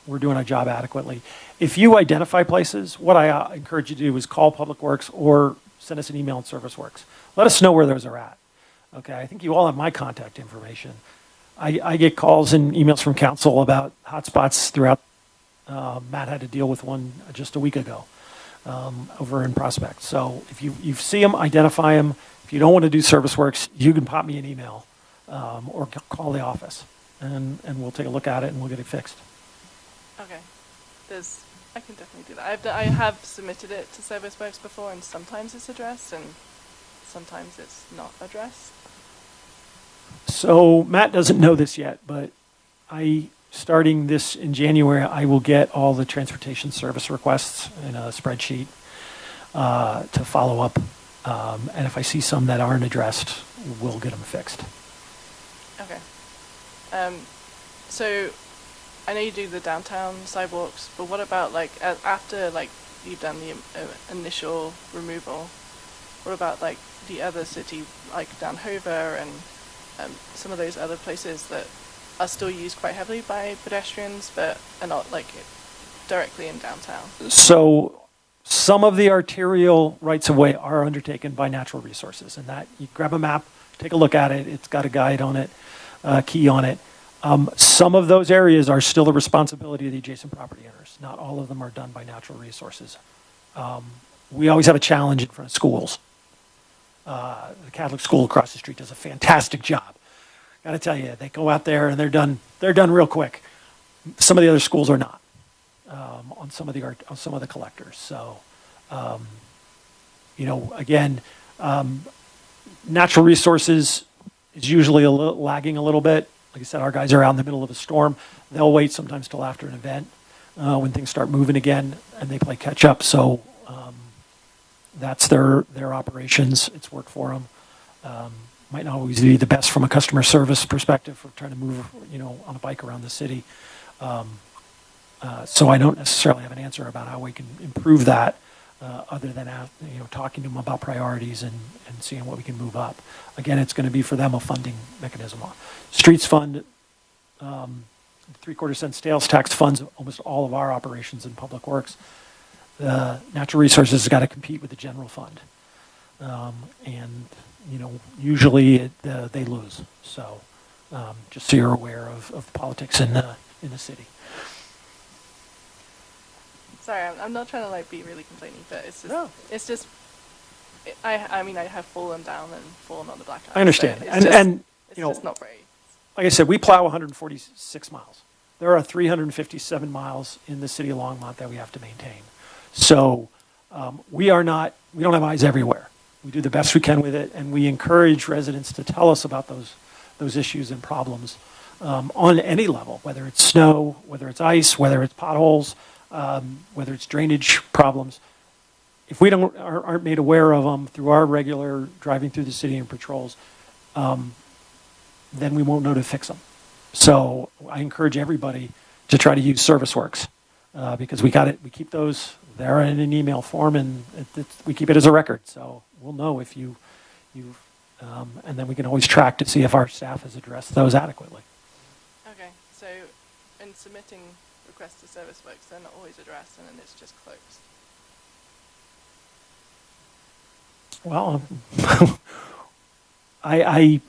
we're doing our job adequately. If you identify places, what I encourage you to do is call Public Works or send us an email on Service Works. Let us know where those are at. Okay, I think you all have my contact information. I get calls and emails from council about hotspots throughout. Matt had to deal with one just a week ago over in Prospect. So if you see them, identify them. If you don't want to do Service Works, you can pop me an email or call the office, and we'll take a look at it and we'll get it fixed. Okay, I can definitely do that. I have submitted it to Service Works before, and sometimes it's addressed, and sometimes it's not addressed. So Matt doesn't know this yet, but starting this in January, I will get all the transportation service requests in a spreadsheet to follow up. And if I see some that aren't addressed, we'll get them fixed. Okay. So I know you do the downtown sidewalks, but what about like after like you've done the initial removal? What about like the other city, like down Hoover and some of those other places that are still used quite heavily by pedestrians, but are not like directly in downtown? So some of the arterial rights-of-way are undertaken by natural resources, and that you grab a map, take a look at it. It's got a guide on it, key on it. Some of those areas are still the responsibility of the adjacent property owners. Not all of them are done by natural resources. We always have a challenge in front of schools. The Catholic school across the street does a fantastic job. Got to tell you, they go out there and they're done real quick. Some of the other schools are not on some of the collectors. So, again, natural resources is usually lagging a little bit. Like I said, our guys are out in the middle of a storm. They'll wait sometimes till after an event when things start moving again, and they play catch up. So that's their operations. It's worked for them. Might not always be the best from a customer service perspective for trying to move, on a bike around the city. So I don't necessarily have an answer about how we can improve that, other than talking to them about priorities and seeing what we can move up. Again, it's going to be for them a funding mechanism. Streets fund, 3/4 cent sales tax funds almost all of our operations in Public Works. Natural resources has got to compete with the general fund, and usually they lose. So just so you're aware of politics in the city. Sorry, I'm not trying to like be really complaining, but it's just, No. it's just, I mean, I have fallen down and fallen on the black ice. I understand, so and it's just not very. like I said, we plow 146 miles. There are 357 miles in the city of Longmont that we have to maintain. So we don't have eyes everywhere. We do the best we can with it, and we encourage residents to tell us about those issues and problems on any level, whether it's snow, whether it's ice, whether it's potholes. whether it's drainage problems. If we aren't made aware of them through our regular driving through the city and patrols, then we won't know to fix them. So I encourage everybody to try to use ServiceWorks because we keep those there in an email form, and we keep it as a record. So we'll know if and then we can always track to see if our staff has addressed those adequately. Okay, so in submitting requests to ServiceWorks, they're not always addressed and then it's just closed. Well, I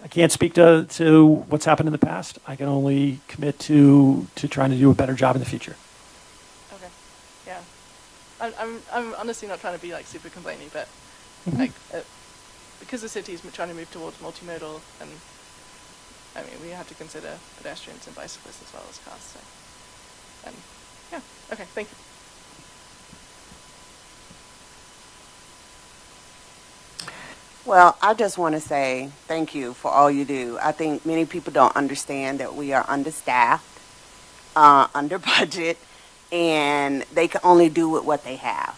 can't speak to what's happened in the past. I can only commit to trying to do a better job in the future. Okay, yeah. I'm honestly not trying to be like super complaining, but like because the city's trying to move towards multimodal, and I mean we have to consider pedestrians and bicyclists as well as cars. So, and yeah, okay, thank you. Well, I just want to say thank you for all you do. I think many people don't understand that we are understaffed, under budget, and they can only do with what they have.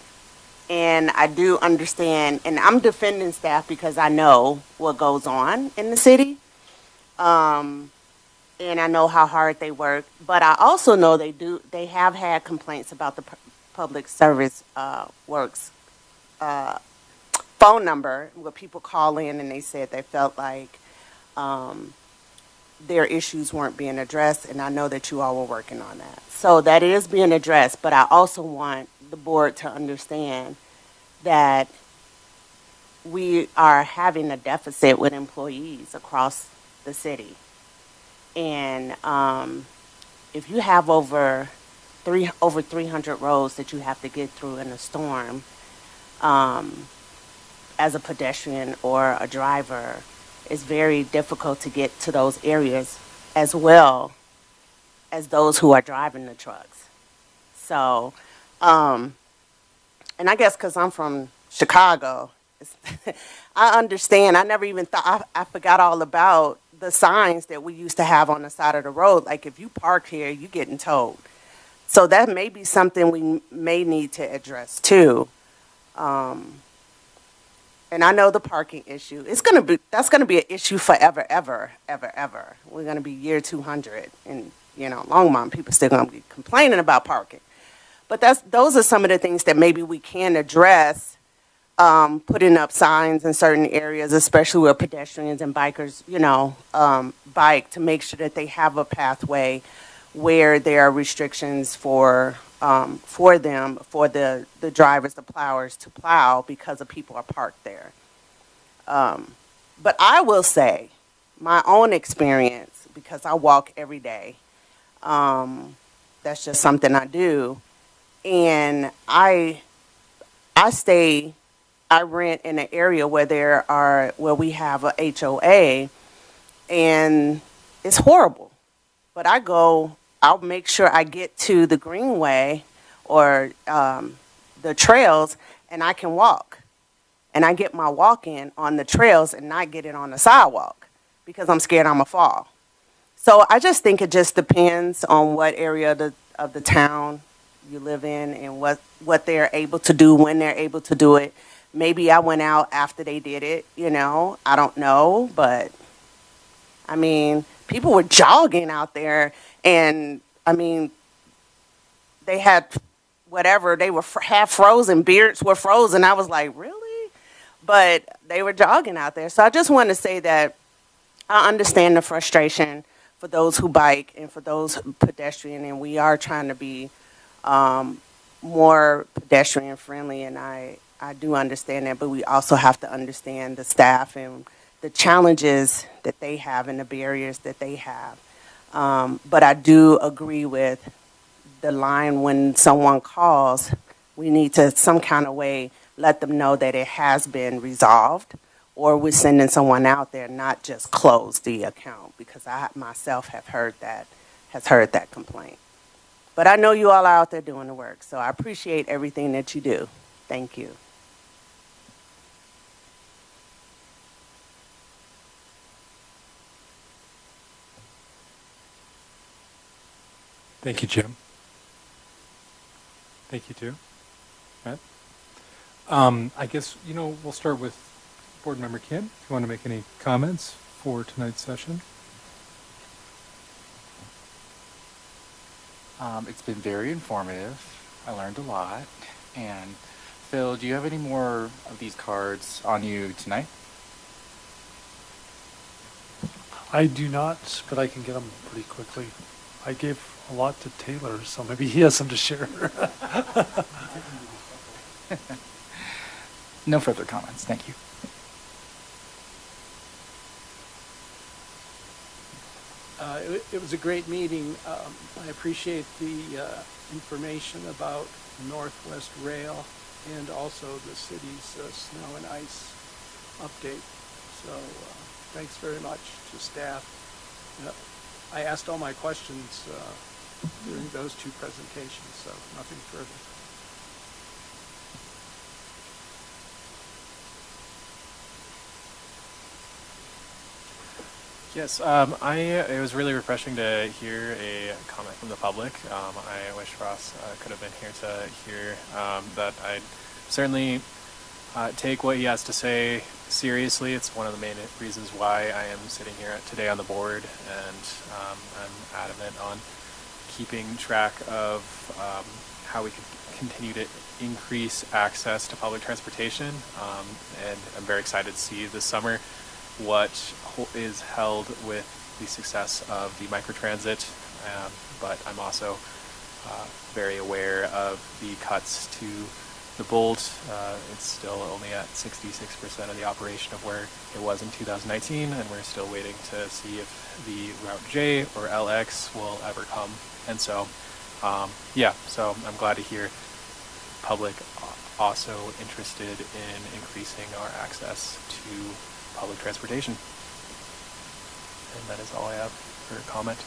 And I do understand, and I'm defending staff because I know what goes on in the city, and I know how hard they work. But I also know they have had complaints about the public service works phone number where people call in and they said they felt like their issues weren't being addressed, and I know that you all were working on that. So that is being addressed, but I also want the board to understand that we are having a deficit with employees across the city. And if you have over 300 roads that you have to get through in a storm, as a pedestrian or a driver, it's very difficult to get to those areas as well as those who are driving the trucks. So, and I guess because I'm from Chicago, I understand. I never even thought, I forgot all about the signs that we used to have on the side of the road. Like if you park here, you're getting towed. So that may be something we may need to address too. And I know the parking issue. That's gonna be an issue forever, ever, ever, ever. We're gonna be year 200, and Longmont people still gonna be complaining about parking. But those are some of the things that maybe we can address, putting up signs in certain areas, especially where pedestrians and bikers, bike, to make sure that they have a pathway where there are restrictions for the drivers, the plowers to plow because the people are parked there. But I will say, my own experience, because I walk every day, that's just something I do, and I rent in an area where we have a HOA, and it's horrible. But I'll make sure I get to the greenway or the trails, and I can walk. And I get my walk in on the trails and not get it on the sidewalk because I'm scared I'm going to fall. So I just think it just depends on what area of the town you live in and what they're able to do, when they're able to do it. Maybe I went out after they did it, I don't know. But, I mean, people were jogging out there, and, I mean, they had whatever, they were half frozen, beards were frozen. I was like, really? But they were jogging out there. So I just want to say that I understand the frustration for those who bike and for those pedestrian, and we are trying to be more pedestrian friendly, and I do understand that, but we also have to understand the staff and the challenges that they have and the barriers that they have. But I do agree with the line when someone calls, we need to some kind of way let them know that it has been resolved, or we're sending someone out there, not just close the account, because I myself has heard that complaint. But I know you all are out there doing the work, so I appreciate everything that you do. Thank you. Thank you, Jim. Thank you, too. Matt? I guess, we'll start with Board Member Kim. If you want to make any comments for tonight's session. It's been very informative. I learned a lot. And Phil, do you have any more of these cards on you tonight? I do not, but I can get them pretty quickly. I gave a lot to Taylor, so maybe he has some to share. No further comments. Thank you. It was a great meeting. I appreciate the information about Northwest Rail and also the city's snow and ice update. So thanks very much to staff. I asked all my questions during those two presentations, so nothing further. Yes, it was really refreshing to hear a comment from the public. I wish Ross could have been here to hear that. I'd certainly take what he has to say seriously. It's one of the main reasons why I am sitting here today on the board, and I'm adamant on keeping track of how we could continue to increase access to public transportation. And I'm very excited to see this summer what is held with the success of the microtransit, but I'm also very aware of the cuts to the Bolt. It's still only at 66% of the operation of where it was in 2019, and we're still waiting to see if the Route J or LX will ever come. And so, so I'm glad to hear public also interested in increasing our access to public transportation. And that is all I have for comment.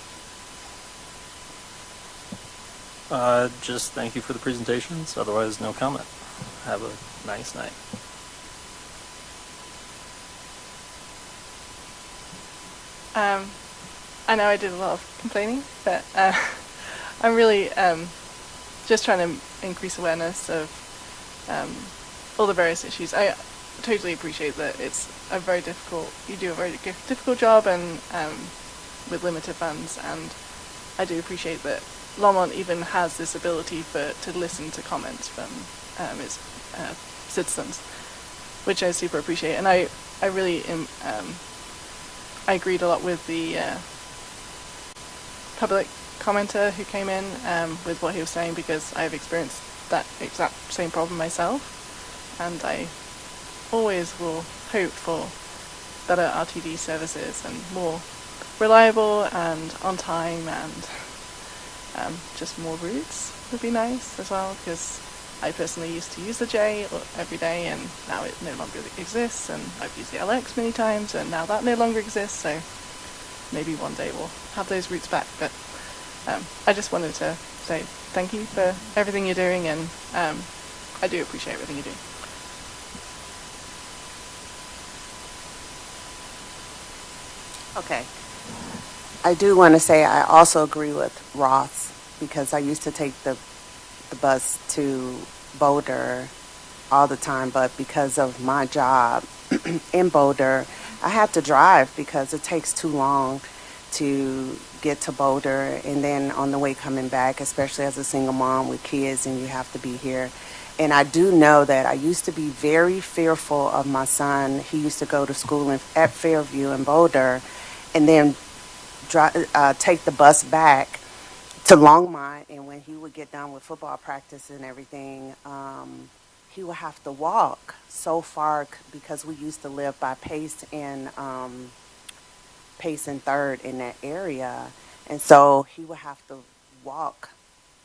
Just thank you for the presentations. Otherwise, no comment. Have a nice night. I know I did a lot of complaining, but I'm really just trying to increase awareness of all the various issues. I totally appreciate that you do a very difficult job and with limited funds, and I do appreciate that Longmont even has this ability to listen to comments from its citizens, which I super appreciate. And I really I agreed a lot with the public commenter who came in with what he was saying, because I've experienced that exact same problem myself, and I always will hope for better RTD services and more reliable and on time, and just more routes would be nice as well, because I personally used to use the J every day, and now it no longer exists, and I've used the LX many times, and now that no longer exists, so maybe one day we'll have those routes back. But I just wanted to say thank you for everything you're doing, and I do appreciate everything you do. Okay. I do want to say I also agree with Ross, because I used to take the bus to Boulder all the time, but because of my job in Boulder, I had to drive because it takes too long to get to Boulder, and then on the way coming back, especially as a single mom with kids, and you have to be here. And I do know that I used to be very fearful of my son. He used to go to school at Fairview in Boulder, and then take the bus back to Longmont, and when he would get done with football practice and everything, he would have to walk so far, because we used to live by Pace and 3rd in that area, and so he would have to walk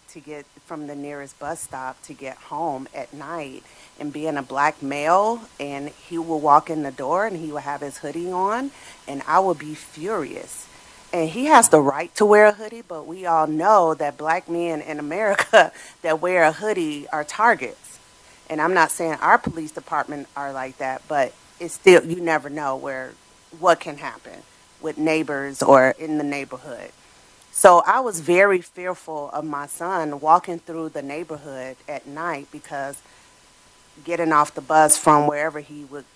to get from the nearest bus stop to get home at night. And being a black male, and he would walk in the door and he would have his hoodie on, and I would be furious. And he has the right to wear a hoodie, but we all know that black men in America that wear a hoodie are targets. And I'm not saying our police department are like that, but it's still, you never know what can happen with neighbors or in the neighborhood. So I was very fearful of my son walking through the neighborhood at night because getting off the bus from wherever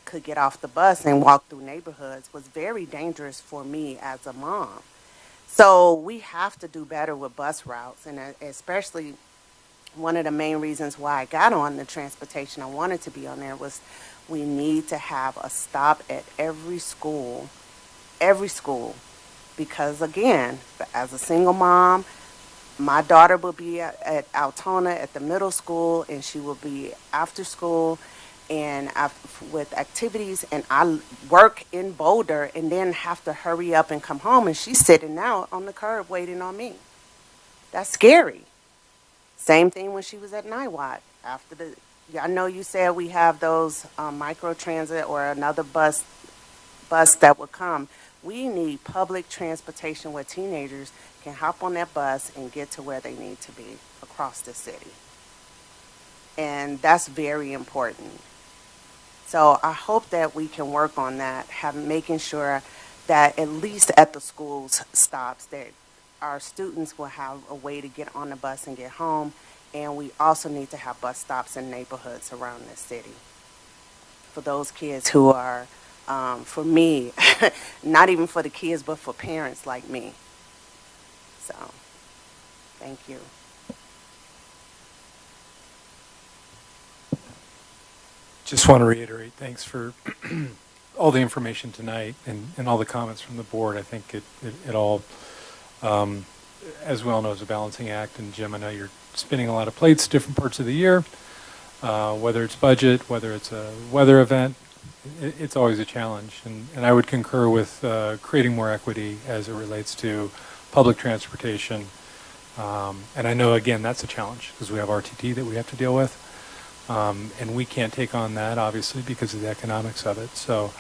could get off the bus and walk through neighborhoods was very dangerous for me as a mom. So we have to do better with bus routes, and especially one of the main reasons why I got on the transportation, I wanted to be on there, was we need to have a stop at every school, because again, as a single mom, my daughter will be at Altona at the middle school, and she will be after school and with activities, and I work in Boulder and then have to hurry up and come home, and she's sitting out on the curb waiting on me. That's scary. Same thing when she was at Niwot. Yeah, I know you said we have those micro transit or another bus that would come. We need public transportation where teenagers can hop on that bus and get to where they need to be across the city. And that's very important. So I hope that we can work on that, making sure that at least at the schools stops that our students will have a way to get on the bus and get home. And we also need to have bus stops in neighborhoods around the city for those kids who are, for me, not even for the kids, but for parents like me. So, thank you. Just want to reiterate, thanks for all the information tonight and all the comments from the board. I think it all, as we all know, is a balancing act. And Jim, I know you're spinning a lot of plates different parts of the year, whether it's budget, whether it's a weather event, it's always a challenge. And I would concur with creating more equity as it relates to public transportation. And I know, again, that's a challenge because we have RTT that we have to deal with. And we can't take on that, obviously, because of the economics of it. So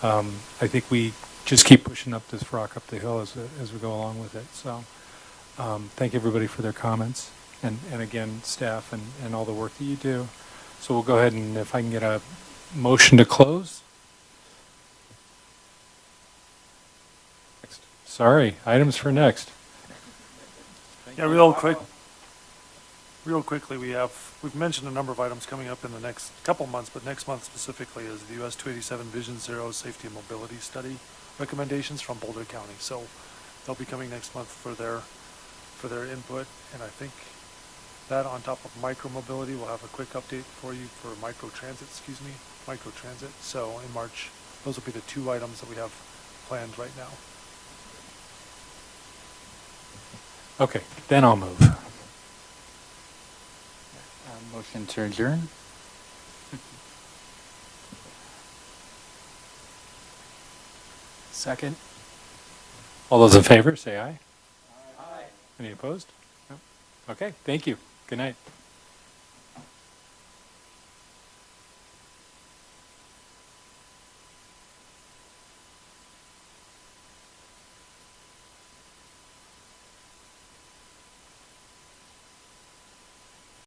I think we just keep pushing up this rock up the hill as we go along with it. So thank everybody for their comments. And again, staff and all the work that you do. So we'll go ahead and if I can get a motion to close. Next. Sorry, items for next. Yeah, real quickly, we've mentioned a number of items coming up in the next couple months, but next month specifically is the US 287 Vision Zero Safety and Mobility Study recommendations from Boulder County. So they'll be coming next month for their input, and I think that on top of micro-mobility, we'll have a quick update for you for micro-transit. So in March, those will be the two items that we have planned right now. Okay, then I'll move. Motion to adjourn. Second. All those in favor, say aye. Aye. Any opposed? No? Okay, thank you. Good night.